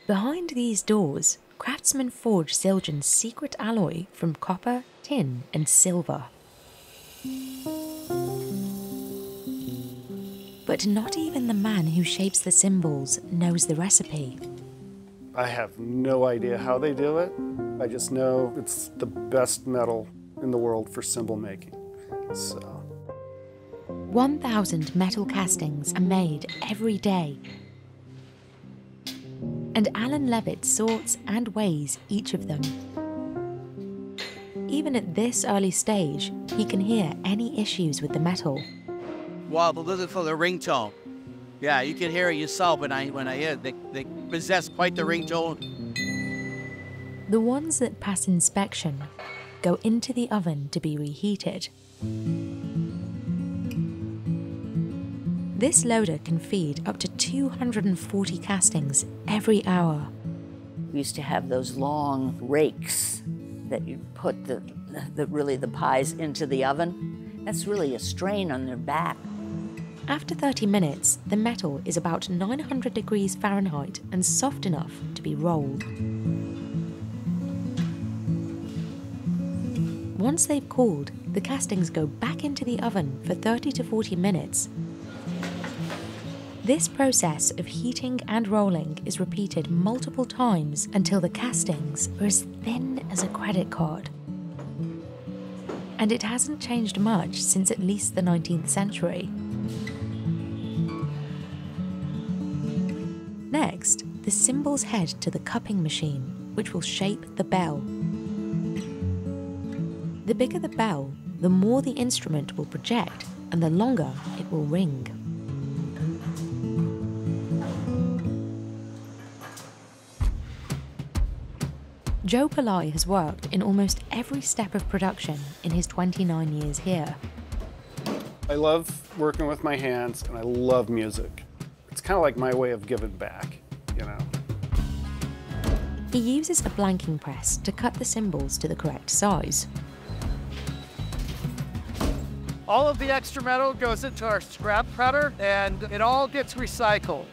Behind these doors, craftsmen forge Zildjian's secret alloy from copper, tin, and silver. But not even the man who shapes the cymbals knows the recipe. I have no idea how they do it. I just know it's the best metal in the world for cymbal making. 1,000 metal castings are made every day. And Alan Levitt sorts and weighs each of them. Even at this early stage, he can hear any issues with the metal. Well, but listen for the ringtone. Yeah, you can hear it yourself when I hear it. They possess quite the ringtone. The ones that pass inspection go into the oven to be reheated. This loader can feed up to 240 castings every hour. We used to have those long rakes that you put the pies into the oven. That's really a strain on their back. After 30 minutes, the metal is about 900 degrees Fahrenheit and soft enough to be rolled. Once they've cooled, the castings go back into the oven for 30 to 40 minutes. This process of heating and rolling is repeated multiple times until the castings are as thin as a credit card. And it hasn't changed much since at least the 19th century. Next, the cymbals head to the cupping machine, which will shape the bell. The bigger the bell, the more the instrument will project, and the longer it will ring. Joe Pillai has worked in almost every step of production in his 29 years here. I love working with my hands, and I love music. It's kind of like my way of giving back, you know. He uses a blanking press to cut the cymbals to the correct size. All of the extra metal goes into our scrap printer, and it all gets recycled.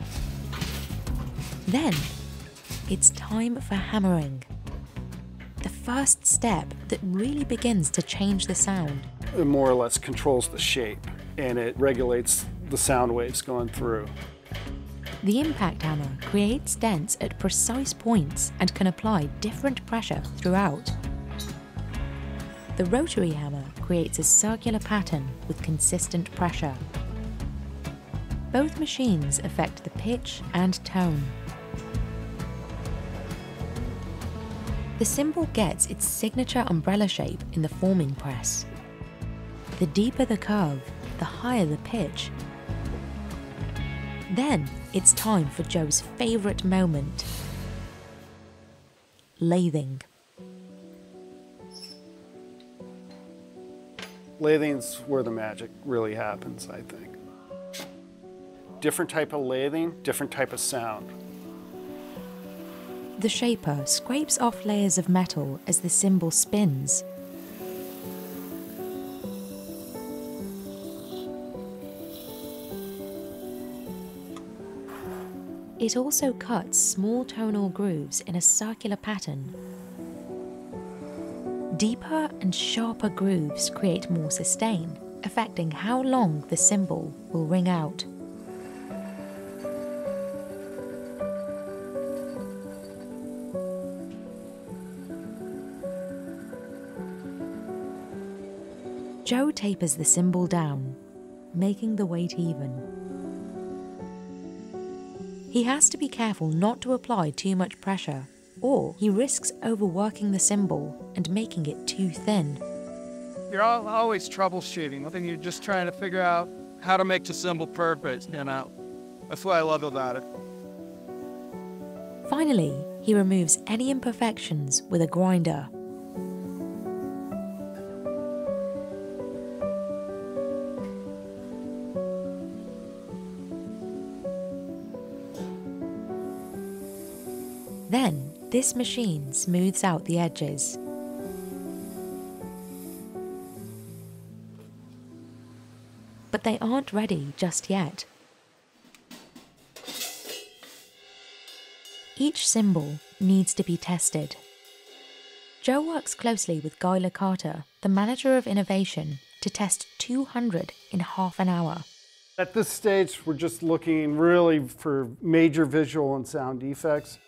Then, it's time for hammering. The first step that really begins to change the sound. It more or less controls the shape, and it regulates the sound waves going through. The impact hammer creates dents at precise points and can apply different pressure throughout. The rotary hammer creates a circular pattern with consistent pressure. Both machines affect the pitch and tone. The cymbal gets its signature umbrella shape in the forming press. The deeper the curve, the higher the pitch. Then it's time for Joe's favourite moment: lathing. Lathing's where the magic really happens, I think. Different type of lathing, different type of sound. The shaper scrapes off layers of metal as the cymbal spins. It also cuts small tonal grooves in a circular pattern. Deeper and sharper grooves create more sustain, affecting how long the cymbal will ring out. Joe tapers the cymbal down, making the weight even. He has to be careful not to apply too much pressure, or he risks overworking the cymbal and making it too thin. You're always troubleshooting. I think you're just trying to figure out how to make the cymbal perfect, you know. That's what I love about it. Finally, he removes any imperfections with a grinder. Then, this machine smooths out the edges. But they aren't ready just yet. Each cymbal needs to be tested. Joe works closely with Guy Licata, the manager of innovation, to test 200 in half an hour. At this stage, we're just looking really for major visual and sound defects.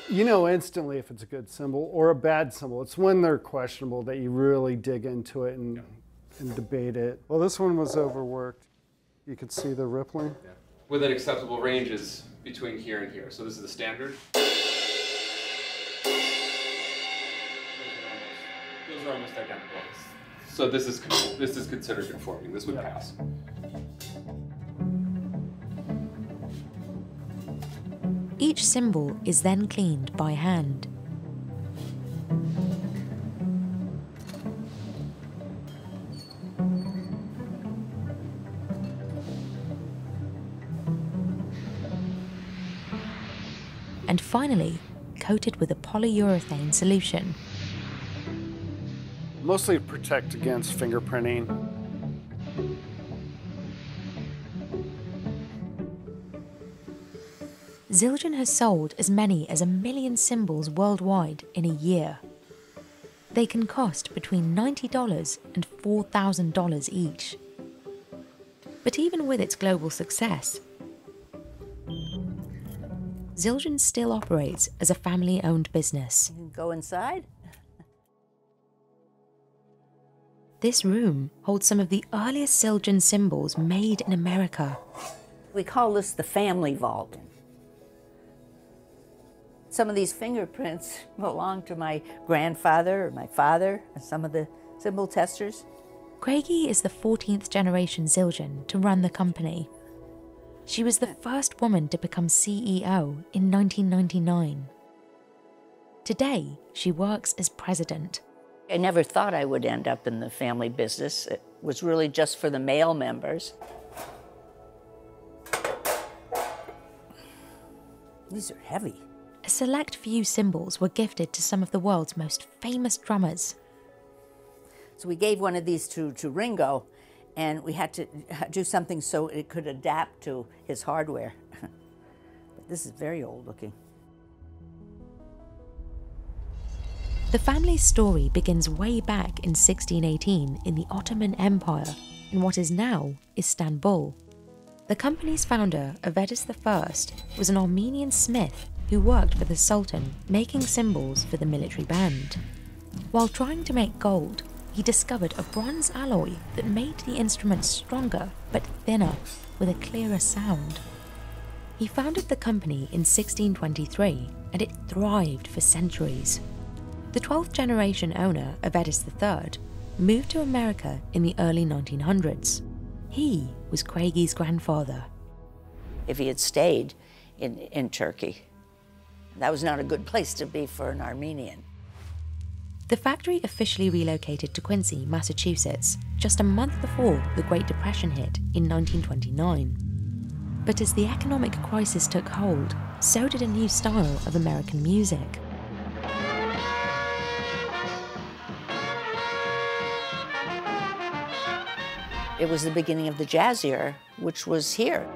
You know instantly if it's a good cymbal or a bad cymbal. It's when they're questionable that you really dig into it and debate it. Well, this one was overworked. You could see the rippling. Yeah. Within acceptable ranges between here and here. So this is the standard. Those are almost identical. So this is considered conforming. This would pass. Each cymbal is then cleaned by hand. And finally, coated with a polyurethane solution. Mostly to protect against fingerprinting. Zildjian has sold as many as 1 million cymbals worldwide in a year. They can cost between $90 and $4,000 each. But even with its global success, Zildjian still operates as a family-owned business. You can go inside. This room holds some of the earliest Zildjian cymbals made in America. We call this the family vault. Some of these fingerprints belong to my grandfather or my father and some of the cymbal testers. Craigie is the 14th generation Zildjian to run the company. She was the first woman to become CEO in 1999. Today, she works as president. I never thought I would end up in the family business. It was really just for the male members. These are heavy. A select few cymbals were gifted to some of the world's most famous drummers. So we gave one of these to Ringo, and we had to do something so it could adapt to his hardware. But this is very old looking. The family's story begins way back in 1618 in the Ottoman Empire, in what is now Istanbul. The company's founder, Avedis I, was an Armenian smith who worked for the Sultan, making cymbals for the military band. While trying to make gold, he discovered a bronze alloy that made the instrument stronger but thinner, with a clearer sound. He founded the company in 1623, and it thrived for centuries. The 12th generation owner, Avedis III, moved to America in the early 1900s. He was Craigie's grandfather. If he had stayed in Turkey, that was not a good place to be for an Armenian. The factory officially relocated to Quincy, Massachusetts, just a month before the Great Depression hit in 1929. But as the economic crisis took hold, so did a new style of American music. It was the beginning of the jazz era, which was here.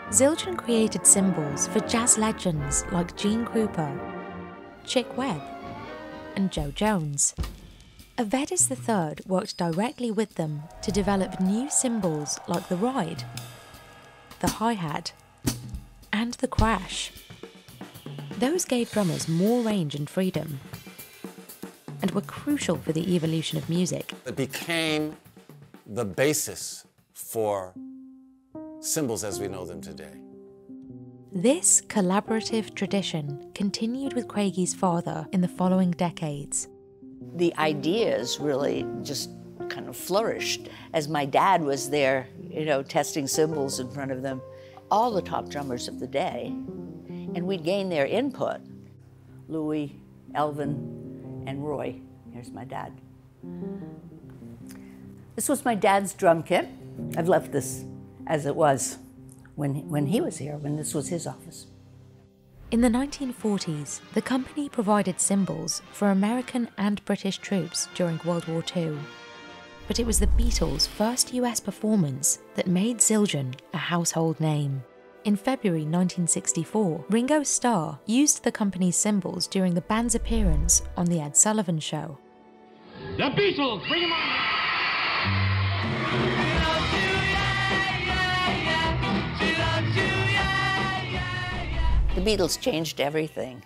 Zildjian created cymbals for jazz legends like Gene Krupa, Chick Webb, and Joe Jones. Avedis III worked directly with them to develop new cymbals like the ride, the hi-hat, and the crash. Those gave drummers more range and freedom. and were crucial for the evolution of music. It became the basis for cymbals as we know them today. This collaborative tradition continued with Craigie's father in the following decades. The ideas really just kind of flourished as my dad was there, testing cymbals in front of them, all the top drummers of the day, and we'd gain their input. Louis, Elvin, and Roy. Here's my dad. This was my dad's drum kit. I've left this as it was when he was here, when this was his office. In the 1940s, the company provided cymbals for American and British troops during World War II. But it was the Beatles' first US performance that made Zildjian a household name. In February 1964, Ringo Starr used the company's cymbals during the band's appearance on The Ed Sullivan Show. The Beatles, bring 'em on! The Beatles changed everything.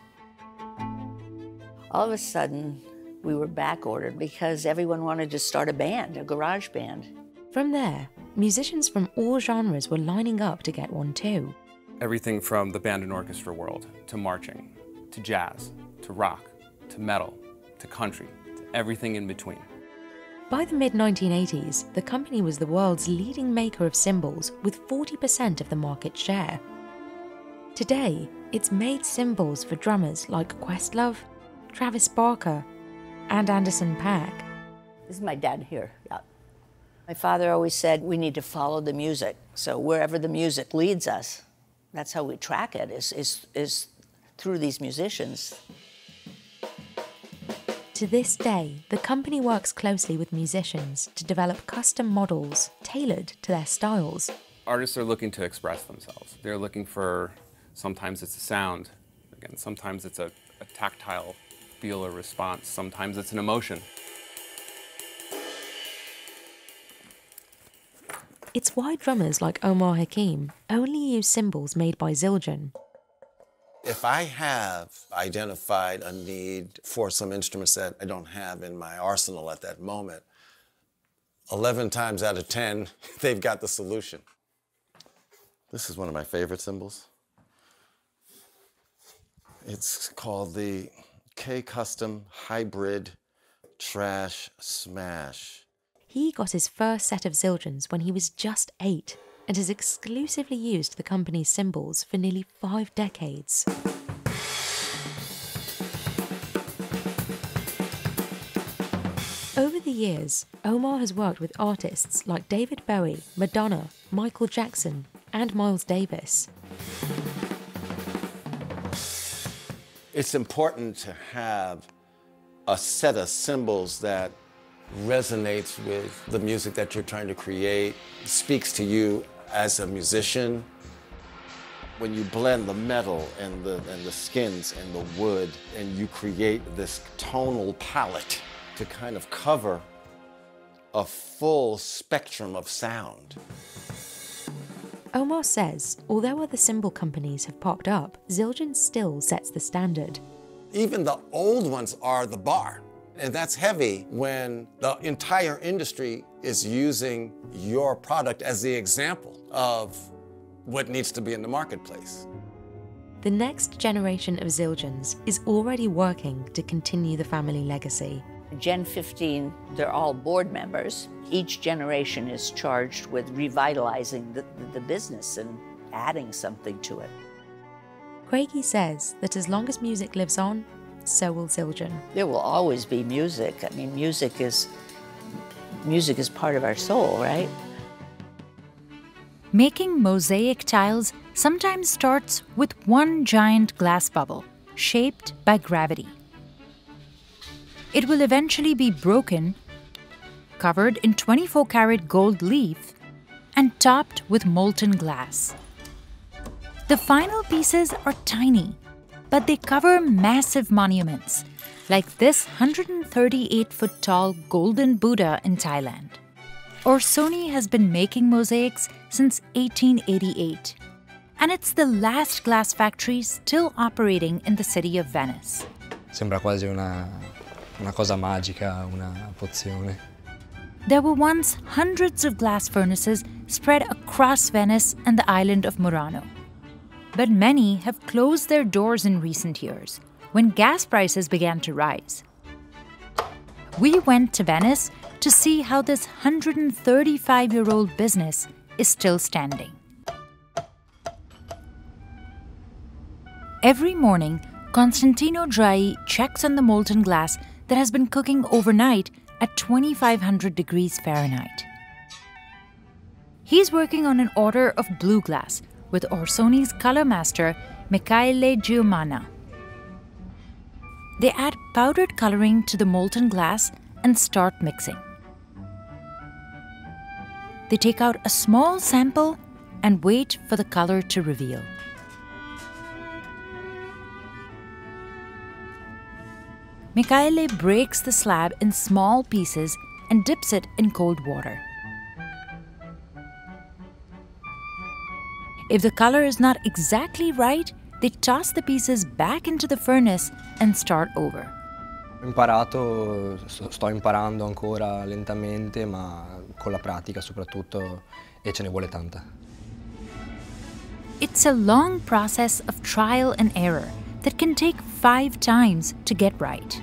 All of a sudden, we were back ordered because everyone wanted to start a band, a garage band. From there, musicians from all genres were lining up to get one too. Everything from the band and orchestra world, to marching, to jazz, to rock, to metal, to country, to everything in between. By the mid-1980s, the company was the world's leading maker of cymbals with 40% of the market share. Today, it's made cymbals for drummers like Questlove, Travis Barker, and Anderson .Paak. This is my dad here, yeah. My father always said we need to follow the music. So wherever the music leads us, that's how we track it, is through these musicians. To this day, the company works closely with musicians to develop custom models tailored to their styles. Artists are looking to express themselves. They're looking for, sometimes it's a sound, again, sometimes it's a tactile feel or response, sometimes it's an emotion. It's why drummers like Omar Hakim only use cymbals made by Zildjian. If I have identified a need for some instruments that I don't have in my arsenal at that moment, 11 times out of 10, they've got the solution. This is one of my favorite cymbals. It's called the K-Custom Hybrid Trash Smash. He got his first set of Zildjians when he was just 8 and has exclusively used the company's cymbals for nearly 5 decades. Over the years, Omar has worked with artists like David Bowie, Madonna, Michael Jackson, and Miles Davis. It's important to have a set of cymbals that resonates with the music that you're trying to create, speaks to you as a musician. When you blend the metal and the skins and the wood, and you create this tonal palette to kind of cover a full spectrum of sound. Omar says, although other cymbal companies have popped up, Zildjian still sets the standard. Even the old ones are the bar. And that's heavy when the entire industry is using your product as the example of what needs to be in the marketplace. The next generation of Zildjians is already working to continue the family legacy. Gen 15, they're all board members. Each generation is charged with revitalizing the business and adding something to it. Craigie says that as long as music lives on, so will Zildjian. There will always be music. I mean, music is part of our soul, right? Making mosaic tiles sometimes starts with one giant glass bubble, shaped by gravity. It will eventually be broken, covered in 24-karat gold leaf, and topped with molten glass. The final pieces are tiny, but they cover massive monuments, like this 138-foot-tall golden Buddha in Thailand. Orsoni has been making mosaics since 1888, and it's the last glass factory still operating in the city of Venice. Sembra quasi una una cosa magica, una pozione. There were once hundreds of glass furnaces spread across Venice and the island of Murano. But many have closed their doors in recent years when gas prices began to rise. We went to Venice to see how this 135-year-old business is still standing. Every morning, Constantino Drai checks on the molten glass that has been cooking overnight at 2,500 degrees Fahrenheit. He's working on an order of blue glass with Orsoni's color master, Michele Giumana. They add powdered coloring to the molten glass and start mixing. They take out a small sample and wait for the color to reveal. Michele breaks the slab in small pieces and dips it in cold water. If the color is not exactly right, they toss the pieces back into the furnace and start over. Sto imparando ancora lentamente, ma con la pratica soprattutto, e ce ne vuole tanta. It's a long process of trial and error that can take 5 times to get right.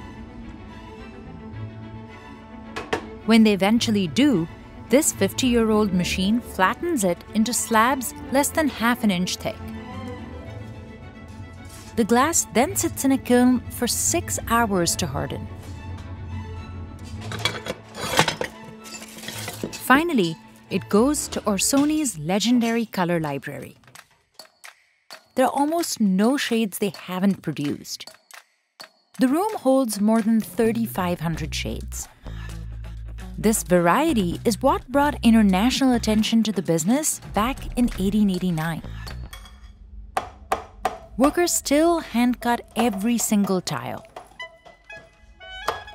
When they eventually do, this 50-year-old machine flattens it into slabs less than half an inch thick. The glass then sits in a kiln for 6 hours to harden. Finally, it goes to Orsoni's legendary color library. There are almost no shades they haven't produced. The room holds more than 3,500 shades. This variety is what brought international attention to the business back in 1889. Workers still hand-cut every single tile.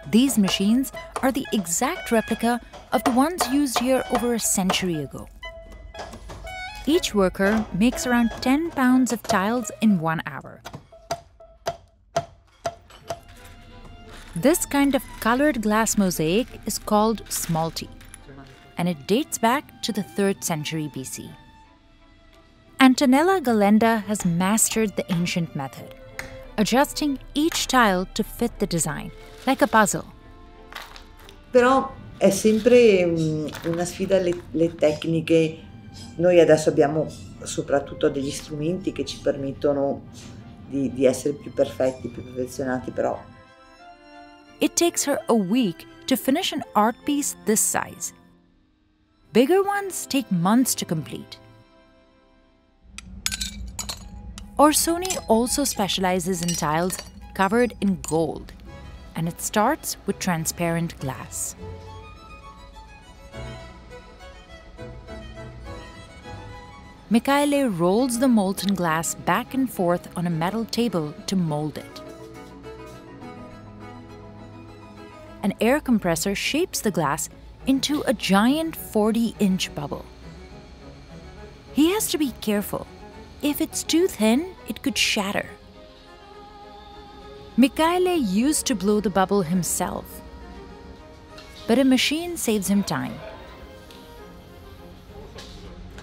These machines are the exact replica of the ones used here over a century ago. Each worker makes around 10 pounds of tiles in 1 hour. This kind of colored glass mosaic is called smalti, and it dates back to the 3rd century BC. Antonella Galenda has mastered the ancient method, adjusting each tile to fit the design, like a puzzle. Però è sempre una sfida le tecniche. Noi adesso abbiamo soprattutto degli strumenti che ci permettono di essere più perfetti, più perfezionati, però. It takes her a week to finish an art piece this size. Bigger ones take months to complete. Orsoni also specializes in tiles covered in gold, and it starts with transparent glass. Michele rolls the molten glass back and forth on a metal table to mold it. An air compressor shapes the glass into a giant 40-inch bubble. He has to be careful. If it's too thin, it could shatter. Michele used to blow the bubble himself, but a machine saves him time.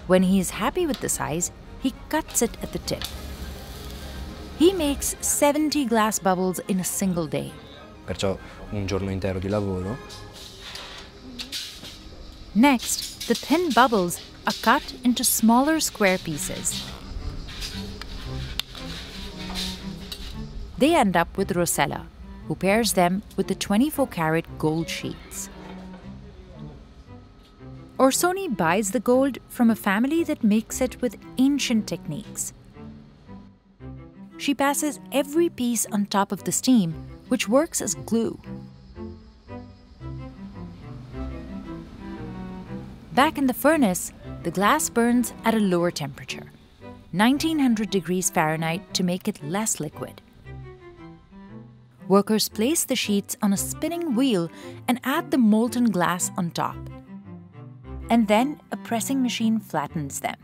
When he is happy with the size, he cuts it at the tip. He makes 70 glass bubbles in a single day. Perciò un giorno intero di lavoro. Next, the thin bubbles are cut into smaller square pieces. They end up with Rosella, who pairs them with the 24-karat gold sheets. Orsoni buys the gold from a family that makes it with ancient techniques. She passes every piece on top of the steam, which works as glue. Back in the furnace, the glass burns at a lower temperature, 1900 degrees Fahrenheit, to make it less liquid. Workers place the sheets on a spinning wheel and add the molten glass on top. And then a pressing machine flattens them.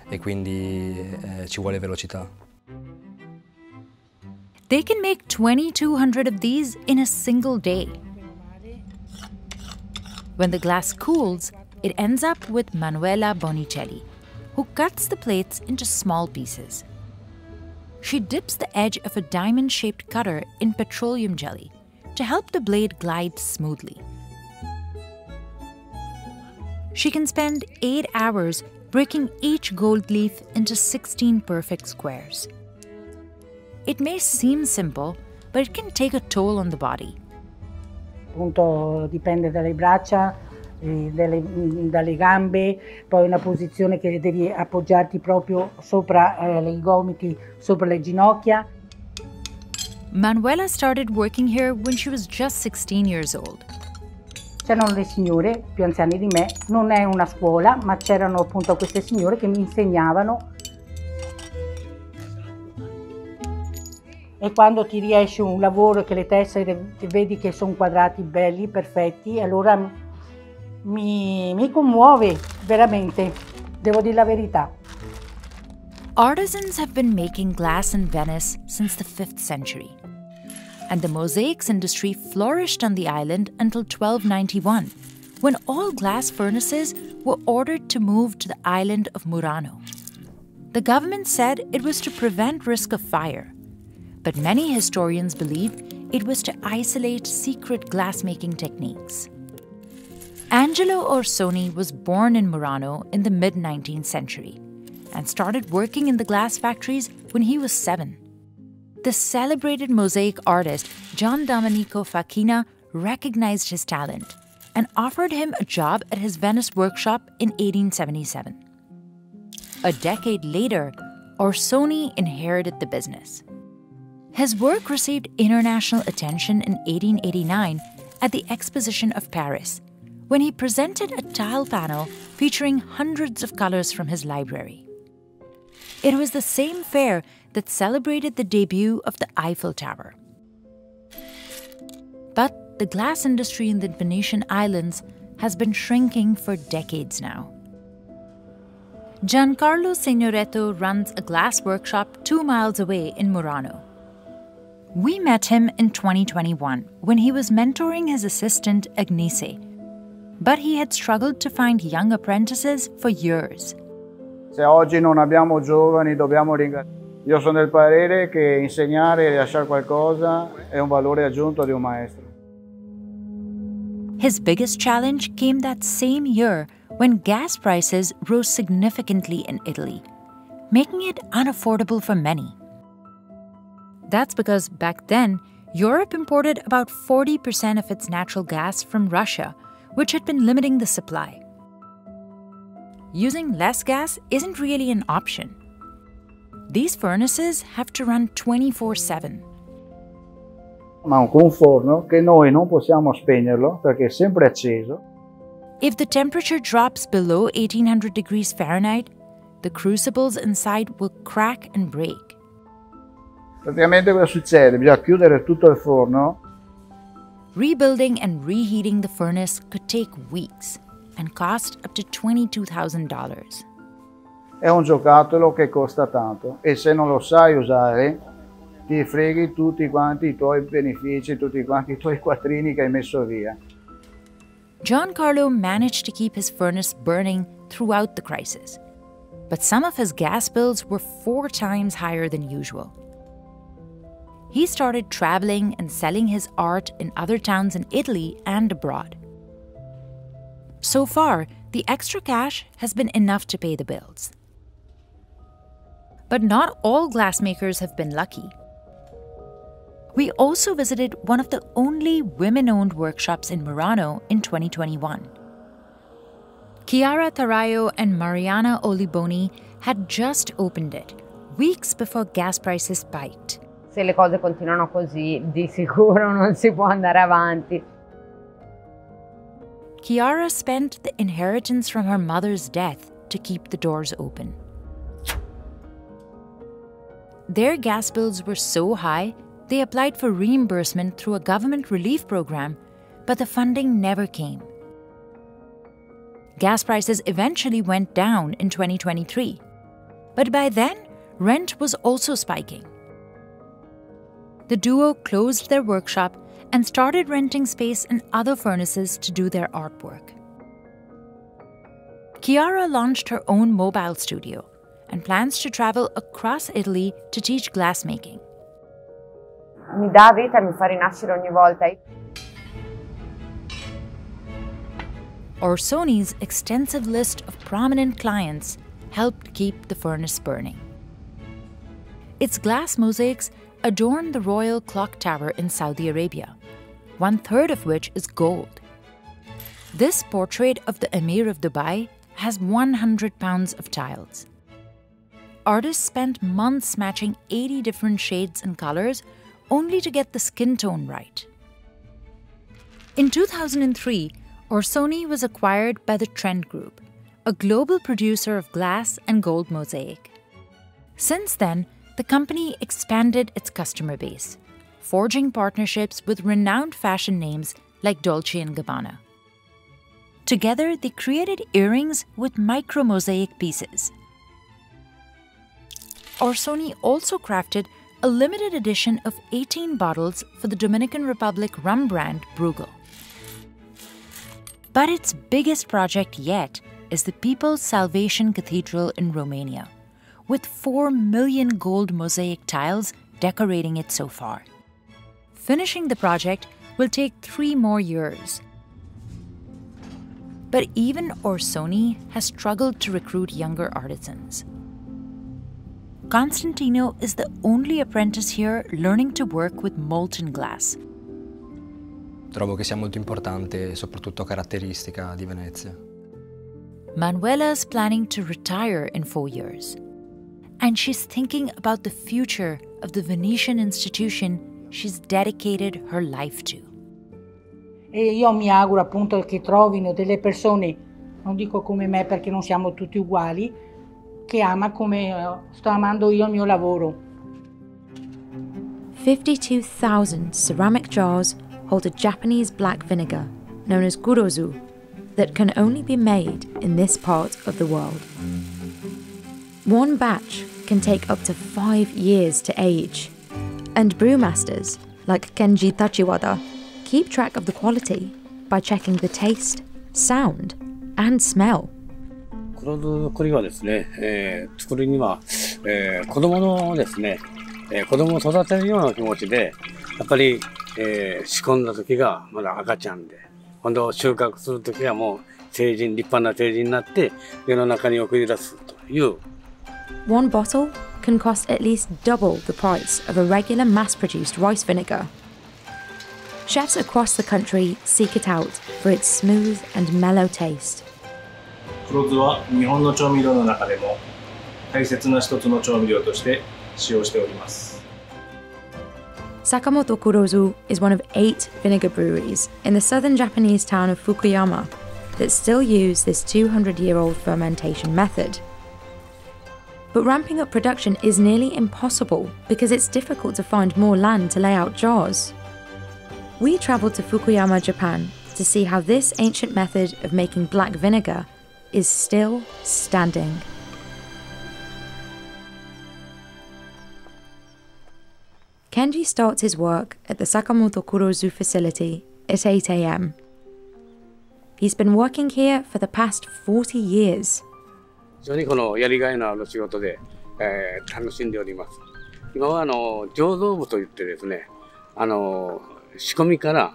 E quindi ci vuole velocità. They can make 2,200 of these in a single day. When the glass cools, it ends up with Manuela Bonicelli, who cuts the plates into small pieces. She dips the edge of a diamond-shaped cutter in petroleum jelly to help the blade glide smoothly. She can spend 8 hours breaking each gold leaf into 16 perfect squares. It may seem simple, but it can take a toll on the body. Appunto dipende dalle braccia, dalle gambe, poi una posizione che devi appoggiarti proprio sopra i gomiti, sopra le ginocchia. Manuela started working here when she was just 16 years old. C'erano le signore più anziane di me, non è una scuola, ma c'erano appunto queste signore che mi insegnavano. E quando ti riesce un lavoro che le tessere vedi che sono quadrati belli, perfetti, allora mi commuove veramente, devo dire la verità. Artisans have been making glass in Venice since the 5th century. And the mosaics industry flourished on the island until 1291, when all glass furnaces were ordered to move to the island of Murano. The government said it was to prevent risk of fire, but many historians believe it was to isolate secret glassmaking techniques. Angelo Orsoni was born in Murano in the mid-19th century and started working in the glass factories when he was 7. The celebrated mosaic artist Gian Domenico Facchina recognized his talent and offered him a job at his Venice workshop in 1877. A decade later, Orsoni inherited the business. His work received international attention in 1889 at the Exposition of Paris, when he presented a tile panel featuring hundreds of colors from his library. It was the same fair that celebrated the debut of the Eiffel Tower. But the glass industry in the Venetian islands has been shrinking for decades now. Giancarlo Signoretto runs a glass workshop 2 miles away in Murano. We met him in 2021 when he was mentoring his assistant Agnese, but he had struggled to find young apprentices for years. Se oggi non abbiamo giovani, dobbiamo ringraziare. Io sono del parere che insegnare e lasciare qualcosa è un valore aggiunto di un maestro. His biggest challenge came that same year when gas prices rose significantly in Italy, making it unaffordable for many. That's because back then, Europe imported about 40% of its natural gas from Russia, which had been limiting the supply. Using less gas isn't really an option. These furnaces have to run 24/7. Ma con un forno che noi non possiamo spegnerlo perché è sempre acceso. If the temperature drops below 1800 degrees Fahrenheit, the crucibles inside will crack and break. Praticamente cosa succede? Bisogna chiudere tutto il forno. Rebuilding and reheating the furnace could take weeks and cost up to $22,000. È un giocattolo che costa tanto e se non lo sai usare ti freghi tutti quanti i tuoi benefici, tutti quanti i tuoi quattrini che hai messo via. Giancarlo managed to keep his furnace burning throughout the crisis, but some of his gas bills were 4 times higher than usual. He started traveling and selling his art in other towns in Italy and abroad. So far, the extra cash has been enough to pay the bills. But not all glassmakers have been lucky. We also visited one of the only women-owned workshops in Murano in 2021. Chiara Tarayo and Mariana Oliboni had just opened it, weeks before gas prices spiked. Se le cose continuano così, di sicuro non si può andare avanti. Chiara spent the inheritance from her mother's death to keep the doors open. Their gas bills were so high, they applied for reimbursement through a government relief program, but the funding never came. Gas prices eventually went down in 2023, but by then, rent was also spiking. the duo closed their workshop and started renting space in other furnaces to do their artwork. Chiara launched her own mobile studio and plans to travel across Italy to teach glassmaking. Mi dà vita e mi fa rinascere ogni volta. Orsoni's extensive list of prominent clients helped keep the furnace burning. Its glass mosaics adorn the royal clock tower in Saudi Arabia, 1/3 of which is gold. This portrait of the Emir of Dubai has 100 pounds of tiles. Artists spent months matching 80 different shades and colors only to get the skin tone right. In 2003, Orsoni was acquired by the Trend Group, a global producer of glass and gold mosaic. Since then, the company expanded its customer base, forging partnerships with renowned fashion names like Dolce & Gabbana. Together, they created earrings with micro-mosaic pieces. Orsoni also crafted a limited edition of 18 bottles for the Dominican Republic rum brand Brugal. But its biggest project yet is the People's Salvation Cathedral in Romania, with 4 million gold mosaic tiles decorating it so far. Finishing the project will take 3 more years. But even Orsoni has struggled to recruit younger artisans. Constantino is the only apprentice here learning to work with molten glass. Trovo che sia molto importante, soprattutto caratteristica di Venezia. Manuela is planning to retire in 4 years. And she's thinking about the future of the Venetian institution she's dedicated her life to. E io mi auguro appunto che trovino delle persone, non dico come me perché non siamo tutti uguali, che ama come sto amando io il mio lavoro. 52,000 ceramic jars hold a Japanese black vinegar, known as gurozu, that can only be made in this part of the world. One batch can take up to 5 years to age, and brewmasters, like Kenji Tachiwada, keep track of the quality by checking the taste, sound, and smell. 黒酢の栗はですね、作るには、子供のですね、子供を育てるような気持ちで、やっぱり、仕込んだ時がまだ赤ちゃんで、今度収穫する時はもう成人、立派な成人になって世の中に送り出すという。One bottle can cost at least double the price of a regular mass-produced rice vinegar. Chefs across the country seek it out for its smooth and mellow taste. 黒酢は日本の調味料の中でも大切な一つの調味料として使用しております。Sakamoto Kurozu is one of 8 vinegar breweries in the southern Japanese town of Fukuyama that still use this 200-year-old fermentation method. But ramping up production is nearly impossible because it's difficult to find more land to lay out jars. We travelled to Fukuyama, Japan to see how this ancient method of making black vinegar is still standing. Kenji starts his work at the Sakamoto Kurozu facility at 8 a.m. He's been working here for the past 40 years. 非常にこのやりがいのある仕事で、楽しんでおります。今は醸造部といってですね、仕込みから、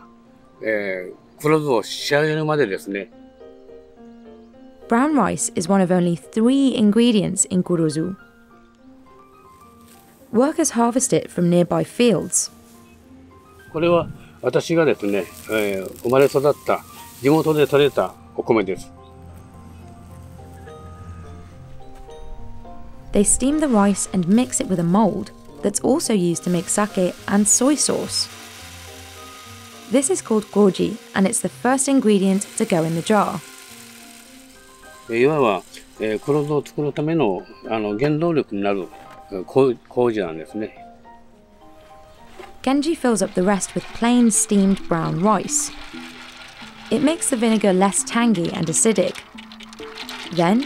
黒酢を仕上げるまでですね。Brown rice is one of only 3 ingredients in kurozu. Workers harvest it from nearby fields. これは私がですね、生まれ育った地元で採れたお米です。They steam the rice and mix it with a mold that's also used to make sake and soy sauce. This is called goji, and it's the first ingredient to go in the jar. いわば、黒酢を作るための原動力になる麹なんですね。Genji fills up the rest with plain steamed brown rice. It makes the vinegar less tangy and acidic. Then,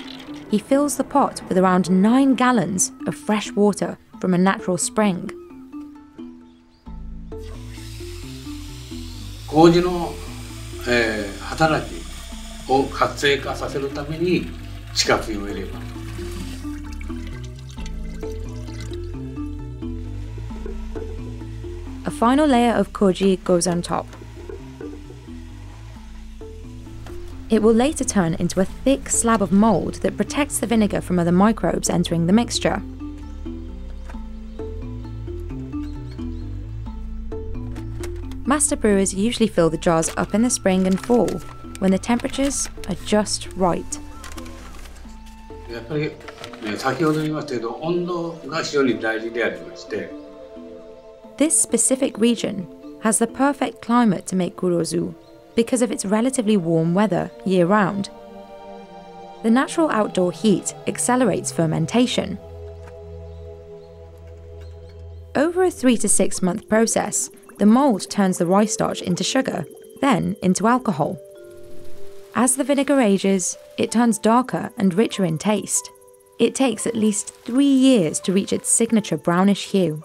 he fills the pot with around 9 gallons of fresh water from a natural spring. 麹の、働きを活性化させるために地下水を入れます。A final layer of koji goes on top. It will later turn into a thick slab of mould that protects the vinegar from other microbes entering the mixture. Master brewers usually fill the jars up in the spring and fall, when the temperatures are just right. やっぱり、先ほど言いましたけど、温度が非常に大事でありまして。This specific region has the perfect climate to make kurozu because of its relatively warm weather year-round. The natural outdoor heat accelerates fermentation. Over a 3 to 6 month process, the mould turns the rice starch into sugar, then into alcohol. As the vinegar ages, it turns darker and richer in taste. It takes at least 3 years to reach its signature brownish hue.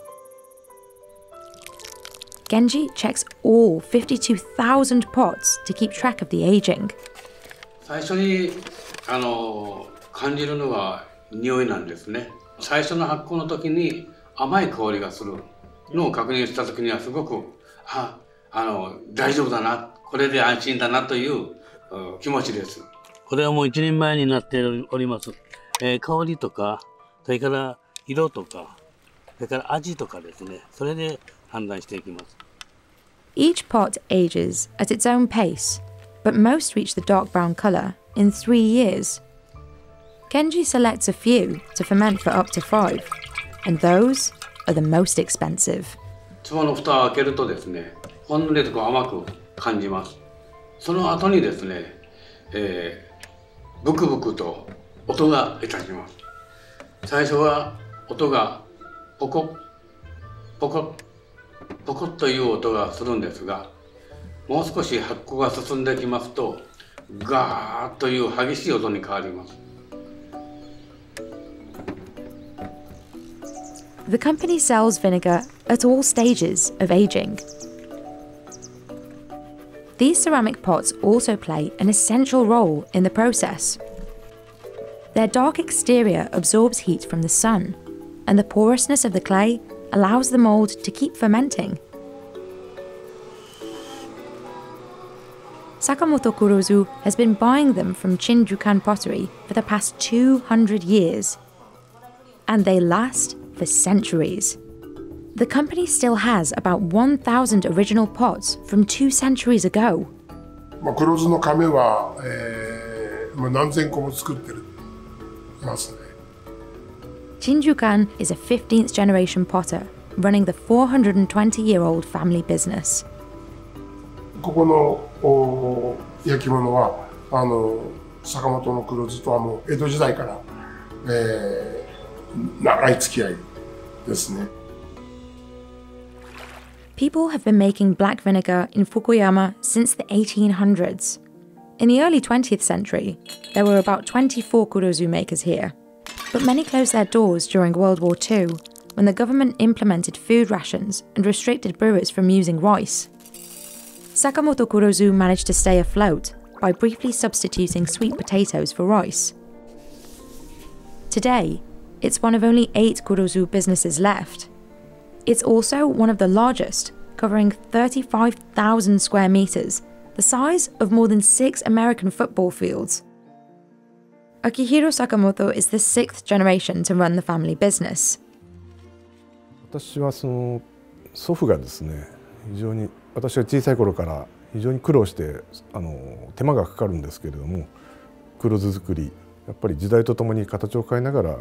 Genji checks all 52,000 pots to keep track of the aging. 最初に感じるのは匂いなんですね。最初の発酵の時に甘い香りがするのを確認した時にはすごく大丈夫だな、これで安心だなという気持ちです。これはもう一人前になっております。香りとか、それから色とか、それから味とかですね。それで判断していきます。Each pot ages at its own pace, but most reach the dark brown colour in 3 years. Genji selects a few to ferment for up to 5, and those are the most expensive. 壺の蓋を開けるとですね、ほんのりと甘く感じます。その後にですね、ブクブクと音がいたします。最初は音がポコッポコッポコッという音がするんですが、もう少し発酵が進んできますとガーッという激しい音に変わります。The company sells vinegar at all stages of aging. These ceramic pots also play an essential role in the process. Their dark exterior absorbs heat from the sun, and the porousness of the clay allows the mould to keep fermenting. Sakamoto Kurozu has been buying them from Shinjukan pottery for the past 200 years, and they last for centuries. The company still has about 1,000 original pots from 2 centuries ago. 黒酢の亀は、何千個も作ってますね。Shinjukan is a 15th generation potter running the 420-year-old family business. ここの焼き物は坂本の黒酢とはもう江戸時代から、長い付き合いですね。People have been making black vinegar in Fukuyama since the 1800s. In the early 20th century, there were about 24 kurozu makers here, but many closed their doors during World War II when the government implemented food rations and restricted brewers from using rice. Sakamoto Kurozu managed to stay afloat by briefly substituting sweet potatoes for rice. Today, it's one of only 8 kurozu businesses left. It's also one of the largest, covering 35,000 square meters, the size of more than 6 American football fields. Akihiro Sakamoto is the 6th generation to run the family business. 私は祖父がですね、非常に私は小さい頃から非常に苦労して手間がかかるんですけれども、黒酢作りやっぱり時代とともに形を変えながら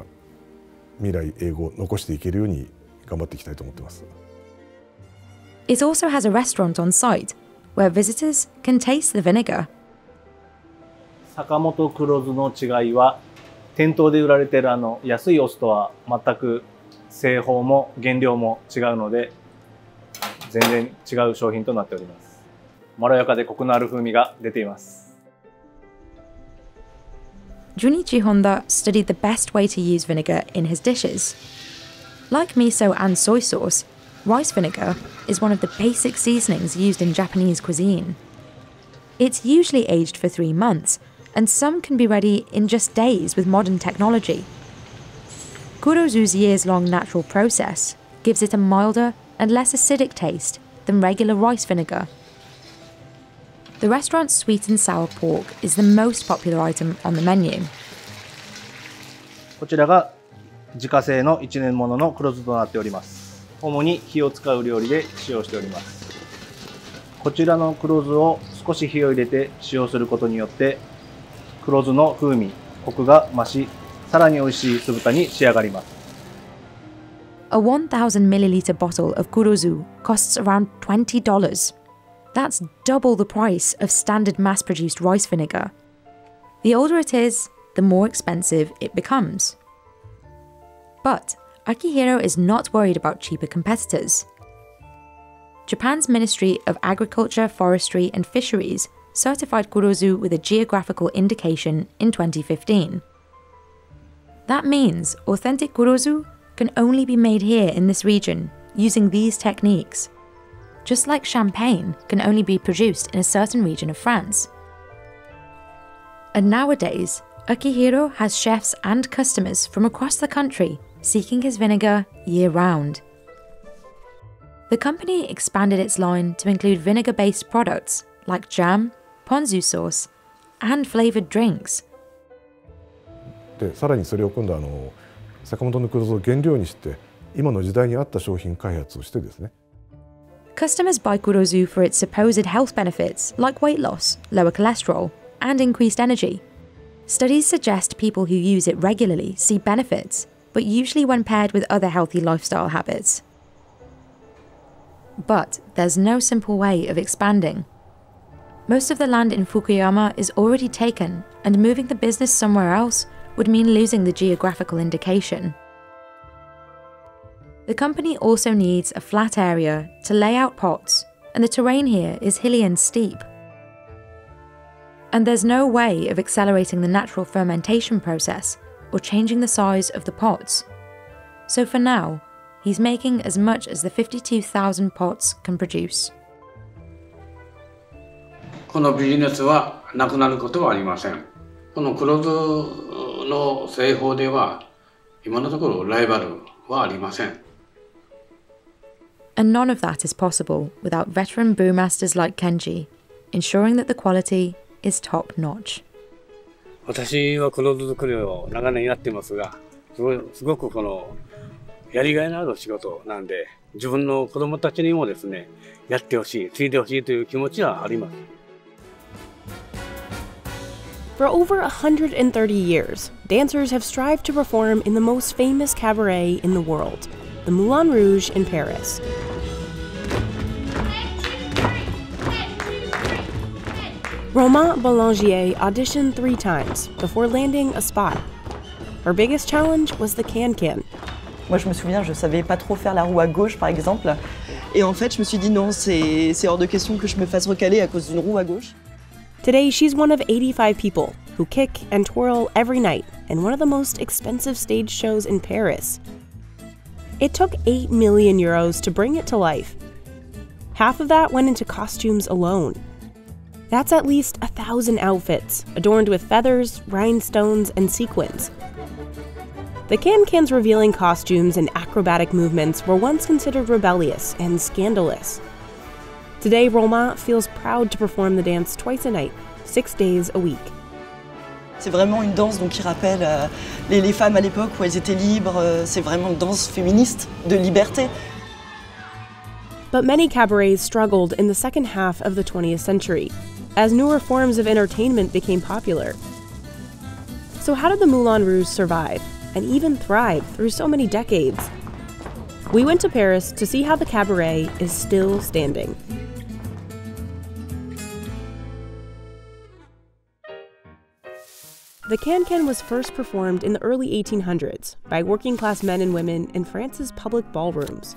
未来永劫残していけるように頑張っていきたいと思っています。It also has a restaurant on site where visitors can taste the vinegar. 坂本黒酢の違いは、店頭で売られている安いお酢とは全く製法も原料も違うので、全然違う商品となっております。まろやかでコクのある風味が出ています。Junichi Honda studied the best way to use vinegar in his dishes. Like miso and soy sauce, Rice vinegar is one of the basic seasonings used in Japanese cuisine. It's usually aged for 3 months, and some can be ready in just days with modern technology. Kurozu's years-long natural process gives it a milder and less acidic taste than regular rice vinegar. The restaurant's sweet and sour pork is the most popular item on the menu. こちらが自家製の1年ものの黒酢となっております。主に火を使う料理で使用しております。こちらの黒酢を少し火を入れて使用することによって黒酢の風味、コクが増し、さらに美味しい酢豚に仕上がります。A 1,000 milliliter bottle of kurozu costs around $20. That's double the price of standard mass-produced rice vinegar. The older it is, the more expensive it becomes. But Akihiro is not worried about cheaper competitors. Japan's Ministry of Agriculture, Forestry and Fisheries certified kurozu with a geographical indication in 2015. That means authentic kurozu can only be made here in this region using these techniques, just like champagne can only be produced in a certain region of France. And nowadays, Akihiro has chefs and customers from across the country seeking his vinegar year-round. The company expanded its line to include vinegar-based products like jam, ponzu sauce, and flavored drinks. で、さらにそれを今度坂本の黒酢を原料にして今の時代に合った商品開発をしてですね。Customers buy kurozu for its supposed health benefits like weight loss, lower cholesterol, and increased energy. Studies suggest people who use it regularly see benefits, but usually when paired with other healthy lifestyle habits. But there's no simple way of expanding. Most of the land in Fukuyama is already taken, and moving the business somewhere else would mean losing the geographical indication. The company also needs a flat area to lay out pots, and the terrain here is hilly and steep. And there's no way of accelerating the natural fermentation process or changing the size of the pots. So for now, he's making as much as the 52,000 pots can produce. このビジネスはなくなることはありません。この黒酢の製法では今のところライバルはありません。And none of that is possible without veteran brewmasters like Kenji, ensuring that the quality is top-notch. 私は黒酢作りを長年やってますが、すごくこのやりがいのある仕事なんで、自分の子供たちにもですね、やってほしい、継いでほしいという気持ちはあります。For over 130 years, dancers have strived to perform in the most famous cabaret in the world, the Moulin Rouge in Paris. Romain Boulanger auditioned 3 times before landing a spot. Her biggest challenge was the can-can. Moi, je me souviens, je savais pas trop faire la roue à gauche, par exemple. Et en fait, je me suis dit non, c'est hors de question que je me fasse recaler à cause d'une roue à gauche. Today, she's one of 85 people who kick and twirl every night in one of the most expensive stage shows in Paris. It took 8 million euros to bring it to life. Half of that went into costumes alone. That's at least 1,000 outfits, adorned with feathers, rhinestones, and sequins. The can-can's revealing costumes and acrobatic movements were once considered rebellious and scandalous. Today, Romain feels proud to perform the dance twice a night, 6 days a week. C'est vraiment une danse donc, qui rappelle les femmes à l'époque où elles étaient libres. C'est vraiment une danse féministe, de liberté. But many cabarets struggled in the second half of the 20th century, as newer forms of entertainment became popular. So how did the Moulin Rouge survive, and even thrive through so many decades? We went to Paris to see how the cabaret is still standing. The can-can was first performed in the early 1800s by working-class men and women in France's public ballrooms.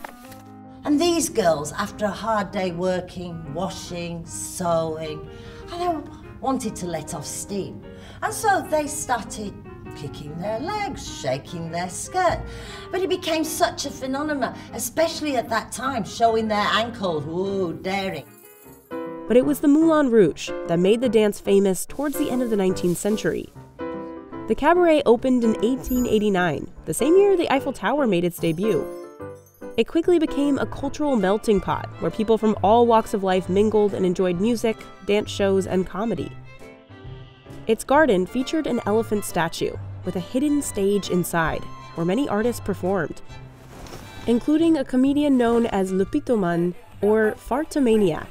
And these girls, after a hard day working, washing, sewing, and they wanted to let off steam. And so they started kicking their legs, shaking their skirt. But it became such a phenomenon, especially at that time, showing their ankles, ooh, daring. But it was the Moulin Rouge that made the dance famous towards the end of the 19th century. The cabaret opened in 1889, the same year the Eiffel Tower made its debut. It quickly became a cultural melting pot where people from all walks of life mingled and enjoyed music, dance shows, and comedy. Its garden featured an elephant statue with a hidden stage inside where many artists performed, including a comedian known as Lupitoman or Fartomaniac.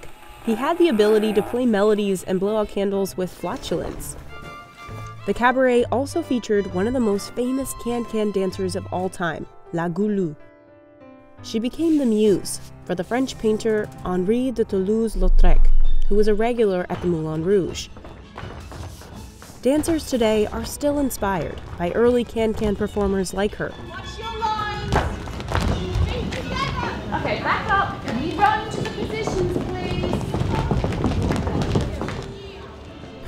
He had the ability to play melodies and blow out candles with flatulence. The cabaret also featured one of the most famous can-can dancers of all time, La Goulou. She became the muse for the French painter Henri de Toulouse-Lautrec, who was a regular at the Moulin Rouge. Dancers today are still inspired by early can-can performers like her. Watch your lines. Feet together. Okay, back up. And you run to the positions, please.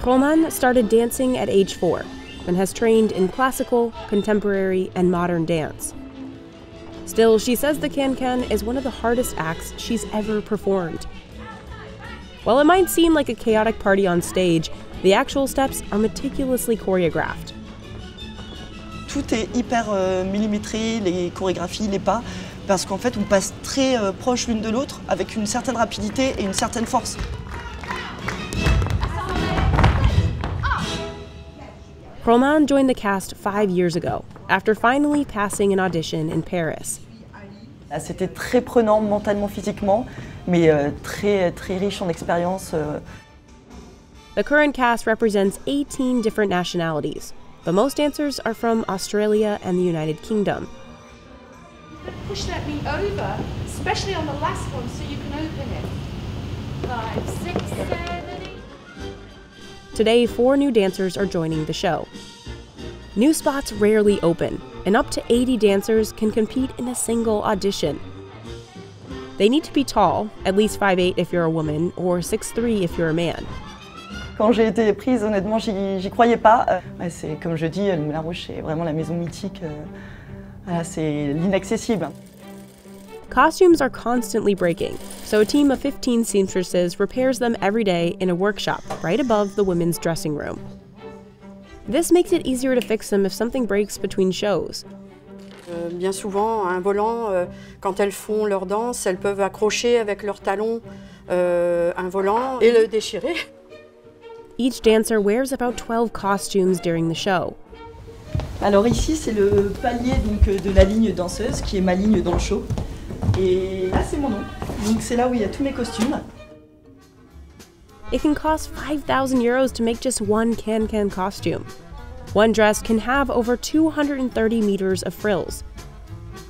Roman started dancing at age 4 and has trained in classical, contemporary, and modern dance. Still, she says the can-can is one of the hardest acts she's ever performed. While it might seem like a chaotic party on stage, the actual steps are meticulously choreographed. Tout est hyper millimétré, les chorégraphies, les pas, parce qu'en fait on passe très proche l'une de l'autre avec une certaine rapidité et une certaine force. Roman joined the cast 5 years ago, after finally passing an audition in Paris. C'était très prenant mentalement, physiquement, mais très riche en expérience. The current cast represents 18 different nationalities, but most dancers are from Australia and the United Kingdom. Push that knee over, especially on the last one, so you can open it. 5, 6, 7, 8. Today, 4 new dancers are joining the show. New spots rarely open, and up to 80 dancers can compete in a single audition. They need to be tall, at least 5'8" if you're a woman, or 6'3" if you're a man. Quand j'ai été prise, honnêtement, j'y croyais pas. C'est comme je dis, le Moulin Rouge, c'est vraiment la maison mythique. C'est l'inaccessible. Costumes are constantly breaking, so a team of 15 seamstresses repairs them every day in a workshop right above the women's dressing room. This makes it easier to fix them if something breaks between shows. Bien souvent, un volant, quand elles font leur danse, elles peuvent accrocher avec leurs talons un volant et le déchirer. Each dancer wears about 12 costumes during the show. Alors ici, c'est le palier donc, de la ligne danseuse, qui est ma ligne dans le show. Et là, c'est mon nom. Donc c'est là où il y a tous mes costumes. It can cost 5,000 euros to make just one can-can costume. One dress can have over 230 meters of frills.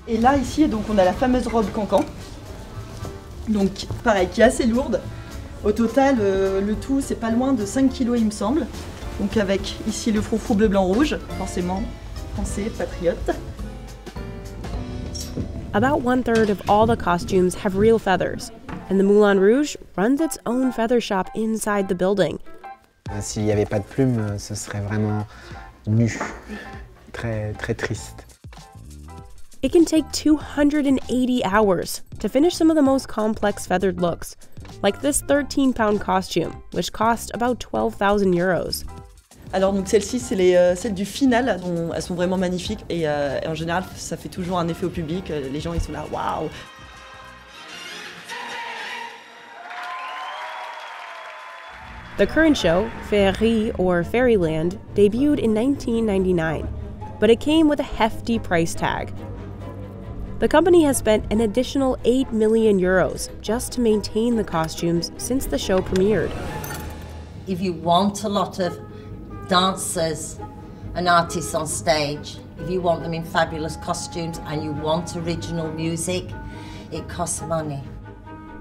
Et là, ici, donc, on a la fameuse robe cancan. Donc, pareil, qui est assez lourde. Au total, le tout, c'est pas loin de 5 kilos, il me semble. Donc, avec ici le froufrou bleu, blanc, rouge. Forcément, français, patriote. About 1/3 of all the costumes have real feathers, and the Moulin Rouge runs its own feather shop inside the building. S'il n'y avait pas de plumes, ce serait vraiment nu, très triste. It can take 280 hours to finish some of the most complex feathered looks, like this 13-pound costume, which cost about 12,000 euros. Alors donc celles-ci, c'est celles du final, elles sont vraiment magnifiques et en général ça fait toujours un effet au public, les gens ils sont là, waouh! The current show, Féerie or Fairyland, debuted in 1999, but it came with a hefty price tag. The company has spent an additional 8 million euros just to maintain the costumes since the show premiered. If you want a lot of dancers and artists on stage, if you want them in fabulous costumes and you want original music, it costs money.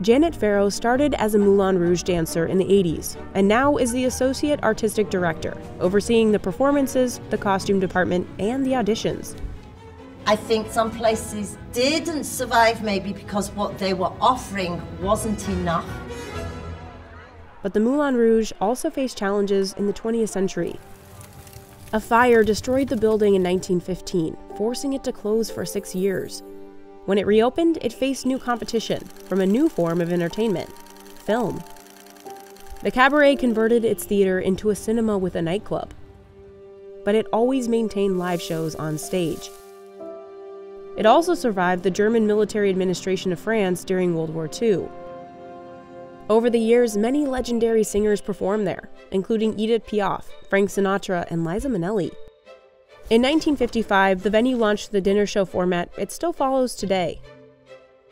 Janet Farrow started as a Moulin Rouge dancer in the 80s and now is the Associate Artistic Director, overseeing the performances, the costume department, and the auditions. I think some places didn't survive maybe because what they were offering wasn't enough. But the Moulin Rouge also faced challenges in the 20th century. A fire destroyed the building in 1915, forcing it to close for 6 years. When it reopened, it faced new competition from a new form of entertainment, film. The cabaret converted its theater into a cinema with a nightclub. But it always maintained live shows on stage. It also survived the German military administration of France during World War II. Over the years, many legendary singers performed there, including Edith Piaf, Frank Sinatra, and Liza Minnelli. In 1955, the venue launched the dinner show format it still follows today.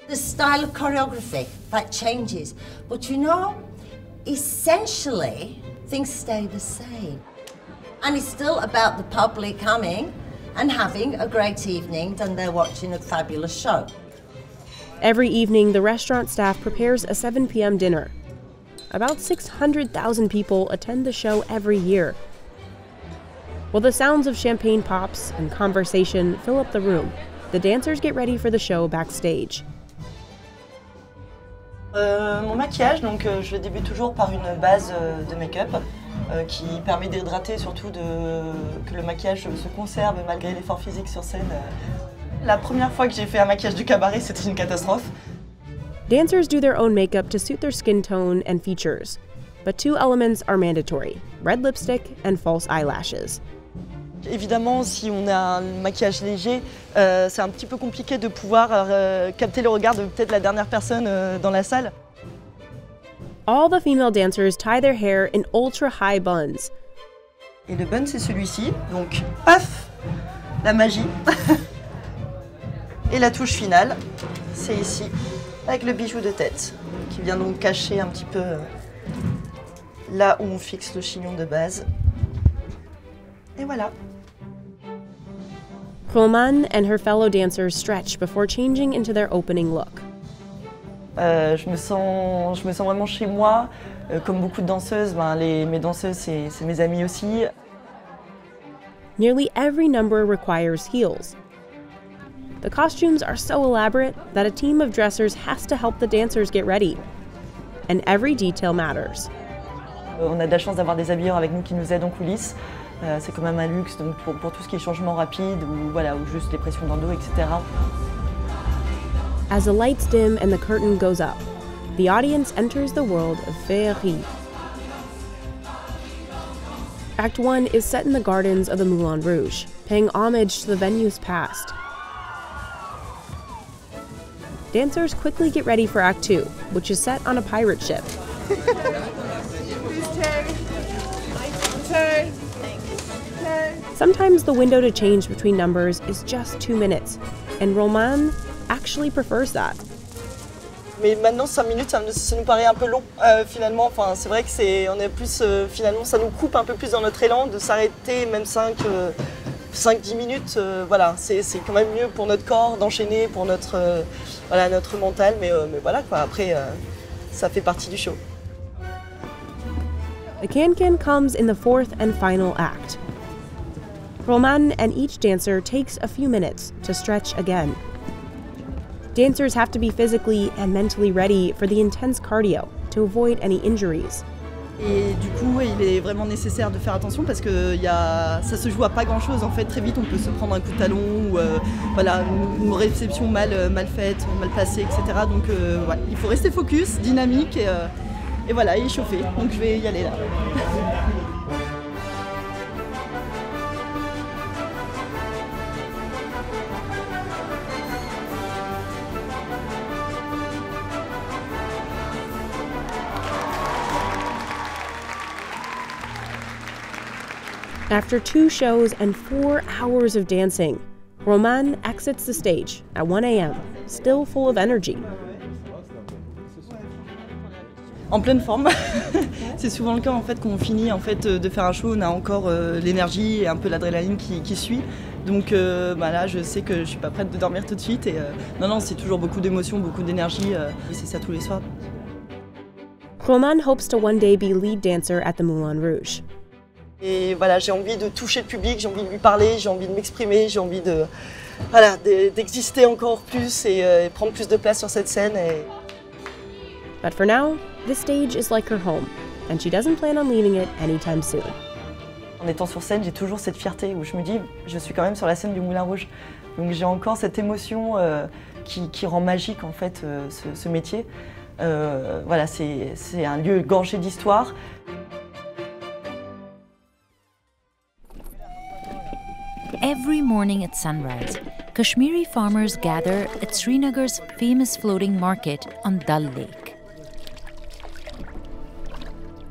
The style of choreography, that changes. But you know, essentially, things stay the same. And it's still about the public coming and having a great evening, and they're watching a fabulous show. Every evening, the restaurant staff prepares a 7 p.m. dinner. About 600,000 people attend the show every year. While the sounds of champagne pops and conversation fill up the room, the dancers get ready for the show backstage. Mon maquillage, donc je débute toujours par une base de make-up qui permet d'hydrater, surtout que le maquillage se conserve malgré l'effort physique sur scène. La première fois que j'ai fait un maquillage de cabaret, c'était une catastrophe. Dancers do their own makeup to suit their skin tone and features, but 2 elements are mandatory: red lipstick and false eyelashes. Évidemment, si on a un maquillage léger, c'est un petit peu compliqué de pouvoir capter le regard de peut-être la dernière personne dans la salle. All the female dancers tie their hair in ultra-high buns. Et le bun, c'est celui-ci, donc paf, la magie. Et la touche finale, c'est ici, avec le bijou de tête, qui vient donc cacher un petit peu là où on fixe le chignon de base. Et voilà. Roman and her fellow dancers stretch before changing into their opening look. Je me sens vraiment chez moi. Comme beaucoup de danseuses, mes danseuses, c'est mes amies aussi. Nearly every number requires heels. The costumes are so elaborate that a team of dressers has to help the dancers get ready. And every detail matters. On a de la chance d'avoir des habilleurs avec nous qui nous aident en coulisses. C'est quand même un luxe donc pour tout ce qui est changement rapide ou, voilà, ou juste les pressions dans le dos, etc. As the lights dim and the curtain goes up, the audience enters the world of féerie. Act 1 is set in the gardens of the Moulin Rouge, paying homage to the venue's past. Dancers quickly get ready for Act 2, which is set on a pirate ship. Sometimes the window to change between numbers is just 2 minutes, and Roman actually prefers that. Mais maintenant 5 minutes, ça nous paraît un peu long finalement. Enfin, c'est vrai que on est plus finalement, ça nous coupe un peu plus dans notre élan de s'arrêter même 5-10 minutes. Voilà, c'est quand même mieux pour notre corps d'enchaîner, pour notre voilà, notre mental. Mais voilà quoi. Après, ça fait partie du show. The can-can comes in the 4th and final act. Roman and each dancer takes a few minutes to stretch again. Dancers have to be physically and mentally ready for the intense cardio to avoid any injuries. Et du coup, il est vraiment nécessaire de faire attention parce que ça se joue à pas grand-chose. En fait, très vite, on peut se prendre un coup de talon ou voilà, une réception mal faite, mal placée, etc. Donc, ouais, il faut rester focus, dynamique et voilà, et échauffer. Donc, je vais y aller là. After 2 shows and 4 hours of dancing, Roman exits the stage at 1 a.m., still full of energy. En pleine forme. C'est souvent le cas en fait quand on finit en fait de faire un show, on a encore l'énergie et un peu l'adrénaline qui suit. Donc là, je sais que je suis pas prête de dormir tout de suite. Et non, c'est toujours beaucoup d'émotions, beaucoup d'énergie. Et c'est ça tous les soirs. Roman hopes to one day be lead dancer at the Moulin Rouge. Et voilà, j'ai envie de toucher le public, j'ai envie de lui parler, j'ai envie de m'exprimer, j'ai envie de voilà, d'exister encore plus et prendre plus de place sur cette scène. But for now, this stage is like her home, and she doesn't plan on leaving it anytime soon. En étant sur scène, j'ai toujours cette fierté où je me dis, je suis quand même sur la scène du Moulin Rouge. Donc j'ai encore cette émotion qui rend magique en fait ce métier. Voilà, c'est un lieu gorgé d'histoire. Every morning at sunrise, Kashmiri farmers gather at Srinagar's famous floating market on Dal Lake.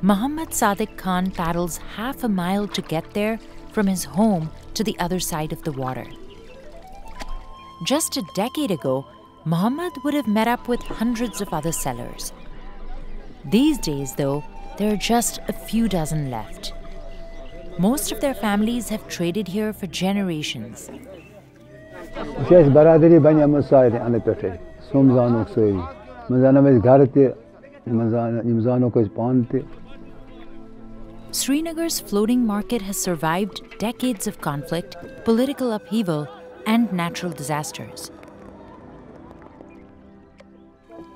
Muhammad Sadiq Khan paddles half a mile to get there from his home to the other side of the water. Just a decade ago, Muhammad would have met up with hundreds of other sellers. These days, though, there are just a few dozen left. Most of their families have traded here for generations. Srinagar's floating market has survived decades of conflict, political upheaval, and natural disasters.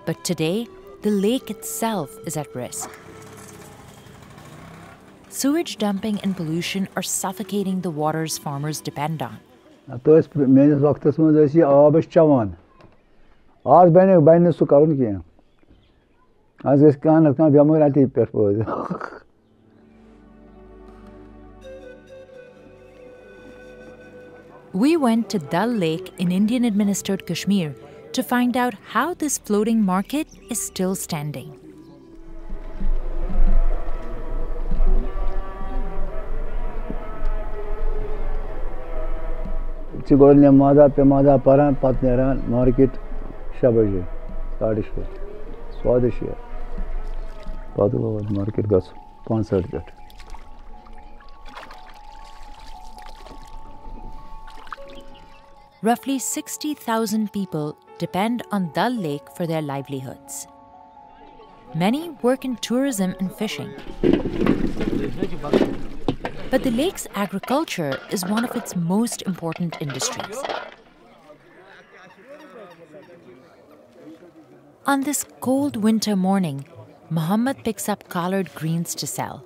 But today, the lake itself is at risk. Sewage dumping and pollution are suffocating the waters farmers depend on. We went to Dal Lake in Indian-administered Kashmir to find out how this floating market is still standing. Market Shabaji, Scottish Swadish. Market gas, concert. Roughly 60,000 people depend on Dal Lake for their livelihoods. Many work in tourism and fishing. But the lake's agriculture is one of its most important industries. On this cold winter morning, Muhammad picks up collard greens to sell.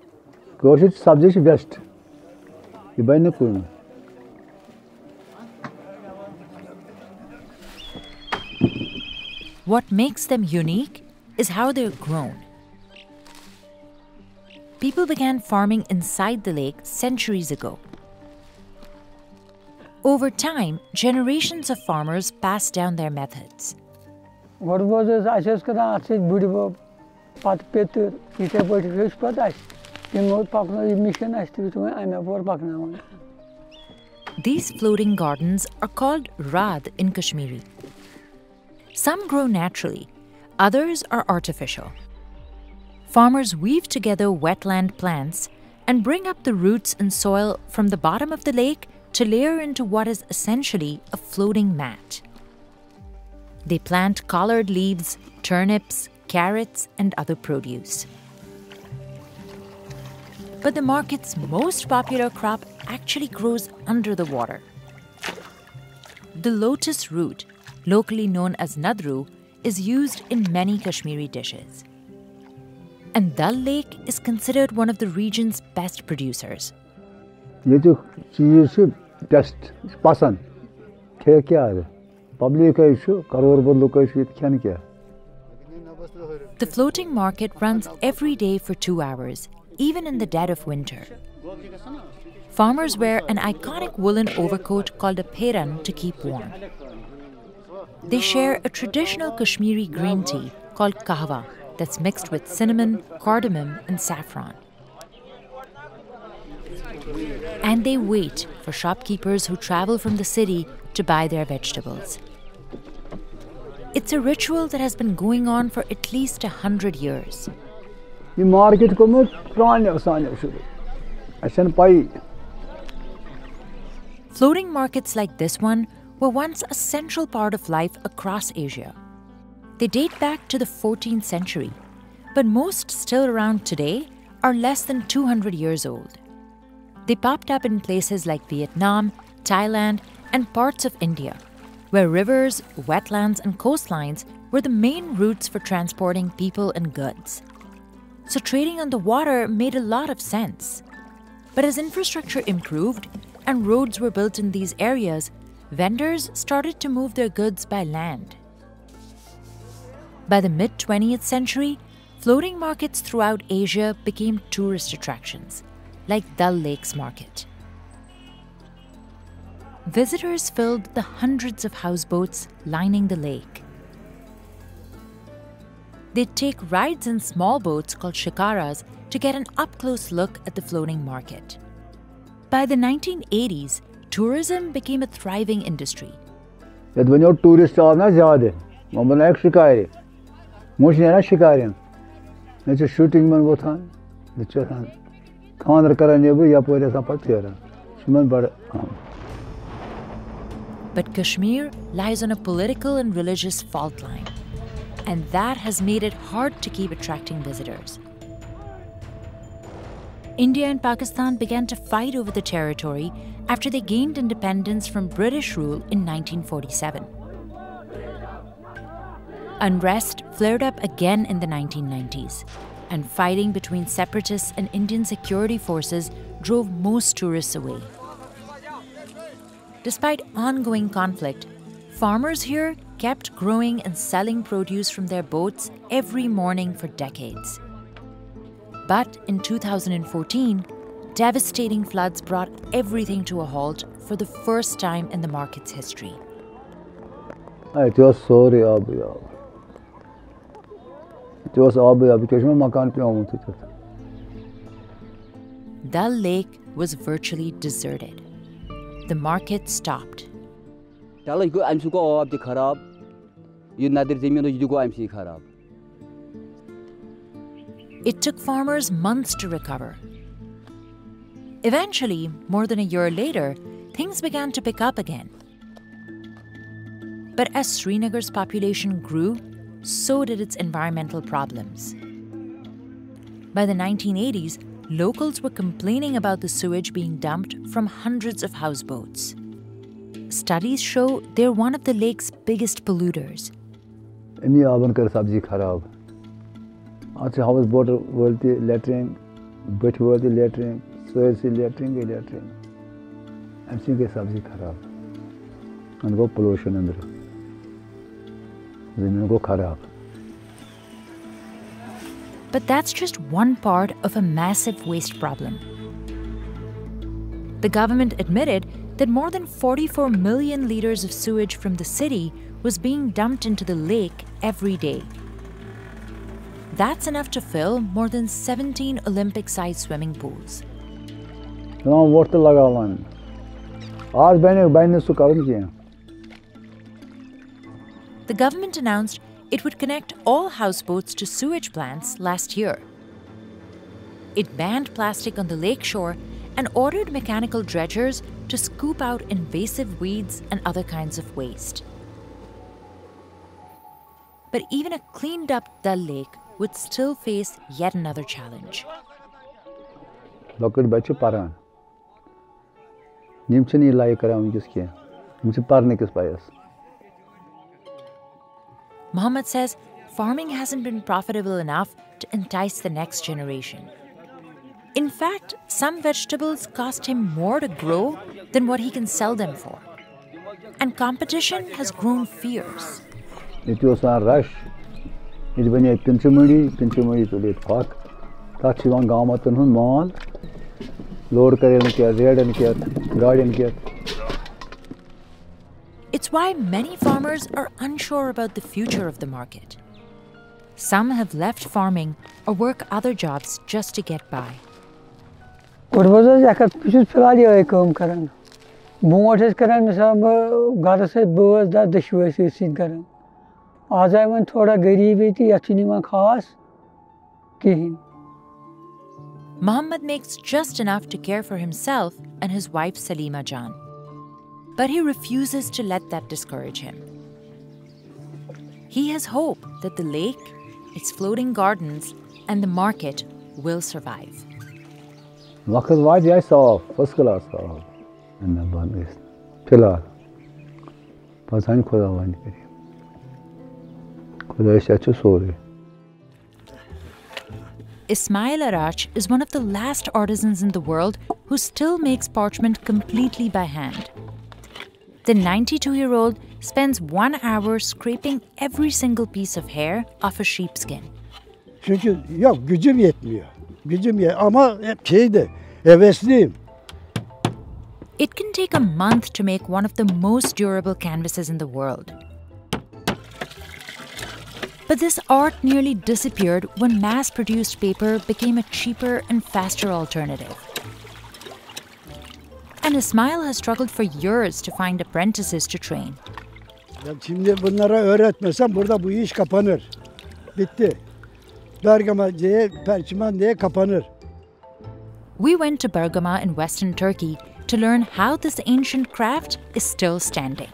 What makes them unique is how they're grown. People began farming inside the lake centuries ago. Over time, generations of farmers passed down their methods. These floating gardens are called Raad in Kashmiri. Some grow naturally, others are artificial. Farmers weave together wetland plants and bring up the roots and soil from the bottom of the lake to layer into what is essentially a floating mat. They plant collard leaves, turnips, carrots, and other produce. But the market's most popular crop actually grows under the water. The lotus root, locally known as nadru, is used in many Kashmiri dishes. And Dal Lake is considered one of the region's best producers. The floating market runs every day for 2 hours, even in the dead of winter. Farmers wear an iconic woolen overcoat called a peran to keep warm. They share a traditional Kashmiri green tea called kahwa that's mixed with cinnamon, cardamom, and saffron. And they wait for shopkeepers who travel from the city to buy their vegetables. It's a ritual that has been going on for at least 100 years. Floating markets like this one were once a central part of life across Asia. They date back to the 14th century, but most still around today are less than 200 years old. They popped up in places like Vietnam, Thailand, and parts of India, where rivers, wetlands, and coastlines were the main routes for transporting people and goods. So trading on the water made a lot of sense. But as infrastructure improved and roads were built in these areas, vendors started to move their goods by land. By the mid-20th century, floating markets throughout Asia became tourist attractions, like Dal Lake's market. Visitors filled the hundreds of houseboats lining the lake. They'd take rides in small boats called shikaras to get an up-close look at the floating market. By the 1980s, tourism became a thriving industry. Yet when you're tourist, you're not ज़्यादा. मैं बनाया शिकारी, मुझे नहीं ना शिकारी. मैं जो shooting में वो था, निचे था. खाना करने भी या पूरे संपत्ति है. शिमन बड़ा. But Kashmir lies on a political and religious fault line, and that has made it hard to keep attracting visitors. India and Pakistan began to fight over the territory after they gained independence from British rule in 1947. Unrest flared up again in the 1990s, and fighting between separatists and Indian security forces drove most tourists away. Despite ongoing conflict, farmers here kept growing and selling produce from their boats every morning for decades. But in 2014, devastating floods brought everything to a halt for the first time in the market's history. It was sorry, it was because my makan pe Dal Lake was virtually deserted. The market stopped. It took farmers months to recover. Eventually, more than a year later, things began to pick up again. But as Srinagar's population grew, so did its environmental problems. By the 1980s, locals were complaining about the sewage being dumped from hundreds of houseboats. Studies show they're one of the lake's biggest polluters. Houseboat worthy lettering, bit worthy lettering, soil lettering, lettering. I'm seeing a sabzi kharab. And go pollution under. Then go kharab. But that's just one part of a massive waste problem. The government admitted that more than 44 million liters of sewage from the city was being dumped into the lake every day. That's enough to fill more than 17 Olympic-sized swimming pools. No, water lagalan. The government announced it would connect all houseboats to sewage plants last year. It banned plastic on the lakeshore and ordered mechanical dredgers to scoop out invasive weeds and other kinds of waste. But even a cleaned-up Dal Lake would still face yet another challenge. Mohammed says farming hasn't been profitable enough to entice the next generation. In fact, some vegetables cost him more to grow than what he can sell them for. And competition has grown fierce. It was a rush. It was a pinchumudi to let fuck. That's one gamatan hun mall. Load karel kya, red and kya, guardian kya. It's why many farmers are unsure about the future of the market. Some have left farming or work other jobs just to get by. Muhammad makes just enough to care for himself and his wife Salima Jan. But he refuses to let that discourage him. He has hope that the lake, its floating gardens, and the market will survive. First class. Ismail Araç is one of the last artisans in the world who still makes parchment completely by hand. The 92-year-old spends 1 hour scraping every single piece of hair off a sheepskin. Çünkü yok gücüm yetmiyor. Ama hep hevesliyim. It can take a month to make one of the most durable canvases in the world. But this art nearly disappeared when mass-produced paper became a cheaper and faster alternative. And Ismail has struggled for years to find apprentices to train. Ya şimdi bunlara öğretmesem burada bu iş kapanır. Bitti. Bergama diye, Perçiman diye kapanır. We went to Bergama in western Turkey to learn how this ancient craft is still standing.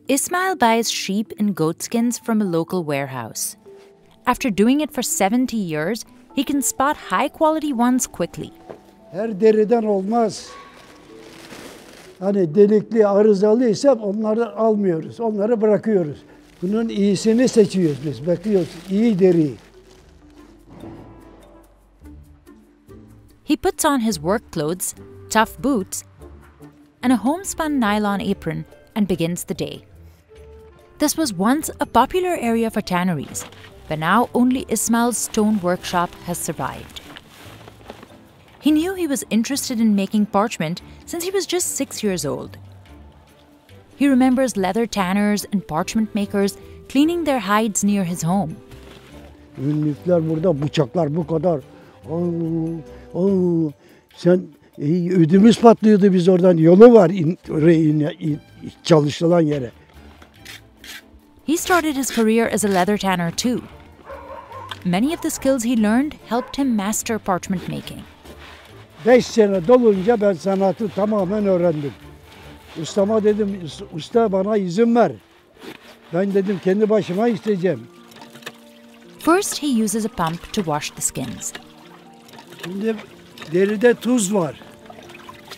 Ismail buys sheep and goat skins from a local warehouse. After doing it for 70 years, he can spot high-quality ones quickly. Her deriden olmaz. Hani delikli, arızalıysa onları almıyoruz, onları bırakıyoruz. Bunun iyisini seçiyoruz biz, bakıyoruz, iyi deriyi. He puts on his work clothes, tough boots, and a homespun nylon apron and begins the day. This was once a popular area for tanneries, but now only Ismail's stone workshop has survived. He knew he was interested in making parchment since he was just 6 years old. He remembers leather tanners and parchment makers cleaning their hides near his home. Ünlükler burada, bıçaklar bu kadar. Ödümüz patlıyordu biz oradan. Yolu var çalışılan yere. He started his career as a leather tanner too. Many of the skills he learned helped him master parchment making. 5 sene dolunca ben sanatı tamamen öğrendim. Ustama dedim, usta bana izin ver. Ben dedim kendi başıma isteyeceğim. First he uses a pump to wash the skins. Şimdi deride tuz var.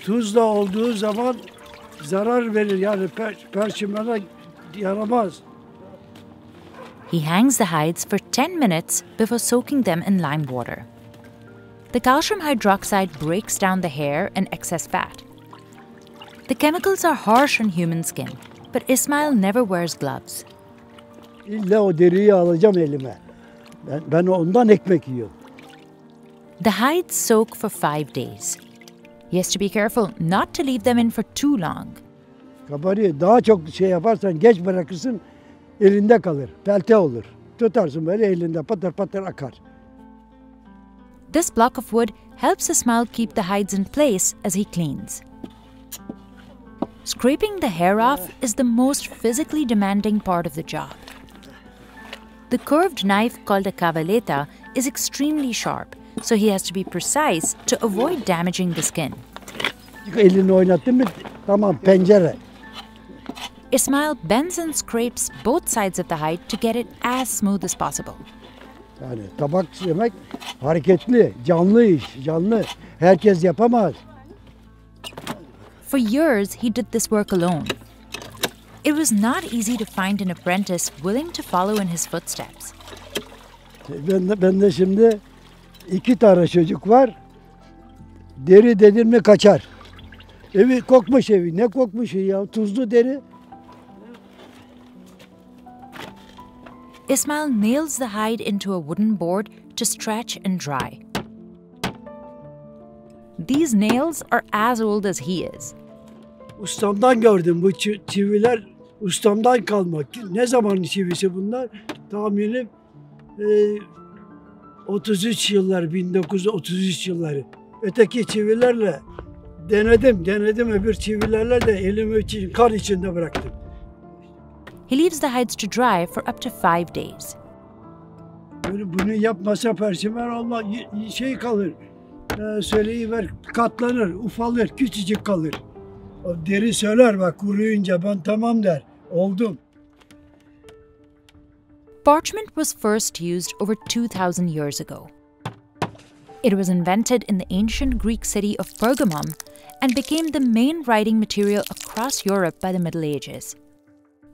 Tuz da olduğu zaman zarar verir yani perçimana yaramaz. He hangs the hides for 10 minutes before soaking them in lime water. The calcium hydroxide breaks down the hair and excess fat. The chemicals are harsh on human skin, but Ismail never wears gloves. İlla o deriyi alacağım elime. Ben ondan ekmek yiyorum. The hides soak for 5 days. He has to be careful not to leave them in for too long. Kabari daha çok şey yaparsan geç bırakırsın elinde kalır. Pelte olur. Tutarsın böyle elinde patır patır akar. This block of wood helps Ismail keep the hides in place as he cleans. Scraping the hair off is the most physically demanding part of the job. The curved knife called a cavaletta is extremely sharp, so he has to be precise to avoid damaging the skin. Elini oynattın mı tamam pencere. Ismail bends and scrapes both sides of the hide to get it as smooth as possible. Yani tabak yemek hareketli, canlı iş, canlı. Herkes yapamaz. For years, he did this work alone. It was not easy to find an apprentice willing to follow in his footsteps. Ben de şimdi 2 tane çocuk var. Deri dedin mi kaçar. Evi kokmuş evi. Ne kokmuş ya? Tuzlu deri. Ismail nails the hide into a wooden board to stretch and dry. These nails are as old as he is. Ustamdan gördüm bu çiviler. Ustamdan kalma. Ne zamanın çivisi bunlar? Tahminim 33 yıllar, 1933 yılları. Öteki çivilerle denedim öbür çivilerle de elimi kar içinde bıraktım. He leaves the hides to dry for up to 5 days. Bunu yapmasa perçimen olmaz, şey kalır. Söyleyiver, katlanır, ufalır, küçücük kalır. O deri söyler bak kuruyunca ben tamam der, oldum. Parchment was first used over 2,000 years ago. It was invented in the ancient Greek city of Pergamum and became the main writing material across Europe by the Middle Ages.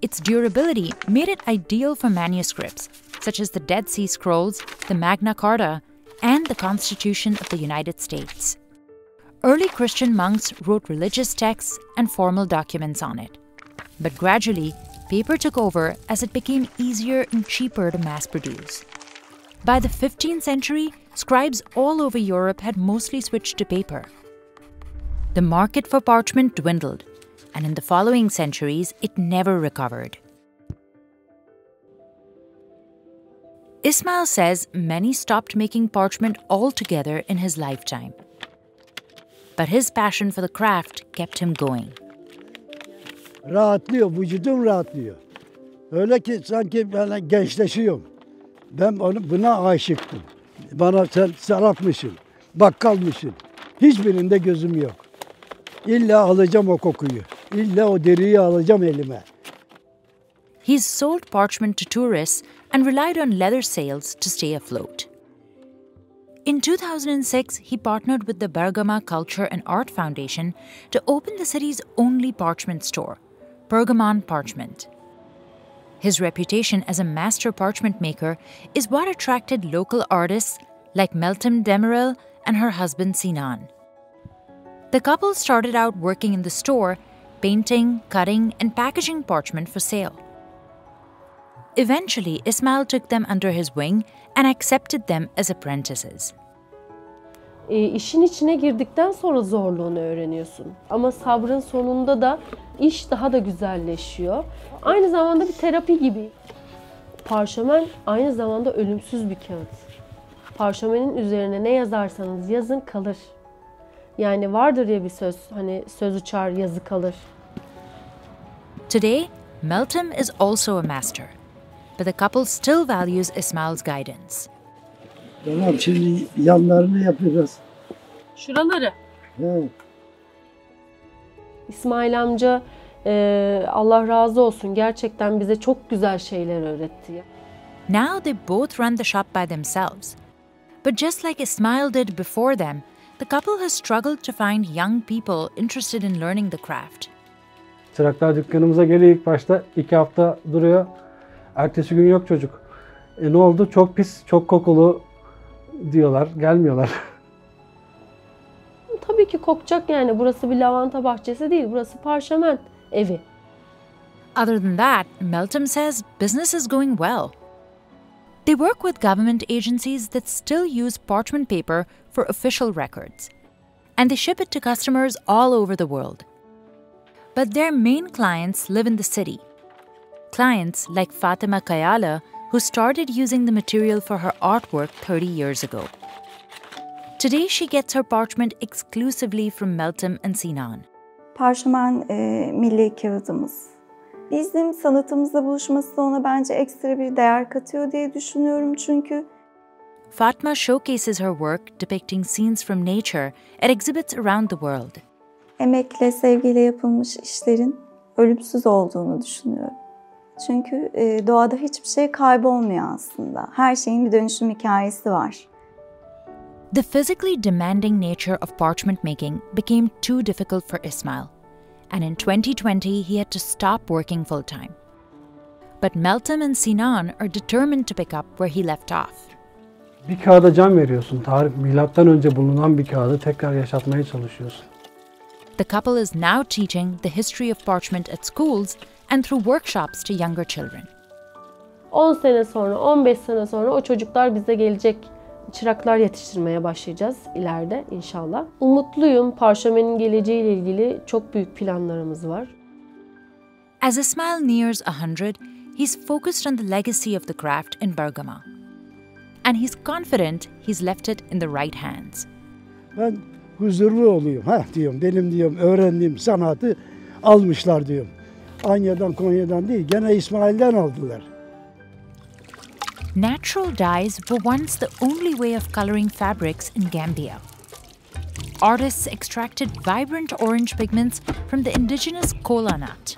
Its durability made it ideal for manuscripts, such as the Dead Sea Scrolls, the Magna Carta, and the Constitution of the United States. Early Christian monks wrote religious texts and formal documents on it. But gradually, paper took over as it became easier and cheaper to mass produce. By the 15th century, scribes all over Europe had mostly switched to paper. The market for parchment dwindled, and in the following centuries, it never recovered. Ismail says many stopped making parchment altogether in his lifetime. But his passion for the craft kept him going. Rahatlıyor, vücudum rahatlıyor. Öyle ki sanki ben gençleşiyorum. Ben buna aşıktım. Bana sen sarapmışsın, bakkalmışsın. Hiçbirinde gözüm yok. İlla alacağım o kokuyu. İlla o deriyi alacağım elime. He's sold parchment to tourists and relied on leather sales to stay afloat. In 2006, he partnered with the Bergama Culture and Art Foundation to open the city's only parchment store, Pergamon Parchment. His reputation as a master parchment maker is what attracted local artists like Meltem Demirel and her husband Sinan. The couple started out working in the store, painting, cutting, and packaging parchment for sale. Eventually, Ismail took them under his wing and accepted them as apprentices. İşin içine girdikten sonra zorluğunu öğreniyorsun. Ama sabrın sonunda da iş daha da güzelleşiyor. Aynı zamanda bir terapi gibi. Parşömen aynı zamanda ölümsüz bir kağıt. Parşömenin üzerine ne yazarsanız yazın kalır. Yani vardır ya bir söz, hani söz uçar yazı kalır. Today, Meltem is also a master. But the couple still values Ismail's guidance. Tamam, şimdi yanlarını yapacağız. Şuraları. Evet. İsmail amca Allah razı olsun gerçekten bize çok güzel şeyler öğretti. Now they both run the shop by themselves. But just like Ismail did before them, the couple has struggled to find young people interested in learning the craft. Çıraklar dükkanımıza geliyor ilk başta 2 hafta duruyor. Ertesi gün yok çocuk. Ne oldu? Çok pis, çok kokulu diyorlar. Gelmiyorlar. Tabii ki kokacak yani. Burası bir lavanta bahçesi değil. Burası parşömen evi. Other than that, Meltem says business is going well. They work with government agencies that still use parchment paper for official records. And they ship it to customers all over the world. But their main clients live in the city. Clients like Fatima Kayala, who started using the material for her artwork 30 years ago. Today, she gets her parchment exclusively from Meltem and Sinan. Parşömen milli kağıdımız. Bizim sanatımızla buluşması da ona bence ekstra bir değer katıyor diye düşünüyorum çünkü. Fatma showcases her work depicting scenes from nature at exhibits around the world. Emekle, sevgiyle yapılmış işlerin ölümsüz olduğunu düşünüyorum. Çünkü doğada hiçbir şey kaybolmuyor aslında. Her şeyin bir dönüşüm hikayesi var. The physically demanding nature of parchment making became too difficult for Ismail, and in 2020 he had to stop working full-time. But Meltem and Sinan are determined to pick up where he left off. Bir kağıda can veriyorsun. Milattan önce bulunan bir kağıdı tekrar yaşatmaya çalışıyorsun. The couple is now teaching the history of parchment at schools and through workshops to younger children. 10 sene sonra, 15 sene sonra o çocuklar bize gelecek. Çıraklar yetiştirmeye başlayacağız ileride inşallah. Umutluyum. Parşömenin geleceğiyle ilgili çok büyük planlarımız var. As Ismail nears 100, he's focused on the legacy of the craft in Bergama. And he's confident he's left it in the right hands. Ben huzurlu oluyorum. Diyorum, benim diyorum öğrendiğim sanatı almışlar diyorum. Anya'dan, Konya'dan değil, gene İsmail'den aldılar. Natural dyes were once the only way of coloring fabrics in Gambia. Artists extracted vibrant orange pigments from the indigenous kola nut.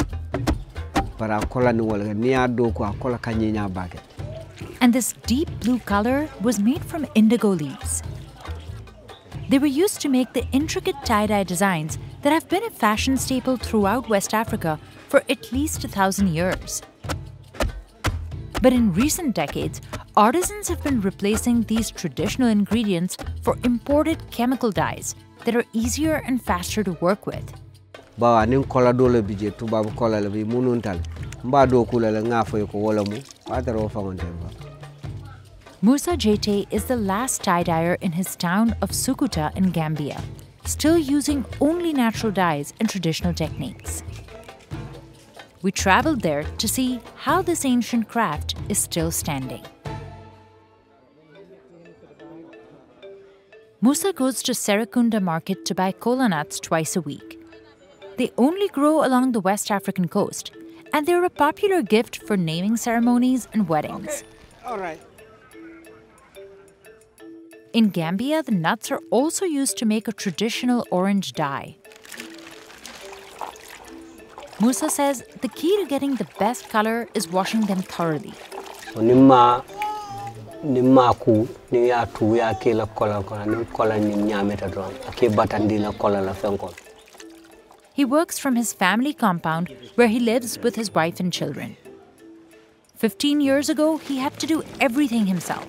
And this deep blue color was made from indigo leaves. They were used to make the intricate tie-dye designs that have been a fashion staple throughout West Africa for at least 1,000 years. But in recent decades, artisans have been replacing these traditional ingredients for imported chemical dyes that are easier and faster to work with. Musa Jete is the last tie-dyer in his town of Sukuta in Gambia, still using only natural dyes and traditional techniques. We traveled there to see how this ancient craft is still standing. Musa goes to Serekunda market to buy kola nuts twice a week. They only grow along the West African coast, and they're a popular gift for naming ceremonies and weddings. Okay. All right. In Gambia, the nuts are also used to make a traditional orange dye. Musa says the key to getting the best color is washing them thoroughly. He works from his family compound where he lives with his wife and children. 15 years ago, he had to do everything himself.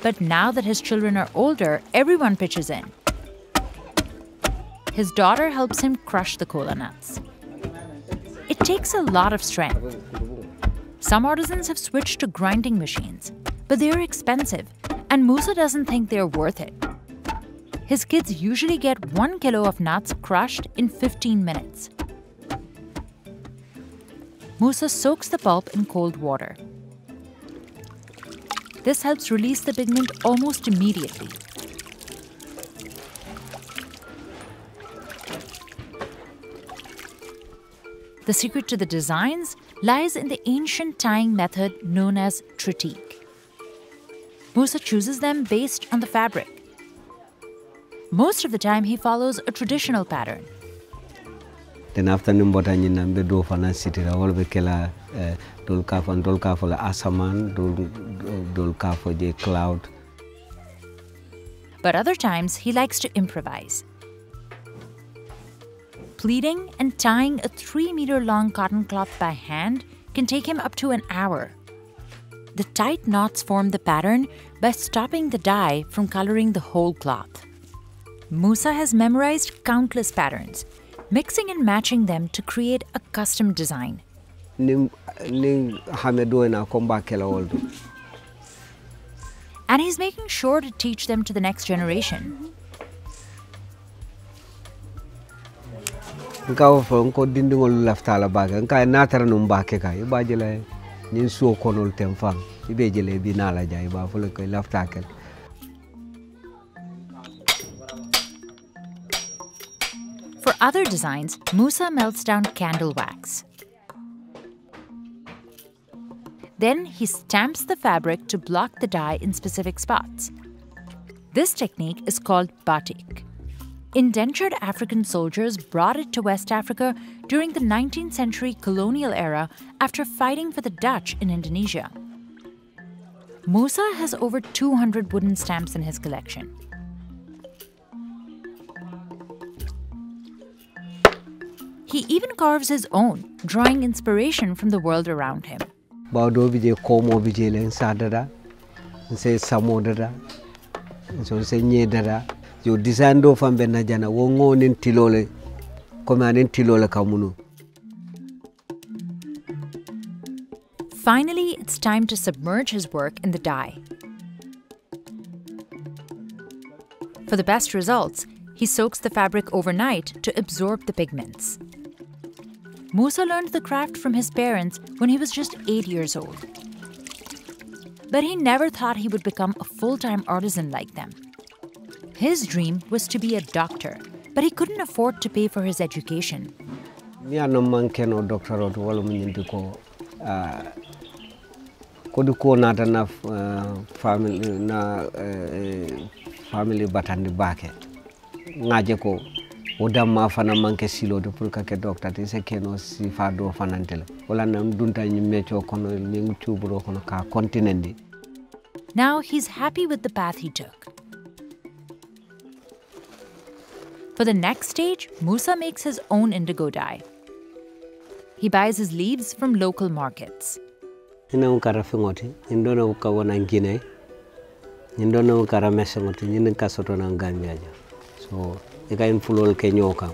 But now that his children are older, everyone pitches in. His daughter helps him crush the kola nuts. It takes a lot of strength. Some artisans have switched to grinding machines, but they're expensive, and Musa doesn't think they're worth it. His kids usually get 1 kilo of nuts crushed in 15 minutes. Musa soaks the pulp in cold water. This helps release the pigment almost immediately. The secret to the designs lies in the ancient tying method known as tritique. Musa chooses them based on the fabric. Most of the time, he follows a traditional pattern. Then after Nimbota Ninambe do Fanacity, I will be killer Dolka for the Asaman, Dolka for the cloud. But other times, he likes to improvise. Pleating and tying a 3-meter-long cotton cloth by hand can take him up to an hour. The tight knots form the pattern by stopping the dye from coloring the whole cloth. Musa has memorized countless patterns, mixing and matching them to create a custom design. And he's making sure to teach them to the next generation. Nkaw fo ko dindingol laftala baga nka natara num bake kay bajele nin so konol tem fam ibe jele bi nala jay ba fo le koy laftakel. For other designs, Musa melts down candle wax. Then he stamps the fabric to block the dye in specific spots. This technique is called batik. Indentured African soldiers brought it to West Africa during the 19th century colonial era after fighting for the Dutch in Indonesia. Musa has over 200 wooden stamps in his collection. He even carves his own, drawing inspiration from the world around him. Bawdo bije komo bije len sadada se samodada so se nyedada yo design do fambe na jana wo ngonin tilole ko manen tilole kamuno. Finally, it's time to submerge his work in the dye. For the best results, he soaks the fabric overnight to absorb the pigments. Musa learned the craft from his parents when he was just 8 years old. But he never thought he would become a full-time artisan like them. His dream was to be a doctor, but he couldn't afford to pay for his education. Mi no manke no doctor to wala munyindi ko kodu ko nata na family batandi bake ngaje ko odamma fana manke silo de pour ka ke doctor te se keno si fa do fanantele wala nam dunta nyi mecho kono ni tubro kono ka continent. Now he's happy with the path he took. For the next stage, Musa makes his own indigo dye. He buys his leaves from local markets. ina ukara fingoti indona ukawona ngine indona ukara mesengoti nyinin kasoto na Gambia so ika influol kenyoka.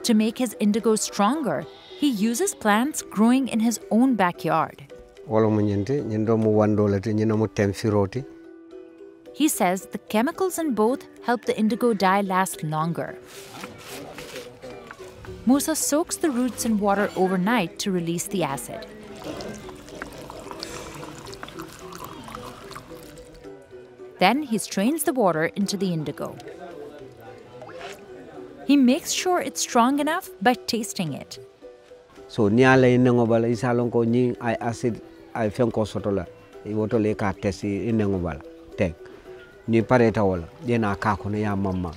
To make his indigo stronger, he uses plants growing in his own backyard. He says the chemicals in both help the indigo dye last longer. Musa soaks the roots in water overnight to release the acid. Then he strains the water into the indigo. He makes sure it's strong enough by tasting it. So niala inengobala isalonko ni I acid I fenko sotola iwotole ka tesi inengobala tek ni pareta wala yena kako ne ya mama.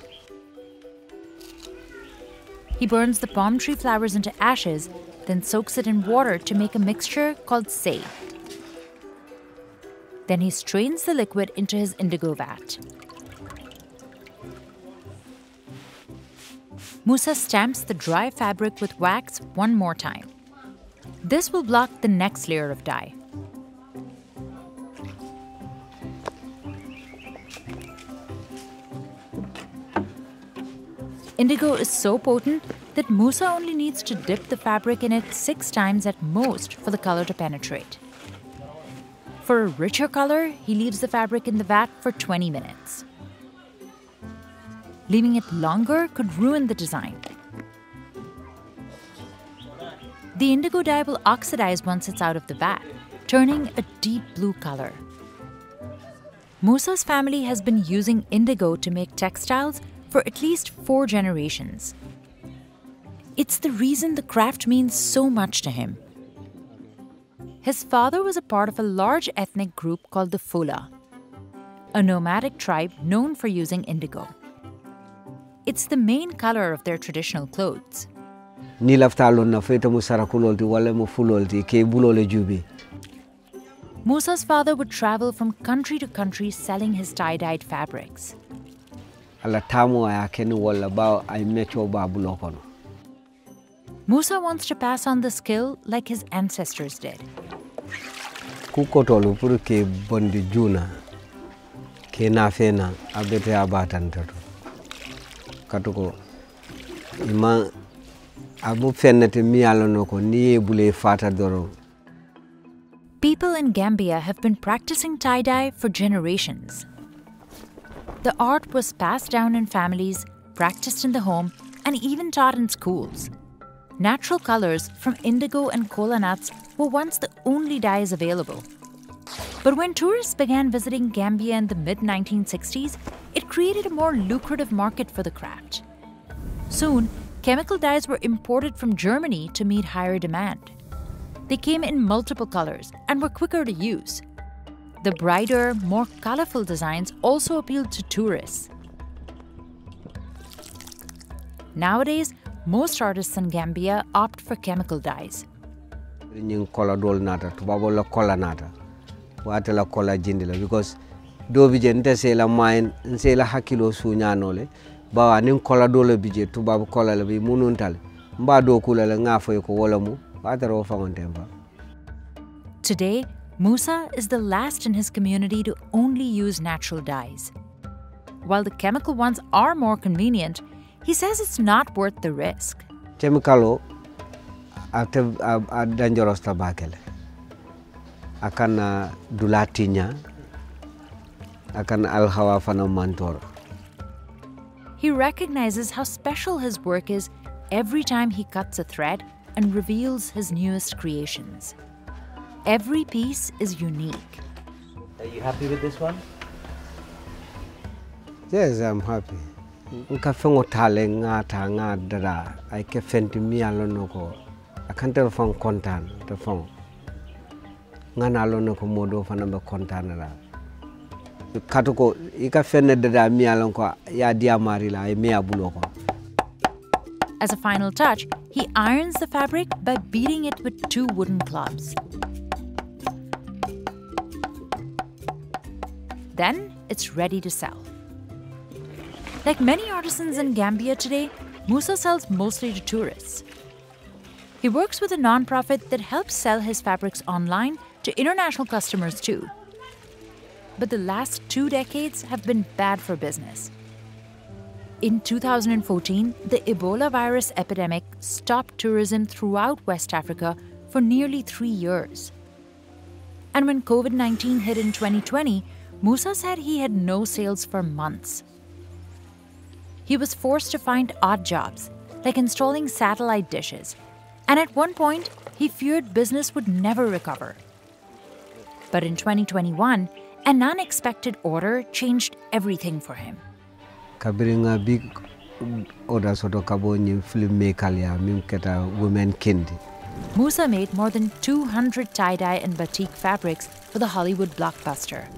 He burns the palm tree flowers into ashes, then soaks it in water to make a mixture called say. Then he strains the liquid into his indigo vat. Musa stamps the dry fabric with wax one more time. This will block the next layer of dye. Indigo is so potent that Musa only needs to dip the fabric in it 6 times at most for the color to penetrate. For a richer color, he leaves the fabric in the vat for 20 minutes. Leaving it longer could ruin the design. The indigo dye will oxidize once it's out of the vat, turning a deep blue color. Musa's family has been using indigo to make textiles for at least 4 generations. It's the reason the craft means so much to him. His father was a part of a large ethnic group called the Fula, a nomadic tribe known for using indigo. It's the main color of their traditional clothes. Musa's father would travel from country to country selling his tie-dyed fabrics. Musa wants to pass on the skill like his ancestors did. People in Gambia have been practicing tie-dye for generations. The art was passed down in families, practiced in the home, and even taught in schools. Natural colors from indigo and kola nuts were once the only dyes available. But when tourists began visiting Gambia in the mid-1960s, it created a more lucrative market for the craft. Soon, chemical dyes were imported from Germany to meet higher demand. They came in multiple colors and were quicker to use. The brighter, more colorful designs also appealed to tourists. Nowadays, most artists in Gambia opt for chemical dyes. Because dobijente se la mine se la hakilo suñanole ba nin kola dole bije tubabu kola la bi mununtal mba do kula la ngafo ko wala mu bataro fangontemba. Today, Musa is the last in his community to only use natural dyes. While the chemical ones are more convenient, he says it's not worth the risk. Chemical are dangerous tabakele. Akan dulatinya, akan alhawa fana mantor. He recognizes how special his work is every time he cuts a thread and reveals his newest creations. Every piece is unique. Are you happy with this one? Yes, I'm happy. Nka fengo tale ngata ngadara. I ke fenti mi alonoko. I can't tell from content the phone. Ngana alonoko modo fanamba contanara. Katuko ika fenne dada mi alonko ya diamari la me abuloko. As a final touch, he irons the fabric by beating it with 2 wooden clubs. Then it's ready to sell. Like many artisans in Gambia today, Musa sells mostly to tourists. He works with a nonprofit that helps sell his fabrics online to international customers too. But the last 2 decades have been bad for business. In 2014, the Ebola virus epidemic stopped tourism throughout West Africa for nearly 3 years. And when COVID-19 hit in 2020, Musa said he had no sales for months. He was forced to find odd jobs, like installing satellite dishes, and at one point, he feared business would never recover. But in 2021, an unexpected order changed everything for him. Kabiringa big order soto kabonyi filmmaker ya mimketa women kindi. Musa made more than 200 tie-dye and batik fabrics for the Hollywood blockbuster,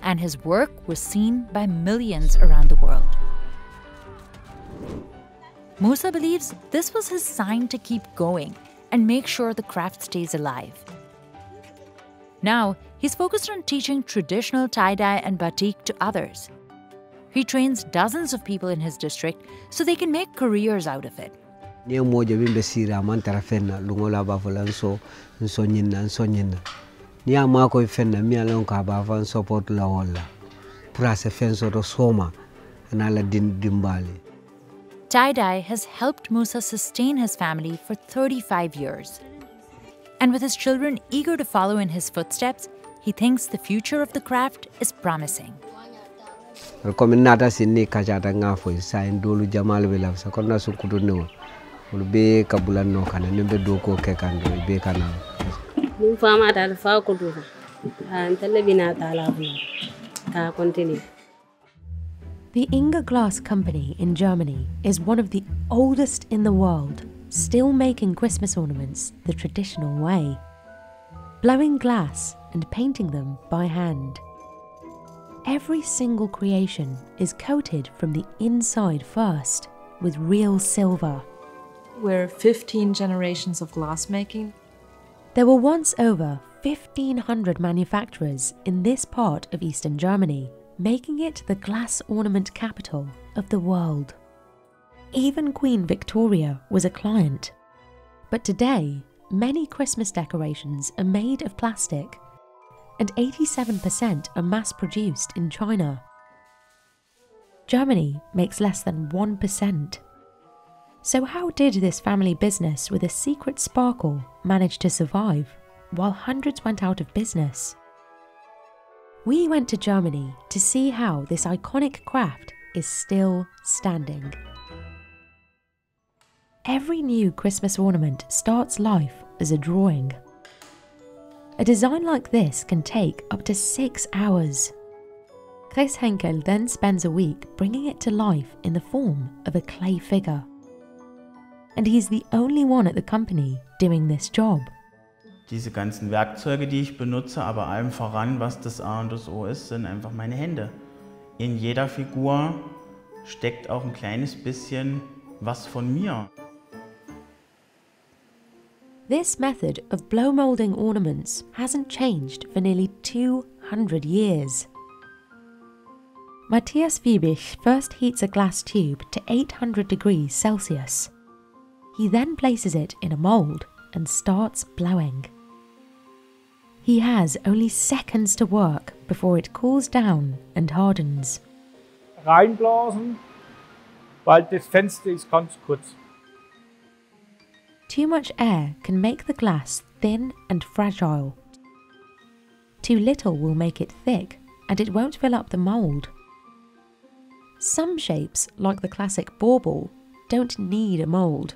and his work was seen by millions around the world. Musa believes this was his sign to keep going and make sure the craft stays alive. Now, he's focused on teaching traditional tie-dye and batik to others. He trains dozens of people in his district so they can make careers out of it. Ni moja bimbe sira mantara fenna lungola bavola nso nyina. Ni amako ifenna mi alonka bava support la wala. Prase fenso do soma anala dimbali. Tie-dye has helped Musa sustain his family for 35 years. And with his children eager to follow in his footsteps, he thinks the future of the craft is promising. Rekomendata sini kajata ngafo sa indolu jamal bela sa konna sukudu no. Ulbe kabulan no kana nembe doko kekando be kana. Mun fama ta fa ko do. An telebina ta la ka continue. The Inga Glass Company in Germany is one of the oldest in the world, still making Christmas ornaments the traditional way. Blowing glass and painting them by hand. Every single creation is coated from the inside first with real silver. We're 15 generations of glassmaking. There were once over 1,500 manufacturers in this part of Eastern Germany, making it the glass ornament capital of the world. Even Queen Victoria was a client. But today, many Christmas decorations are made of plastic, and 87% are mass-produced in China. Germany makes less than 1%. So how did this family business with a secret sparkle manage to survive, while hundreds went out of business? We went to Germany to see how this iconic craft is still standing. Every new Christmas ornament starts life as a drawing. A design like this can take up to 6 hours. Chris Henkel then spends a week bringing it to life in the form of a clay figure. And he's the only one at the company doing this job. Diese ganzen Werkzeuge, die ich benutze, aber allem voran, was das A und das O ist, sind einfach meine Hände. In jeder Figur steckt auch ein kleines bisschen was von mir. This method of blow molding ornaments hasn't changed for nearly 200 years. Matthias Wiebich first heats a glass tube to 800 degrees Celsius. He then places it in a mold and starts blowing. He has only seconds to work before it cools down and hardens. Reinblasen, weil das Fenster ist ganz kurz. Too much air can make the glass thin and fragile. Too little will make it thick and it won't fill up the mould. Some shapes, like the classic bauble, don't need a mould.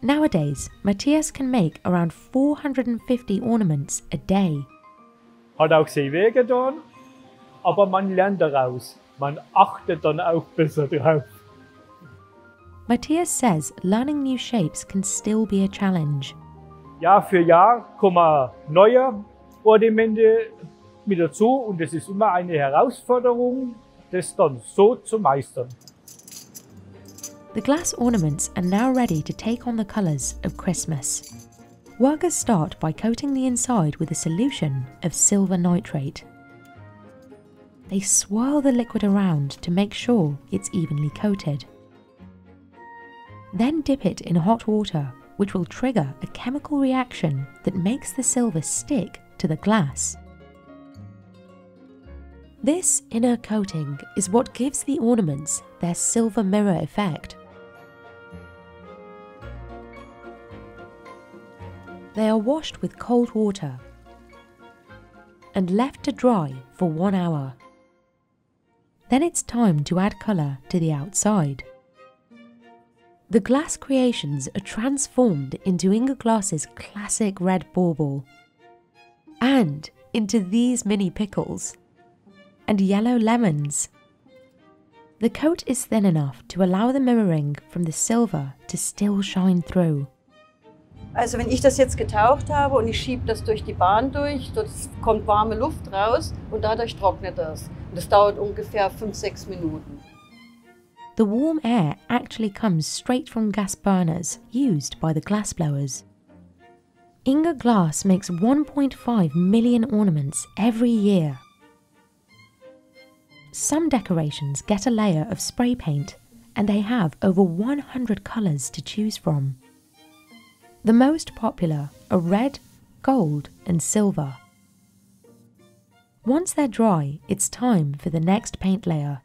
Nowadays, Matthias can make around 450 ornaments a day. Hat auch sehr weh getan, aber man lernt daraus. Man achtet dann auch besser drauf. Matthias says learning new shapes can still be a challenge. Jahr für Jahr kommen neue Ornamente mit dazu und es ist immer eine Herausforderung, das dann so zu meistern. The glass ornaments are now ready to take on the colours of Christmas. Workers start by coating the inside with a solution of silver nitrate. They swirl the liquid around to make sure it's evenly coated. Then dip it in hot water which will trigger a chemical reaction that makes the silver stick to the glass. This inner coating is what gives the ornaments their silver mirror effect. They are washed with cold water and left to dry for 1 hour. Then it's time to add colour to the outside. The glass creations are transformed into Inga Glass's classic red bauble and into these mini pickles and yellow lemons. The coat is thin enough to allow the mirroring from the silver to still shine through. Also wenn ich das jetzt getaucht habe und ich schiebe das durch die Bahn durch, dort kommt warme Luft raus und dadurch trocknet das. Und das dauert ungefähr 5-6 Minuten. The warm air actually comes straight from gas burners used by the glassblowers. Inga Glass makes 1.5 million ornaments every year. Some decorations get a layer of spray paint, and they have over 100 colours to choose from. The most popular are red, gold and silver. Once they're dry, it's time for the next paint layer.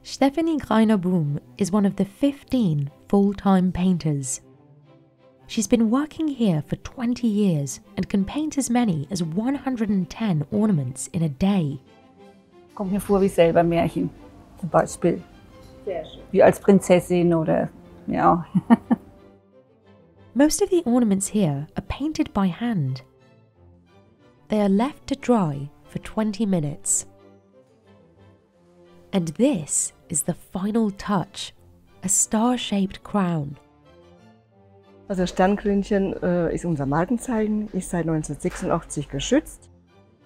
Stephanie Greiner-Boom is one of the 15 full-time painters. She's been working here for 20 years and can paint as many as 110 ornaments in a day. Kommt mir vor wie selber Märchen, zum Beispiel. Sehr schön. Wie als Prinzessin oder, ja. Most of the ornaments here are painted by hand. They are left to dry for 20 minutes. And this is the final touch, a star-shaped crown. Also das Sternkrönchen ist unser Markenzeichen, ist seit 1986 geschützt.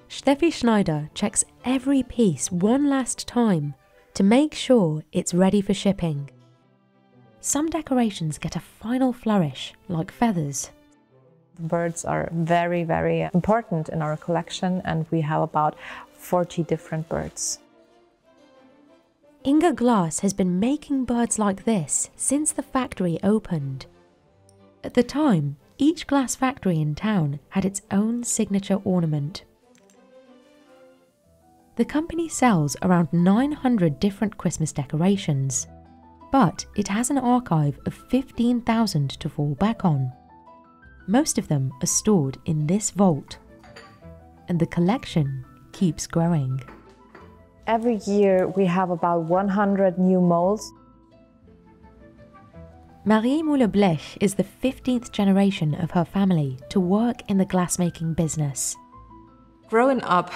Steffi Schneider checks every piece one last time to make sure it's ready for shipping. Some decorations get a final flourish, like feathers. The birds are very, very important in our collection, and we have about 40 different birds. Inga Glass has been making birds like this since the factory opened. At the time, each glass factory in town had its own signature ornament. The company sells around 900 different Christmas decorations, but it has an archive of 15,000 to fall back on. Most of them are stored in this vault, and the collection keeps growing. Every year we have about 100 new molds. Marie Moulin-Rouge is the 15th generation of her family to work in the glassmaking business. Growing up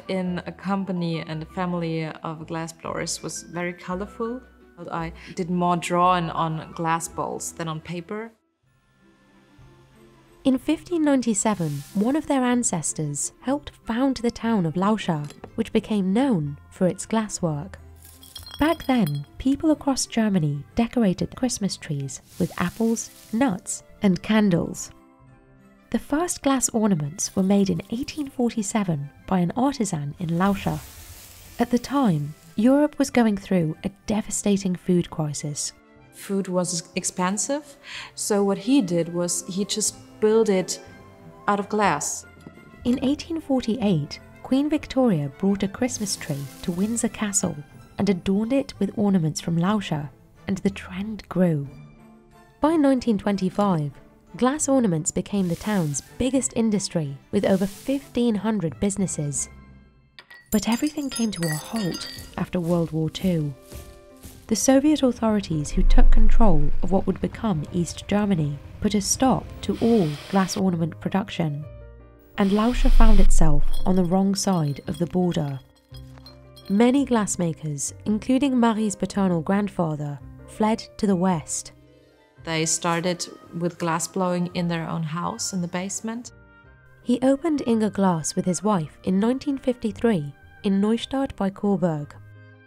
in a company and a family of glassblowers was very colorful. I did more drawing on glass bowls than on paper. In 1597, one of their ancestors helped found the town of Lauscha, which became known for its glasswork. Back then, people across Germany decorated Christmas trees with apples, nuts, and candles. The first glass ornaments were made in 1847 by an artisan in Lauscha. At the time, Europe was going through a devastating food crisis. Food was expensive, so what he did was he just built it out of glass. In 1848, Queen Victoria brought a Christmas tree to Windsor Castle and adorned it with ornaments from Lauscha, and the trend grew. By 1925, glass ornaments became the town's biggest industry, with over 1,500 businesses. But everything came to a halt after World War II. The Soviet authorities who took control of what would become East Germany put a stop to all glass ornament production, and Lauscha found itself on the wrong side of the border. Many glassmakers, including Marie's paternal grandfather, fled to the west. They started with glass blowing in their own house in the basement. He opened Inga Glass with his wife in 1953 in Neustadt bei Coburg.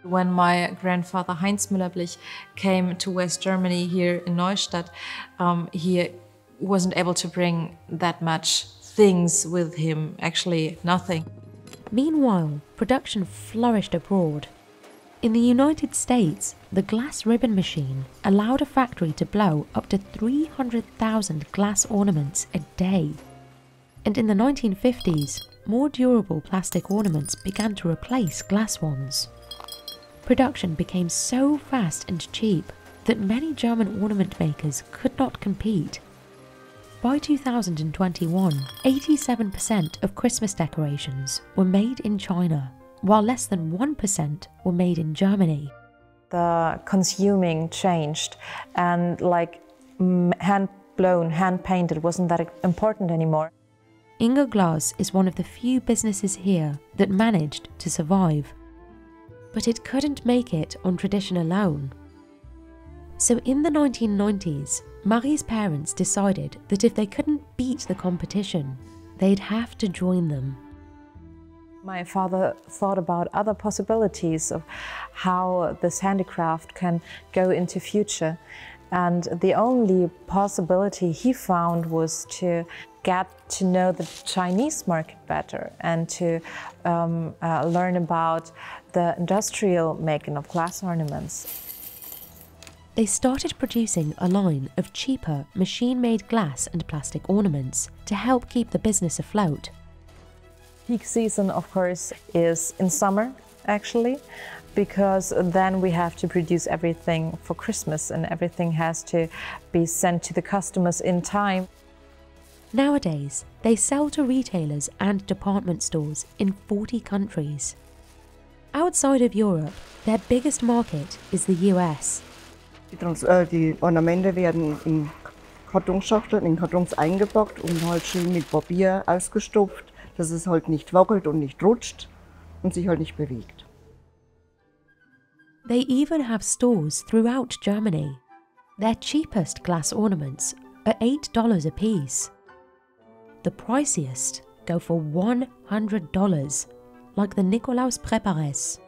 When my grandfather Heinz Müller-Blich came to West Germany here in Neustadt, he wasn't able to bring that much things with him, actually nothing. Meanwhile, production flourished abroad. In the United States, the glass ribbon machine allowed a factory to blow up to 300,000 glass ornaments a day. And in the 1950s, more durable plastic ornaments began to replace glass ones. Production became so fast and cheap that many German ornament makers could not compete. By 2021, 87% of Christmas decorations were made in China, while less than 1% were made in Germany. The consuming changed, and hand-blown, hand-painted wasn't that important anymore. Inga Glas is one of the few businesses here that managed to survive. But it couldn't make it on tradition alone. So in the 1990s, Marie's parents decided that if they couldn't beat the competition, they'd have to join them. My father thought about other possibilities of how this handicraft can go into future. And the only possibility he found was to get to know the Chinese market better and to learn about the industrial making of glass ornaments. They started producing a line of cheaper machine-made glass and plastic ornaments to help keep the business afloat. Peak season, of course, is in summer, actually, because then we have to produce everything for Christmas and everything has to be sent to the customers in time. Nowadays, they sell to retailers and department stores in 40 countries. Outside of Europe, their biggest market is the US. Die Ornamente werden in Kartonschachteln, in Kartons eingepackt und halt schön mit Papier ausgestopft, dass es halt nicht wackelt und nicht rutscht und sich halt nicht bewegt. They even have stores throughout Germany. Their cheapest glass ornaments are $8 a piece. The priciest go for $100, like the Nikolaus Préparés.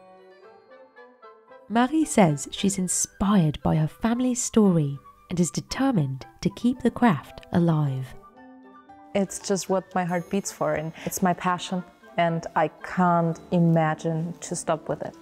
Marie says she's inspired by her family's story and is determined to keep the craft alive. It's just what my heart beats for, and it's my passion, and I can't imagine to stop with it.